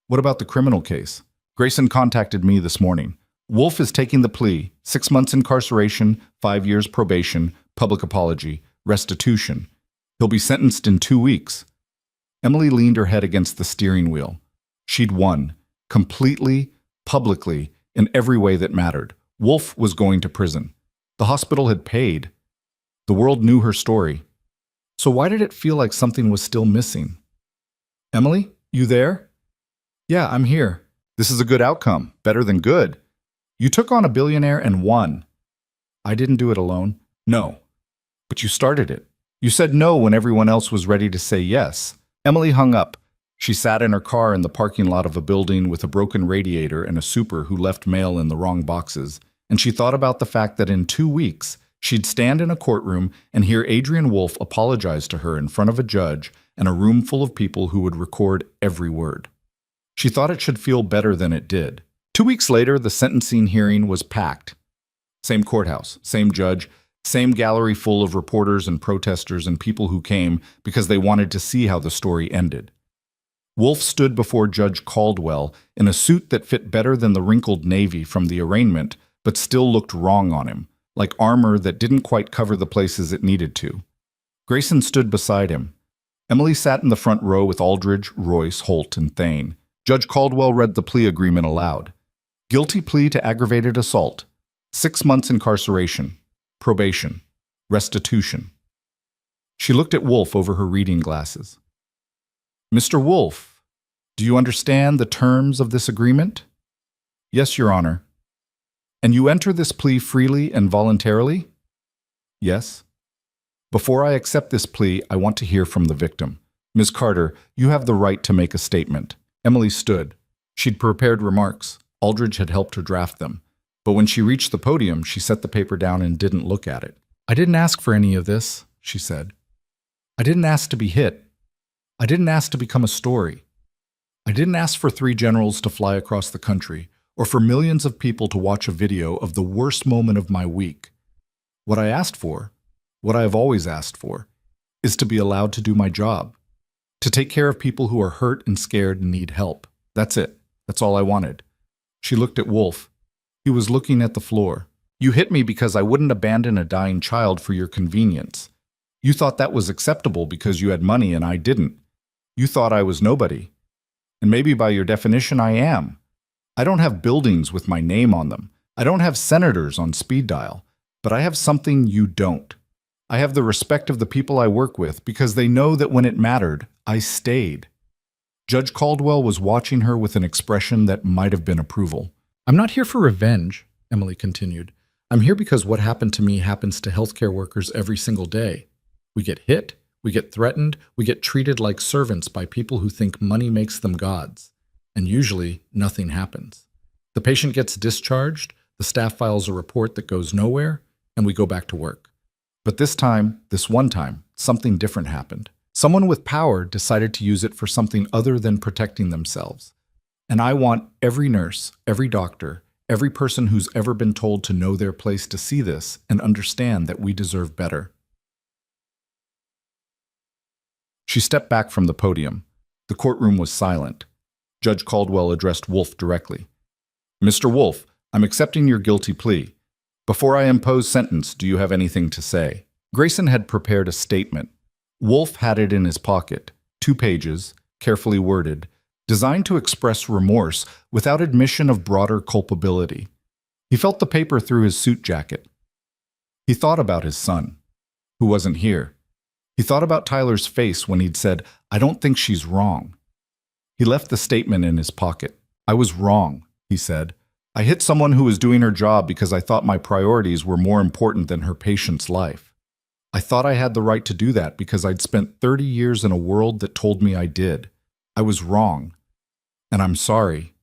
What about the criminal case? Grayson contacted me this morning. Wolf is taking the plea, 6 months incarceration, 5 years probation, public apology, restitution. He'll be sentenced in 2 weeks. Emily leaned her head against the steering wheel. She'd won, completely, publicly, in every way that mattered. Wolf was going to prison. The hospital had paid. The world knew her story. So why did it feel like something was still missing? Emily, you there? Yeah, I'm here. This is a good outcome, better than good. You took on a billionaire and won. I didn't do it alone. No. But you started it. You said no when everyone else was ready to say yes. Emily hung up. She sat in her car in the parking lot of a building with a broken radiator and a super who left mail in the wrong boxes. And she thought about the fact that in 2 weeks, she'd stand in a courtroom and hear Adrian Wolf apologize to her in front of a judge and a room full of people who would record every word. She thought it should feel better than it did. 2 weeks later, the sentencing hearing was packed. Same courthouse, same judge, same gallery full of reporters and protesters and people who came because they wanted to see how the story ended. Wolf stood before Judge Caldwell in a suit that fit better than the wrinkled navy from the arraignment, but still looked wrong on him, like armor that didn't quite cover the places it needed to. Grayson stood beside him. Emily sat in the front row with Aldridge, Royce, Holt, and Thane. Judge Caldwell read the plea agreement aloud. Guilty plea to aggravated assault. 6 months incarceration. Probation. Restitution. She looked at Wolf over her reading glasses. Mr. Wolf, do you understand the terms of this agreement? Yes, Your Honor. And you enter this plea freely and voluntarily? Yes. Before I accept this plea, I want to hear from the victim. Ms. Carter, you have the right to make a statement. Emily stood. She'd prepared remarks. Aldridge had helped her draft them. But when she reached the podium, she set the paper down and didn't look at it. I didn't ask for any of this, she said. I didn't ask to be hit. I didn't ask to become a story. I didn't ask for 3 generals to fly across the country, or for millions of people to watch a video of the worst moment of my week. What I asked for, what I have always asked for, is to be allowed to do my job, to take care of people who are hurt and scared and need help. That's it. That's all I wanted. She looked at Wolf. He was looking at the floor. You hit me because I wouldn't abandon a dying child for your convenience. You thought that was acceptable because you had money and I didn't. You thought I was nobody. And maybe by your definition I am. I don't have buildings with my name on them. I don't have senators on speed dial. But I have something you don't. I have the respect of the people I work with because they know that when it mattered, I stayed. Judge Caldwell was watching her with an expression that might have been approval. I'm not here for revenge, Emily continued. I'm here because what happened to me happens to healthcare workers every single day. We get hit, we get threatened, we get treated like servants by people who think money makes them gods. And usually, nothing happens. The patient gets discharged, the staff files a report that goes nowhere, and we go back to work. But this time, this one time, something different happened. Someone with power decided to use it for something other than protecting themselves. And I want every nurse, every doctor, every person who's ever been told to know their place to see this and understand that we deserve better. She stepped back from the podium. The courtroom was silent. Judge Caldwell addressed Wolf directly. Mr. Wolf, I'm accepting your guilty plea. Before I impose sentence, do you have anything to say? Grayson had prepared a statement. Wolf had it in his pocket, 2 pages, carefully worded, designed to express remorse without admission of broader culpability. He felt the paper through his suit jacket. He thought about his son, who wasn't here. He thought about Tyler's face when he'd said, I don't think she's wrong. He left the statement in his pocket. I was wrong, he said. I hit someone who was doing her job because I thought my priorities were more important than her patient's life. I thought I had the right to do that because I'd spent 30 years in a world that told me I did. I was wrong. And I'm sorry.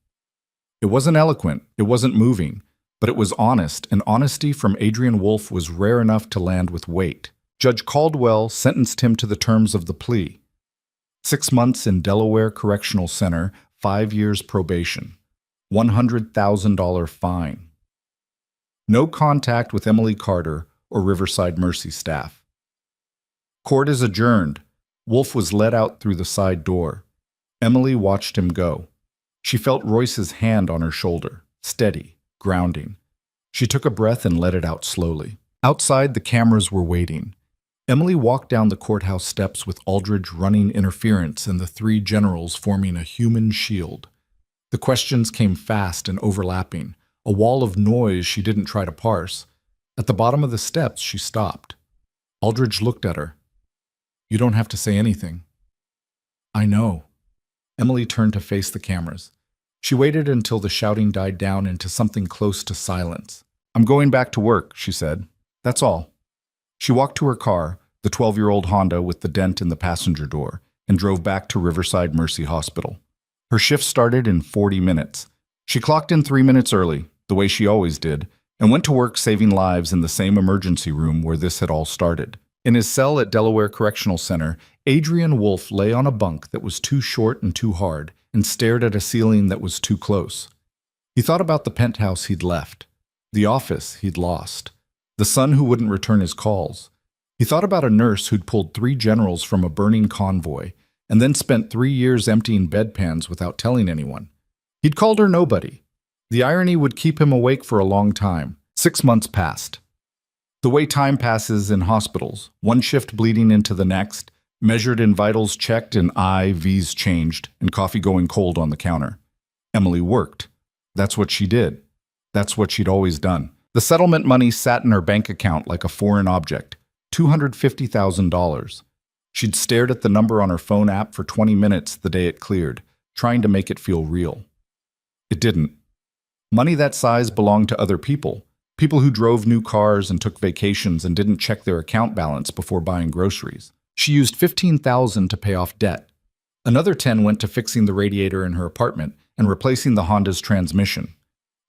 It wasn't eloquent, it wasn't moving, but it was honest, and honesty from Adrian Wolf was rare enough to land with weight. Judge Caldwell sentenced him to the terms of the plea. 6 months in Delaware Correctional Center, 5 years probation. $100,000 fine. No contact with Emily Carter or Riverside Mercy staff. Court is adjourned. Wolf was led out through the side door. Emily watched him go. She felt Royce's hand on her shoulder, steady, grounding. She took a breath and let it out slowly. Outside, the cameras were waiting. Emily walked down the courthouse steps with Aldridge running interference and the 3 generals forming a human shield. The questions came fast and overlapping, a wall of noise she didn't try to parse. At the bottom of the steps, she stopped. Aldridge looked at her. You don't have to say anything. I know. Emily turned to face the cameras. She waited until the shouting died down into something close to silence. I'm going back to work, she said. That's all. She walked to her car, the 12-year-old Honda with the dent in the passenger door, and drove back to Riverside Mercy Hospital. Her shift started in 40 minutes. She clocked in 3 minutes early, the way she always did, and went to work saving lives in the same emergency room where this had all started. In his cell at Delaware Correctional Center, Adrian Wolf lay on a bunk that was too short and too hard and stared at a ceiling that was too close. He thought about the penthouse he'd left, the office he'd lost, the son who wouldn't return his calls. He thought about a nurse who'd pulled 3 generals from a burning convoy and then spent 3 years emptying bedpans without telling anyone. He'd called her nobody. The irony would keep him awake for a long time. 6 months passed. The way time passes in hospitals, one shift bleeding into the next, Measured in vitals checked and IVs changed and coffee going cold on the counter. Emily worked. That's what she did. That's what she'd always done. The settlement money sat in her bank account like a foreign object. $250,000. She'd stared at the number on her phone app for 20 minutes the day it cleared, trying to make it feel real. It didn't. Money that size belonged to other people. People who drove new cars and took vacations and didn't check their account balance before buying groceries. She used $15,000 to pay off debt. Another 10 went to fixing the radiator in her apartment and replacing the Honda's transmission.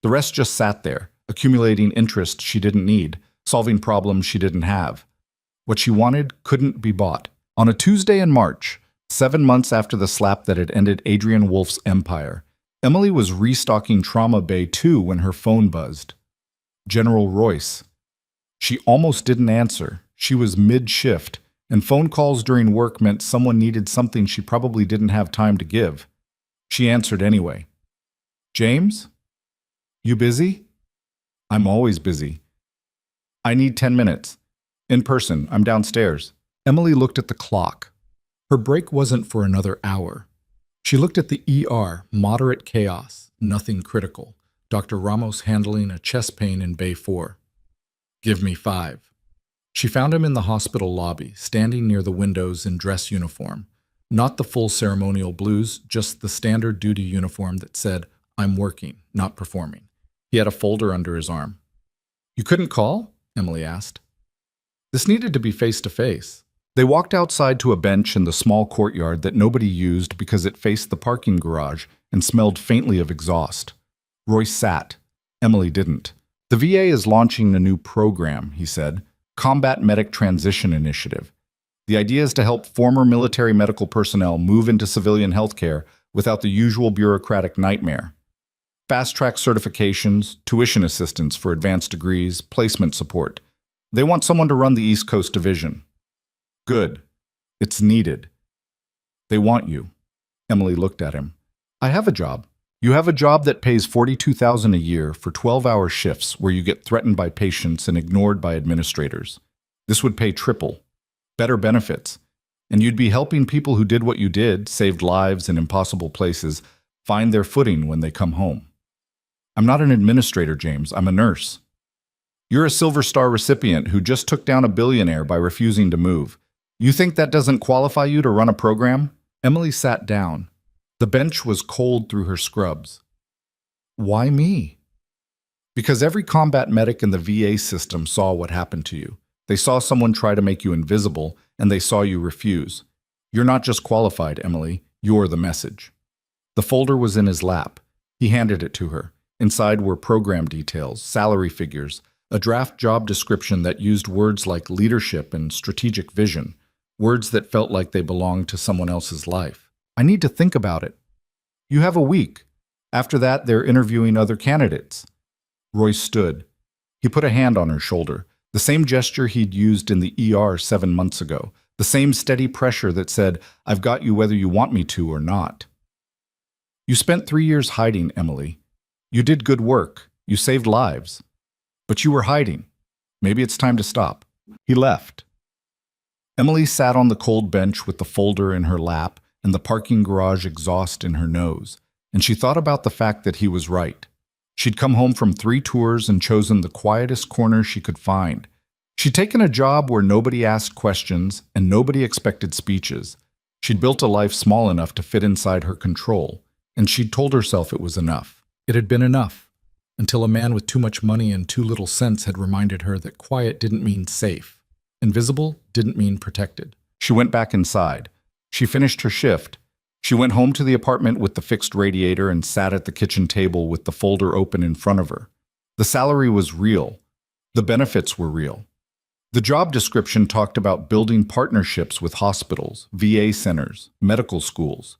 The rest just sat there, accumulating interest she didn't need, solving problems she didn't have. What she wanted couldn't be bought. On a Tuesday in March, 7 months after the slap that had ended Adrian Wolf's empire, Emily was restocking Trauma Bay 2 when her phone buzzed. General Royce. She almost didn't answer. She was mid-shift, and phone calls during work meant someone needed something she probably didn't have time to give. She answered anyway. James? You busy? I'm always busy. I need 10 minutes. In person, I'm downstairs. Emily looked at the clock. Her break wasn't for another hour. She looked at the ER, moderate chaos, nothing critical. Dr. Ramos handling a chest pain in Bay 4. Give me 5. She found him in the hospital lobby, standing near the windows in dress uniform. Not the full ceremonial blues, just the standard duty uniform that said, I'm working, not performing. He had a folder under his arm. You couldn't call? Emily asked. This needed to be face-to-face. They walked outside to a bench in the small courtyard that nobody used because it faced the parking garage and smelled faintly of exhaust. Royce sat. Emily didn't. The VA is launching a new program, he said, Combat Medic Transition Initiative. The idea is to help former military medical personnel move into civilian healthcare without the usual bureaucratic nightmare. Fast-track certifications, tuition assistance for advanced degrees, placement support. They want someone to run the East Coast Division. Good. It's needed. They want you. Emily looked at him. I have a job. You have a job that pays $42,000 a year for 12-hour shifts where you get threatened by patients and ignored by administrators. This would pay triple. Better benefits. And you'd be helping people who did what you did, saved lives in impossible places, find their footing when they come home. I'm not an administrator, James. I'm a nurse. You're a Silver Star recipient who just took down a billionaire by refusing to move. You think that doesn't qualify you to run a program? Emily sat down. The bench was cold through her scrubs. Why me? Because every combat medic in the VA system saw what happened to you. They saw someone try to make you invisible, and they saw you refuse. You're not just qualified, Emily. You're the message. The folder was in his lap. He handed it to her. Inside were program details, salary figures, a draft job description that used words like leadership and strategic vision, words that felt like they belonged to someone else's life. I need to think about it. You have a week. After that, they're interviewing other candidates. Royce stood. He put a hand on her shoulder, the same gesture he'd used in the ER 7 months ago, the same steady pressure that said, I've got you whether you want me to or not. You spent 3 years hiding, Emily. You did good work. You saved lives. But you were hiding. Maybe it's time to stop. He left. Emily sat on the cold bench with the folder in her lap and the parking garage exhaust in her nose, and she thought about the fact that he was right. She'd come home from 3 tours and chosen the quietest corner she could find. She'd taken a job where nobody asked questions and nobody expected speeches. She'd built a life small enough to fit inside her control, and she'd told herself it was enough. It had been enough, until a man with too much money and too little sense had reminded her that quiet didn't mean safe. Invisible didn't mean protected. She went back inside. She finished her shift. She went home to the apartment with the fixed radiator and sat at the kitchen table with the folder open in front of her. The salary was real. The benefits were real. The job description talked about building partnerships with hospitals, VA centers, medical schools.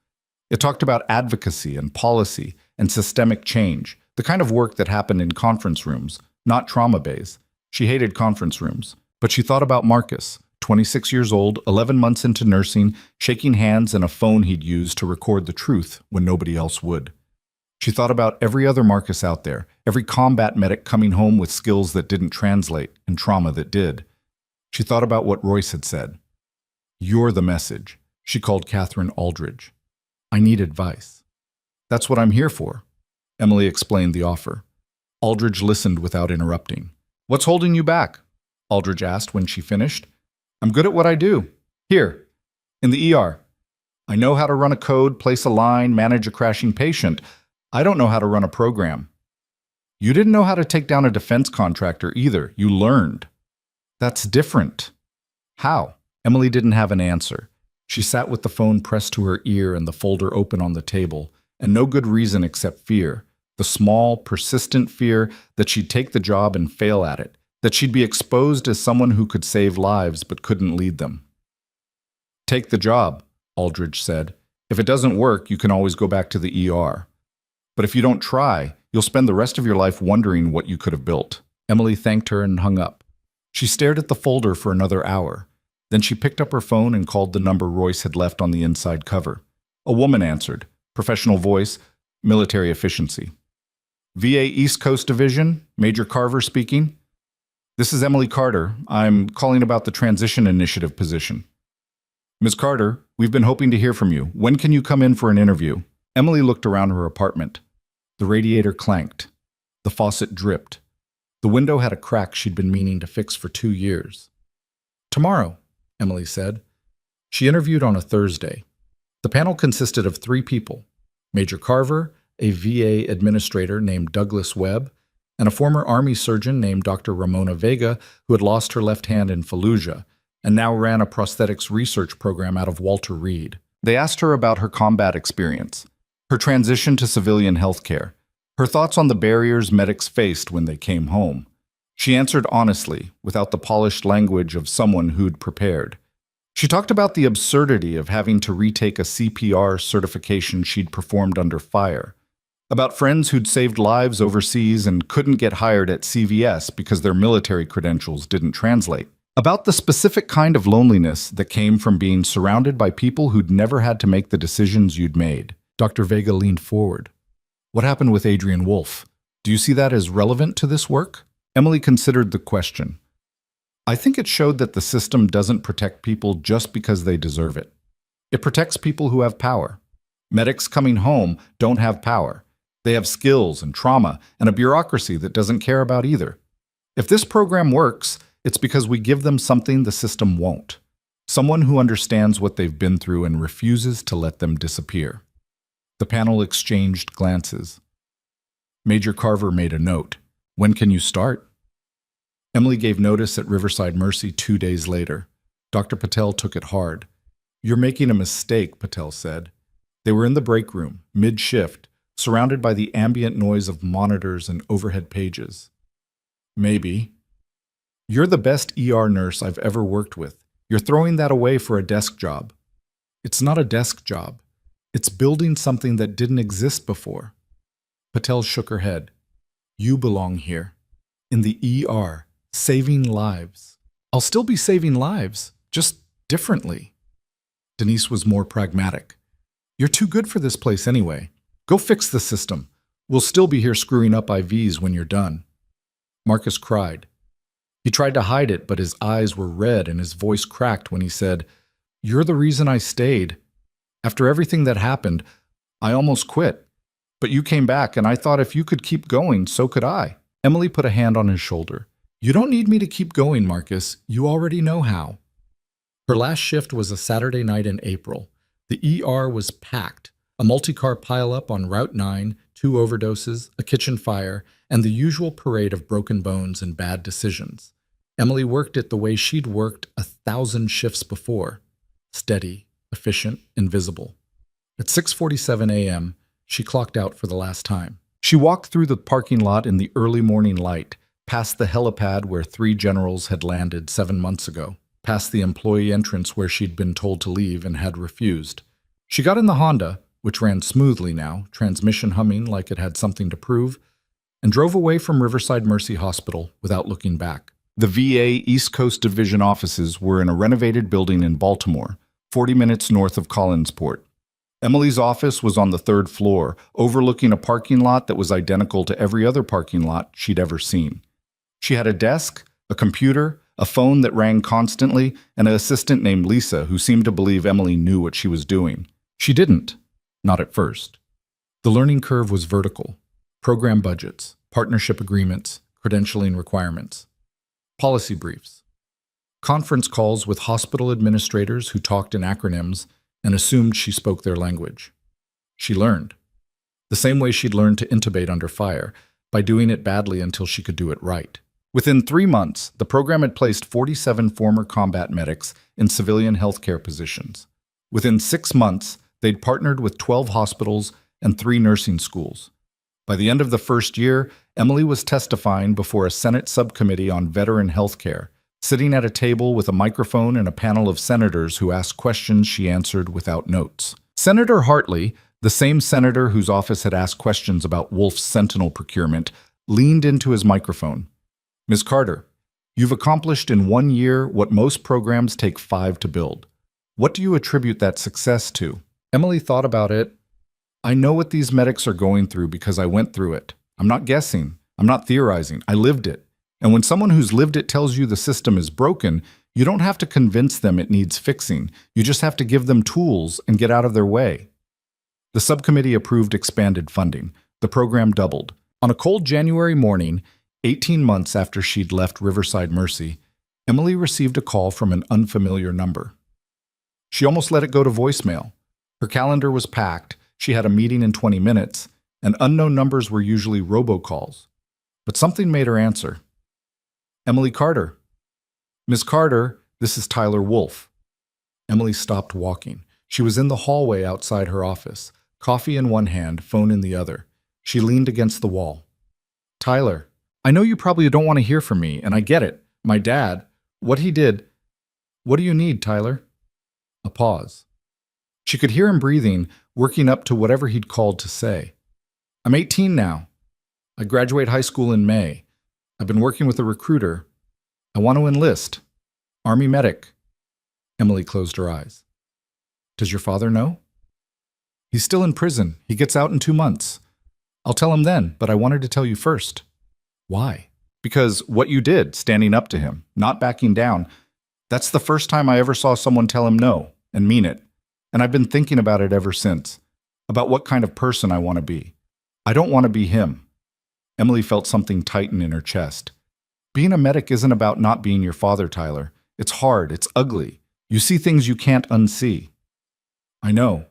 It talked about advocacy and policy and systemic change, the kind of work that happened in conference rooms, not trauma bays. She hated conference rooms, but she thought about Marcus, 26 years old, 11 months into nursing, shaking hands and a phone he'd used to record the truth when nobody else would. She thought about every other Marcus out there, every combat medic coming home with skills that didn't translate and trauma that did. She thought about what Royce had said. You're the message. She called Catherine Aldridge. I need advice. That's what I'm here for. Emily explained the offer. Aldridge listened without interrupting. What's holding you back? Aldridge asked when she finished. I'm good at what I do. Here, in the ER. I know how to run a code, place a line, manage a crashing patient. I don't know how to run a program. You didn't know how to take down a defense contractor either. You learned. That's different. How? Emily didn't have an answer. She sat with the phone pressed to her ear and the folder open on the table, and no good reason except fear. The small, persistent fear that she'd take the job and fail at it, that she'd be exposed as someone who could save lives but couldn't lead them. Take the job, Aldridge said. If it doesn't work, you can always go back to the ER. But if you don't try, you'll spend the rest of your life wondering what you could have built. Emily thanked her and hung up. She stared at the folder for another hour. Then she picked up her phone and called the number Royce had left on the inside cover. A woman answered. Professional voice, military efficiency. VA East Coast Division, Major Carver speaking. This is Emily Carter. I'm calling about the transition initiative position. Ms. Carter, we've been hoping to hear from you. When can you come in for an interview? Emily looked around her apartment. The radiator clanked. The faucet dripped. The window had a crack she'd been meaning to fix for 2 years. Tomorrow, Emily said. She interviewed on a Thursday. The panel consisted of 3 people: Major Carver, a VA administrator named Douglas Webb, and a former Army surgeon named Dr. Ramona Vega, who had lost her left hand in Fallujah and now ran a prosthetics research program out of Walter Reed. They asked her about her combat experience, her transition to civilian healthcare, her thoughts on the barriers medics faced when they came home. She answered honestly, without the polished language of someone who'd prepared. She talked about the absurdity of having to retake a CPR certification she'd performed under fire, about friends who'd saved lives overseas and couldn't get hired at CVS because their military credentials didn't translate, about the specific kind of loneliness that came from being surrounded by people who'd never had to make the decisions you'd made. Dr. Vega leaned forward. What happened with Adrian Wolfe? Do you see that as relevant to this work? Emily considered the question. I think it showed that the system doesn't protect people just because they deserve it. It protects people who have power. Medics coming home don't have power. They have skills and trauma and a bureaucracy that doesn't care about either. If this program works, it's because we give them something the system won't. Someone who understands what they've been through and refuses to let them disappear. The panel exchanged glances. Major Carver made a note. When can you start? Emily gave notice at Riverside Mercy 2 days later. Dr. Patel took it hard. You're making a mistake, Patel said. They were in the break room, mid-shift, surrounded by the ambient noise of monitors and overhead pages. Maybe. You're the best ER nurse I've ever worked with. You're throwing that away for a desk job. It's not a desk job. It's building something that didn't exist before. Patel shook her head. You belong here. In the ER. Saving lives. I'll still be saving lives, just differently. Denise was more pragmatic. You're too good for this place anyway. Go fix the system. We'll still be here screwing up IVs when you're done. Marcus cried. He tried to hide it, but his eyes were red and his voice cracked when he said, You're the reason I stayed. After everything that happened, I almost quit. But you came back, and I thought if you could keep going, so could I. Emily put a hand on his shoulder. You don't need me to keep going, Marcus. You already know how. Her last shift was a Saturday night in April. The ER was packed. A multi-car pileup on Route 9, 2 overdoses, a kitchen fire, and the usual parade of broken bones and bad decisions. Emily worked it the way she'd worked 1,000 shifts before. Steady, efficient, invisible. At 6:47 a.m., she clocked out for the last time. She walked through the parking lot in the early morning light, past the helipad where 3 generals had landed 7 months ago, past the employee entrance where she'd been told to leave and had refused. She got in the Honda, which ran smoothly now, transmission humming like it had something to prove, and drove away from Riverside Mercy Hospital without looking back. The VA East Coast Division offices were in a renovated building in Baltimore, 40 minutes north of Collinsport. Emily's office was on the 3rd floor, overlooking a parking lot that was identical to every other parking lot she'd ever seen. She had a desk, a computer, a phone that rang constantly, and an assistant named Lisa who seemed to believe Emily knew what she was doing. She didn't. Not at first. The learning curve was vertical. Program budgets, partnership agreements, credentialing requirements, policy briefs, conference calls with hospital administrators who talked in acronyms and assumed she spoke their language. She learned. The same way she'd learned to intubate under fire, by doing it badly until she could do it right. Within 3 months, the program had placed 47 former combat medics in civilian healthcare positions. Within 6 months, they'd partnered with 12 hospitals and 3 nursing schools. By the end of the first year, Emily was testifying before a Senate subcommittee on veteran healthcare, sitting at a table with a microphone and a panel of senators who asked questions she answered without notes. Senator Hartley, the same senator whose office had asked questions about Wolf's Sentinel procurement, leaned into his microphone. Ms. Carter, you've accomplished in 1 year what most programs take 5 to build. What do you attribute that success to? Emily thought about it. I know what these medics are going through because I went through it. I'm not guessing. I'm not theorizing. I lived it. And when someone who's lived it tells you the system is broken, you don't have to convince them it needs fixing. You just have to give them tools and get out of their way. The subcommittee approved expanded funding. The program doubled. On a cold January morning, 18 months after she'd left Riverside Mercy, Emily received a call from an unfamiliar number. She almost let it go to voicemail. Her calendar was packed, she had a meeting in 20 minutes, and unknown numbers were usually robocalls. But something made her answer. Emily Carter. Miss Carter, this is Tyler Wolf. Emily stopped walking. She was in the hallway outside her office, coffee in one hand, phone in the other. She leaned against the wall. Tyler, I know you probably don't want to hear from me, and I get it. My dad, what he did. What do you need, Tyler? A pause. She could hear him breathing, working up to whatever he'd called to say. I'm 18 now. I graduate high school in May. I've been working with a recruiter. I want to enlist. Army medic. Emily closed her eyes. Does your father know? He's still in prison. He gets out in 2 months. I'll tell him then, but I wanted to tell you first. Why? Because what you did, standing up to him, not backing down, that's the first time I ever saw someone tell him no and mean it. And I've been thinking about it ever since, about what kind of person I want to be. I don't want to be him. Emily felt something tighten in her chest. Being a medic isn't about not being your father, Tyler. It's hard. It's ugly. You see things you can't unsee. I know.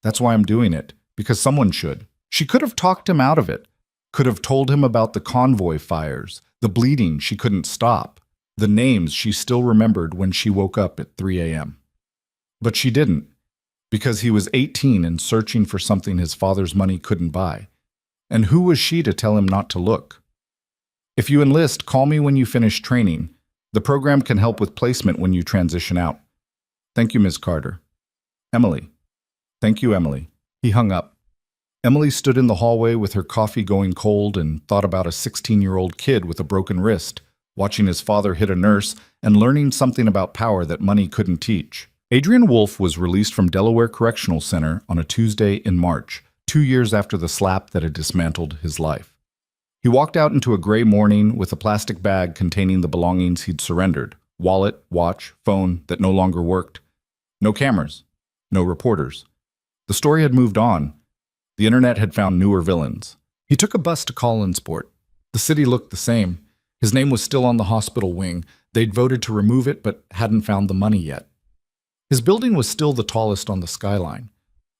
That's why I'm doing it, because someone should. She could have talked him out of it, could have told him about the convoy fires, the bleeding she couldn't stop, the names she still remembered when she woke up at 3 a.m. But she didn't, because he was 18 and searching for something his father's money couldn't buy. And who was she to tell him not to look? If you enlist, call me when you finish training. The program can help with placement when you transition out. Thank you, Ms. Carter. Emily. Thank you, Emily. He hung up. Emily stood in the hallway with her coffee going cold and thought about a 16-year-old kid with a broken wrist, watching his father hit a nurse and learning something about power that money couldn't teach. Adrian Wolf was released from Delaware Correctional Center on a Tuesday in March, 2 years after the slap that had dismantled his life. He walked out into a gray morning with a plastic bag containing the belongings he'd surrendered, wallet, watch, phone that no longer worked. No cameras. No reporters. The story had moved on. The internet had found newer villains. He took a bus to Collinsport. The city looked the same. His name was still on the hospital wing. They'd voted to remove it, but hadn't found the money yet. His building was still the tallest on the skyline,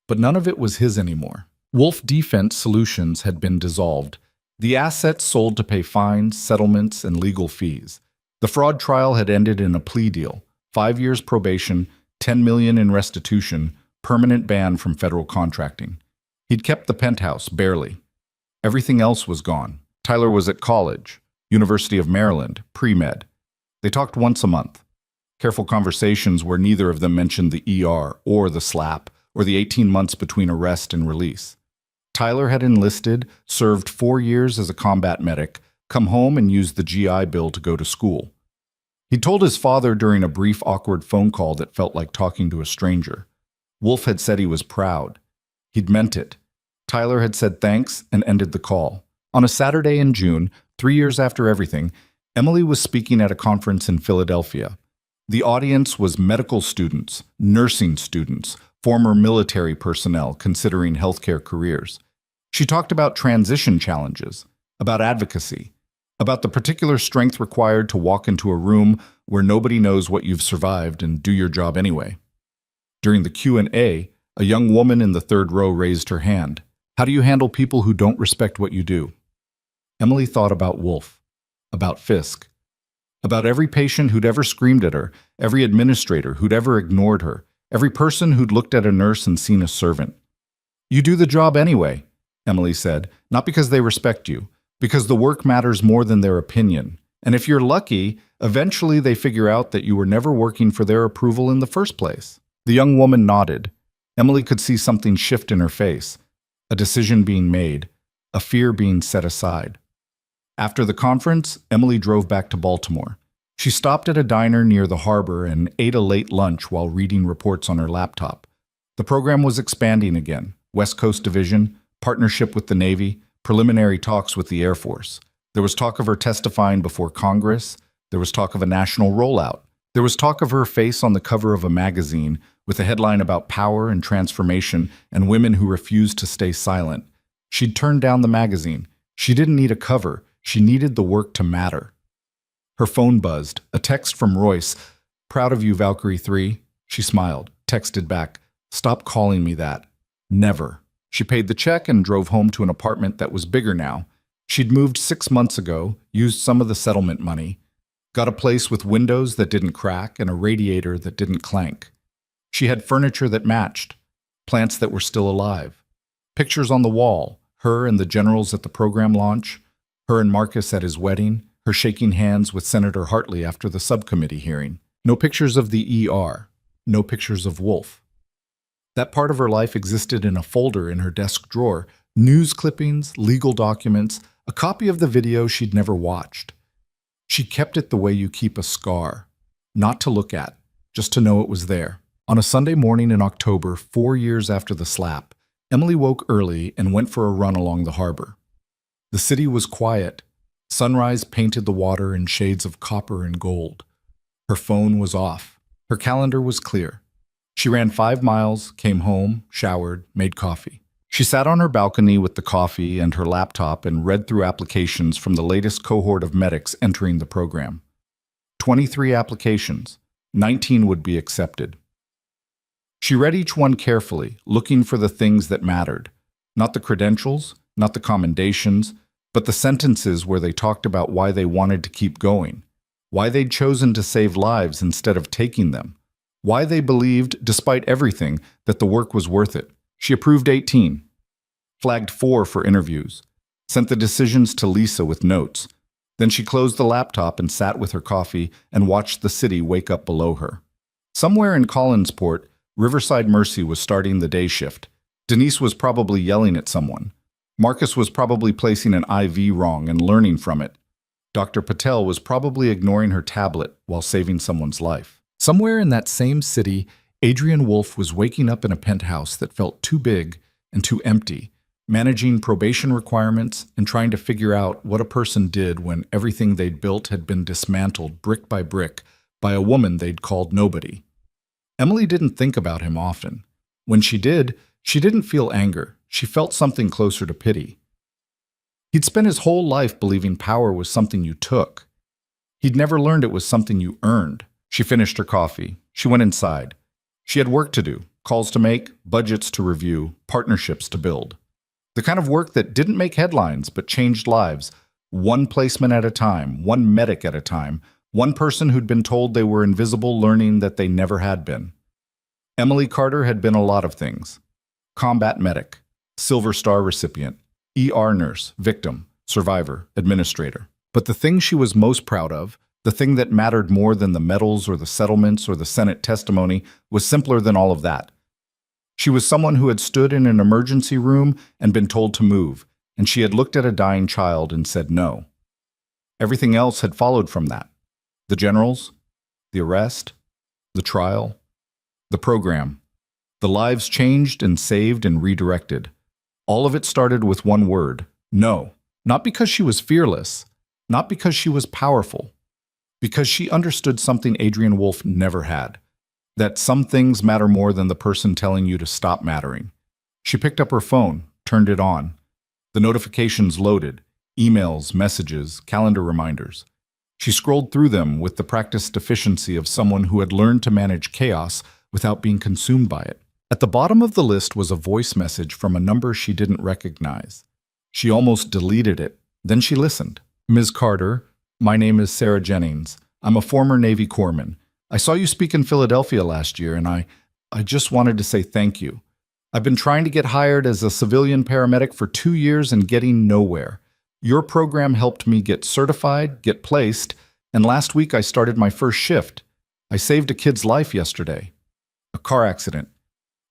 but none of it was his anymore. Wolf Defense Solutions had been dissolved. The assets sold to pay fines, settlements, and legal fees. The fraud trial had ended in a plea deal, 5 years probation, $10 million in restitution, permanent ban from federal contracting. He'd kept the penthouse, barely. Everything else was gone. Tyler was at college, University of Maryland, pre-med. They talked once a month. Careful conversations where neither of them mentioned the ER or the slap or the 18 months between arrest and release. Tyler had enlisted, served 4 years as a combat medic, come home and used the GI Bill to go to school. He told his father during a brief, awkward phone call that felt like talking to a stranger. Wolf had said he was proud. He'd meant it. Tyler had said thanks and ended the call. On a Saturday in June, 3 years after everything, Emily was speaking at a conference in Philadelphia. The audience was medical students, nursing students, former military personnel considering healthcare careers. She talked about transition challenges, about advocacy, about the particular strength required to walk into a room where nobody knows what you've survived and do your job anyway. During the Q&A, a young woman in the third row raised her hand. How do you handle people who don't respect what you do? Emily thought about Wolf, about Fisk, about every patient who'd ever screamed at her, every administrator who'd ever ignored her, every person who'd looked at a nurse and seen a servant. You do the job anyway, Emily said, not because they respect you, because the work matters more than their opinion. And if you're lucky, eventually they figure out that you were never working for their approval in the first place. The young woman nodded. Emily could see something shift in her face, a decision being made, a fear being set aside. After the conference, Emily drove back to Baltimore. She stopped at a diner near the harbor and ate a late lunch while reading reports on her laptop. The program was expanding again. West Coast Division, partnership with the Navy, preliminary talks with the Air Force. There was talk of her testifying before Congress. There was talk of a national rollout. There was talk of her face on the cover of a magazine with a headline about power and transformation and women who refused to stay silent. She'd turned down the magazine. She didn't need a cover. She needed the work to matter. Her phone buzzed. A text from Royce. Proud of you, Valkyrie 3. She smiled, texted back, stop calling me that. Never. She paid the check and drove home to an apartment that was bigger now. She'd moved 6 months ago, used some of the settlement money, got a place with windows that didn't crack and a radiator that didn't clank. She had furniture that matched, plants that were still alive, pictures on the wall, her and the generals at the program launch, her and Marcus at his wedding, her shaking hands with Senator Hartley after the subcommittee hearing. No pictures of the ER, no pictures of Wolf. That part of her life existed in a folder in her desk drawer, news clippings, legal documents, a copy of the video she'd never watched. She kept it the way you keep a scar, not to look at, just to know it was there. On a Sunday morning in October, 4 years after the slap, Emily woke early and went for a run along the harbor. The city was quiet. Sunrise painted the water in shades of copper and gold. Her phone was off. Her calendar was clear. She ran 5 miles, came home, showered, made coffee. She sat on her balcony with the coffee and her laptop and read through applications from the latest cohort of medics entering the program. 23 applications. 19 would be accepted. She read each one carefully, looking for the things that mattered. Not the credentials, not the commendations, but the sentences where they talked about why they wanted to keep going, why they'd chosen to save lives instead of taking them, why they believed, despite everything, that the work was worth it. She approved 18, flagged 4 for interviews, sent the decisions to Lisa with notes. Then she closed the laptop and sat with her coffee and watched the city wake up below her. Somewhere in Collinsport, Riverside Mercy was starting the day shift. Denise was probably yelling at someone. Marcus was probably placing an IV wrong and learning from it. Dr. Patel was probably ignoring her tablet while saving someone's life. Somewhere in that same city, Adrian Wolf was waking up in a penthouse that felt too big and too empty, managing probation requirements and trying to figure out what a person did when everything they'd built had been dismantled brick by brick by a woman they'd called nobody. Emily didn't think about him often. When she did, she didn't feel anger. She felt something closer to pity. He'd spent his whole life believing power was something you took. He'd never learned it was something you earned. She finished her coffee. She went inside. She had work to do, calls to make, budgets to review, partnerships to build. The kind of work that didn't make headlines but changed lives, one placement at a time, one medic at a time, one person who'd been told they were invisible learning that they never had been. Emily Carter had been a lot of things. Combat medic, Silver Star recipient, ER nurse, victim, survivor, administrator. But the thing she was most proud of, the thing that mattered more than the medals or the settlements or the Senate testimony, was simpler than all of that. She was someone who had stood in an emergency room and been told to move, and she had looked at a dying child and said no. Everything else had followed from that. The generals, the arrest, the trial, the program. The lives changed and saved and redirected. All of it started with one word, no. Not because she was fearless, Not because she was powerful, because she understood something Adrienne Wolfe never had, that some things matter more than the person telling you to stop mattering. She picked up her phone, turned it on. The notifications loaded, emails, messages, calendar reminders. She scrolled through them with the practiced efficiency of someone who had learned to manage chaos without being consumed by it. At the bottom of the list was a voice message from a number she didn't recognize. She almost deleted it. Then she listened. "Ms. Carter, my name is Sarah Jennings. I'm a former Navy corpsman. I saw you speak in Philadelphia last year, and I just wanted to say thank you. I've been trying to get hired as a civilian paramedic for 2 years and getting nowhere. Your program helped me get certified, get placed, and last week I started my first shift. I saved a kid's life yesterday. A car accident.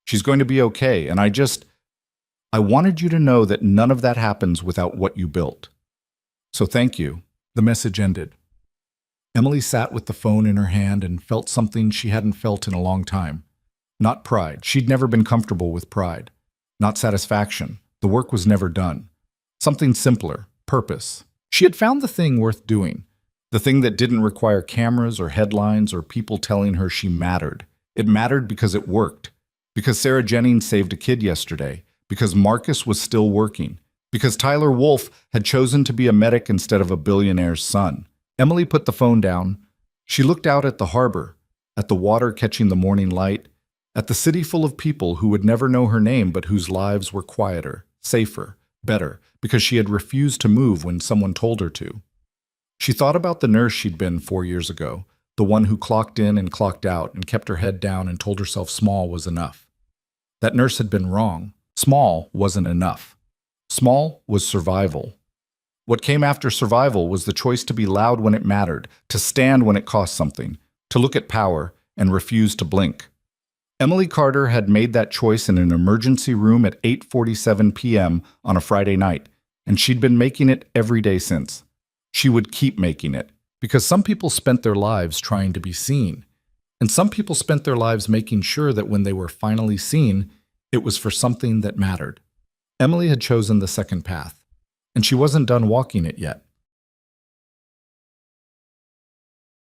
She's going to be okay, and I wanted you to know that none of that happens without what you built. So thank you." The message ended. Emily sat with the phone in her hand and felt something she hadn't felt in a long time. Not pride. She'd never been comfortable with pride. Not satisfaction. The work was never done. Something simpler. Purpose. She had found the thing worth doing. The thing that didn't require cameras or headlines or people telling her she mattered. It mattered because it worked. Because Sarah Jennings saved a kid yesterday. Because Marcus was still working. Because Tyler Wolfe had chosen to be a medic instead of a billionaire's son. Emily put the phone down. She looked out at the harbor, at the water catching the morning light, at the city full of people who would never know her name but whose lives were quieter, safer, better, because she had refused to move when someone told her to. She thought about the nurse she'd been 4 years ago, the one who clocked in and clocked out and kept her head down and told herself small was enough. That nurse had been wrong. Small wasn't enough. Small was survival. What came after survival was the choice to be loud when it mattered, to stand when it cost something, to look at power and refuse to blink. Emily Carter had made that choice in an emergency room at 8:47 p.m. on a Friday night, and she'd been making it every day since. She would keep making it, because some people spent their lives trying to be seen, and some people spent their lives making sure that when they were finally seen, it was for something that mattered. Emily had chosen the second path, and she wasn't done walking it yet.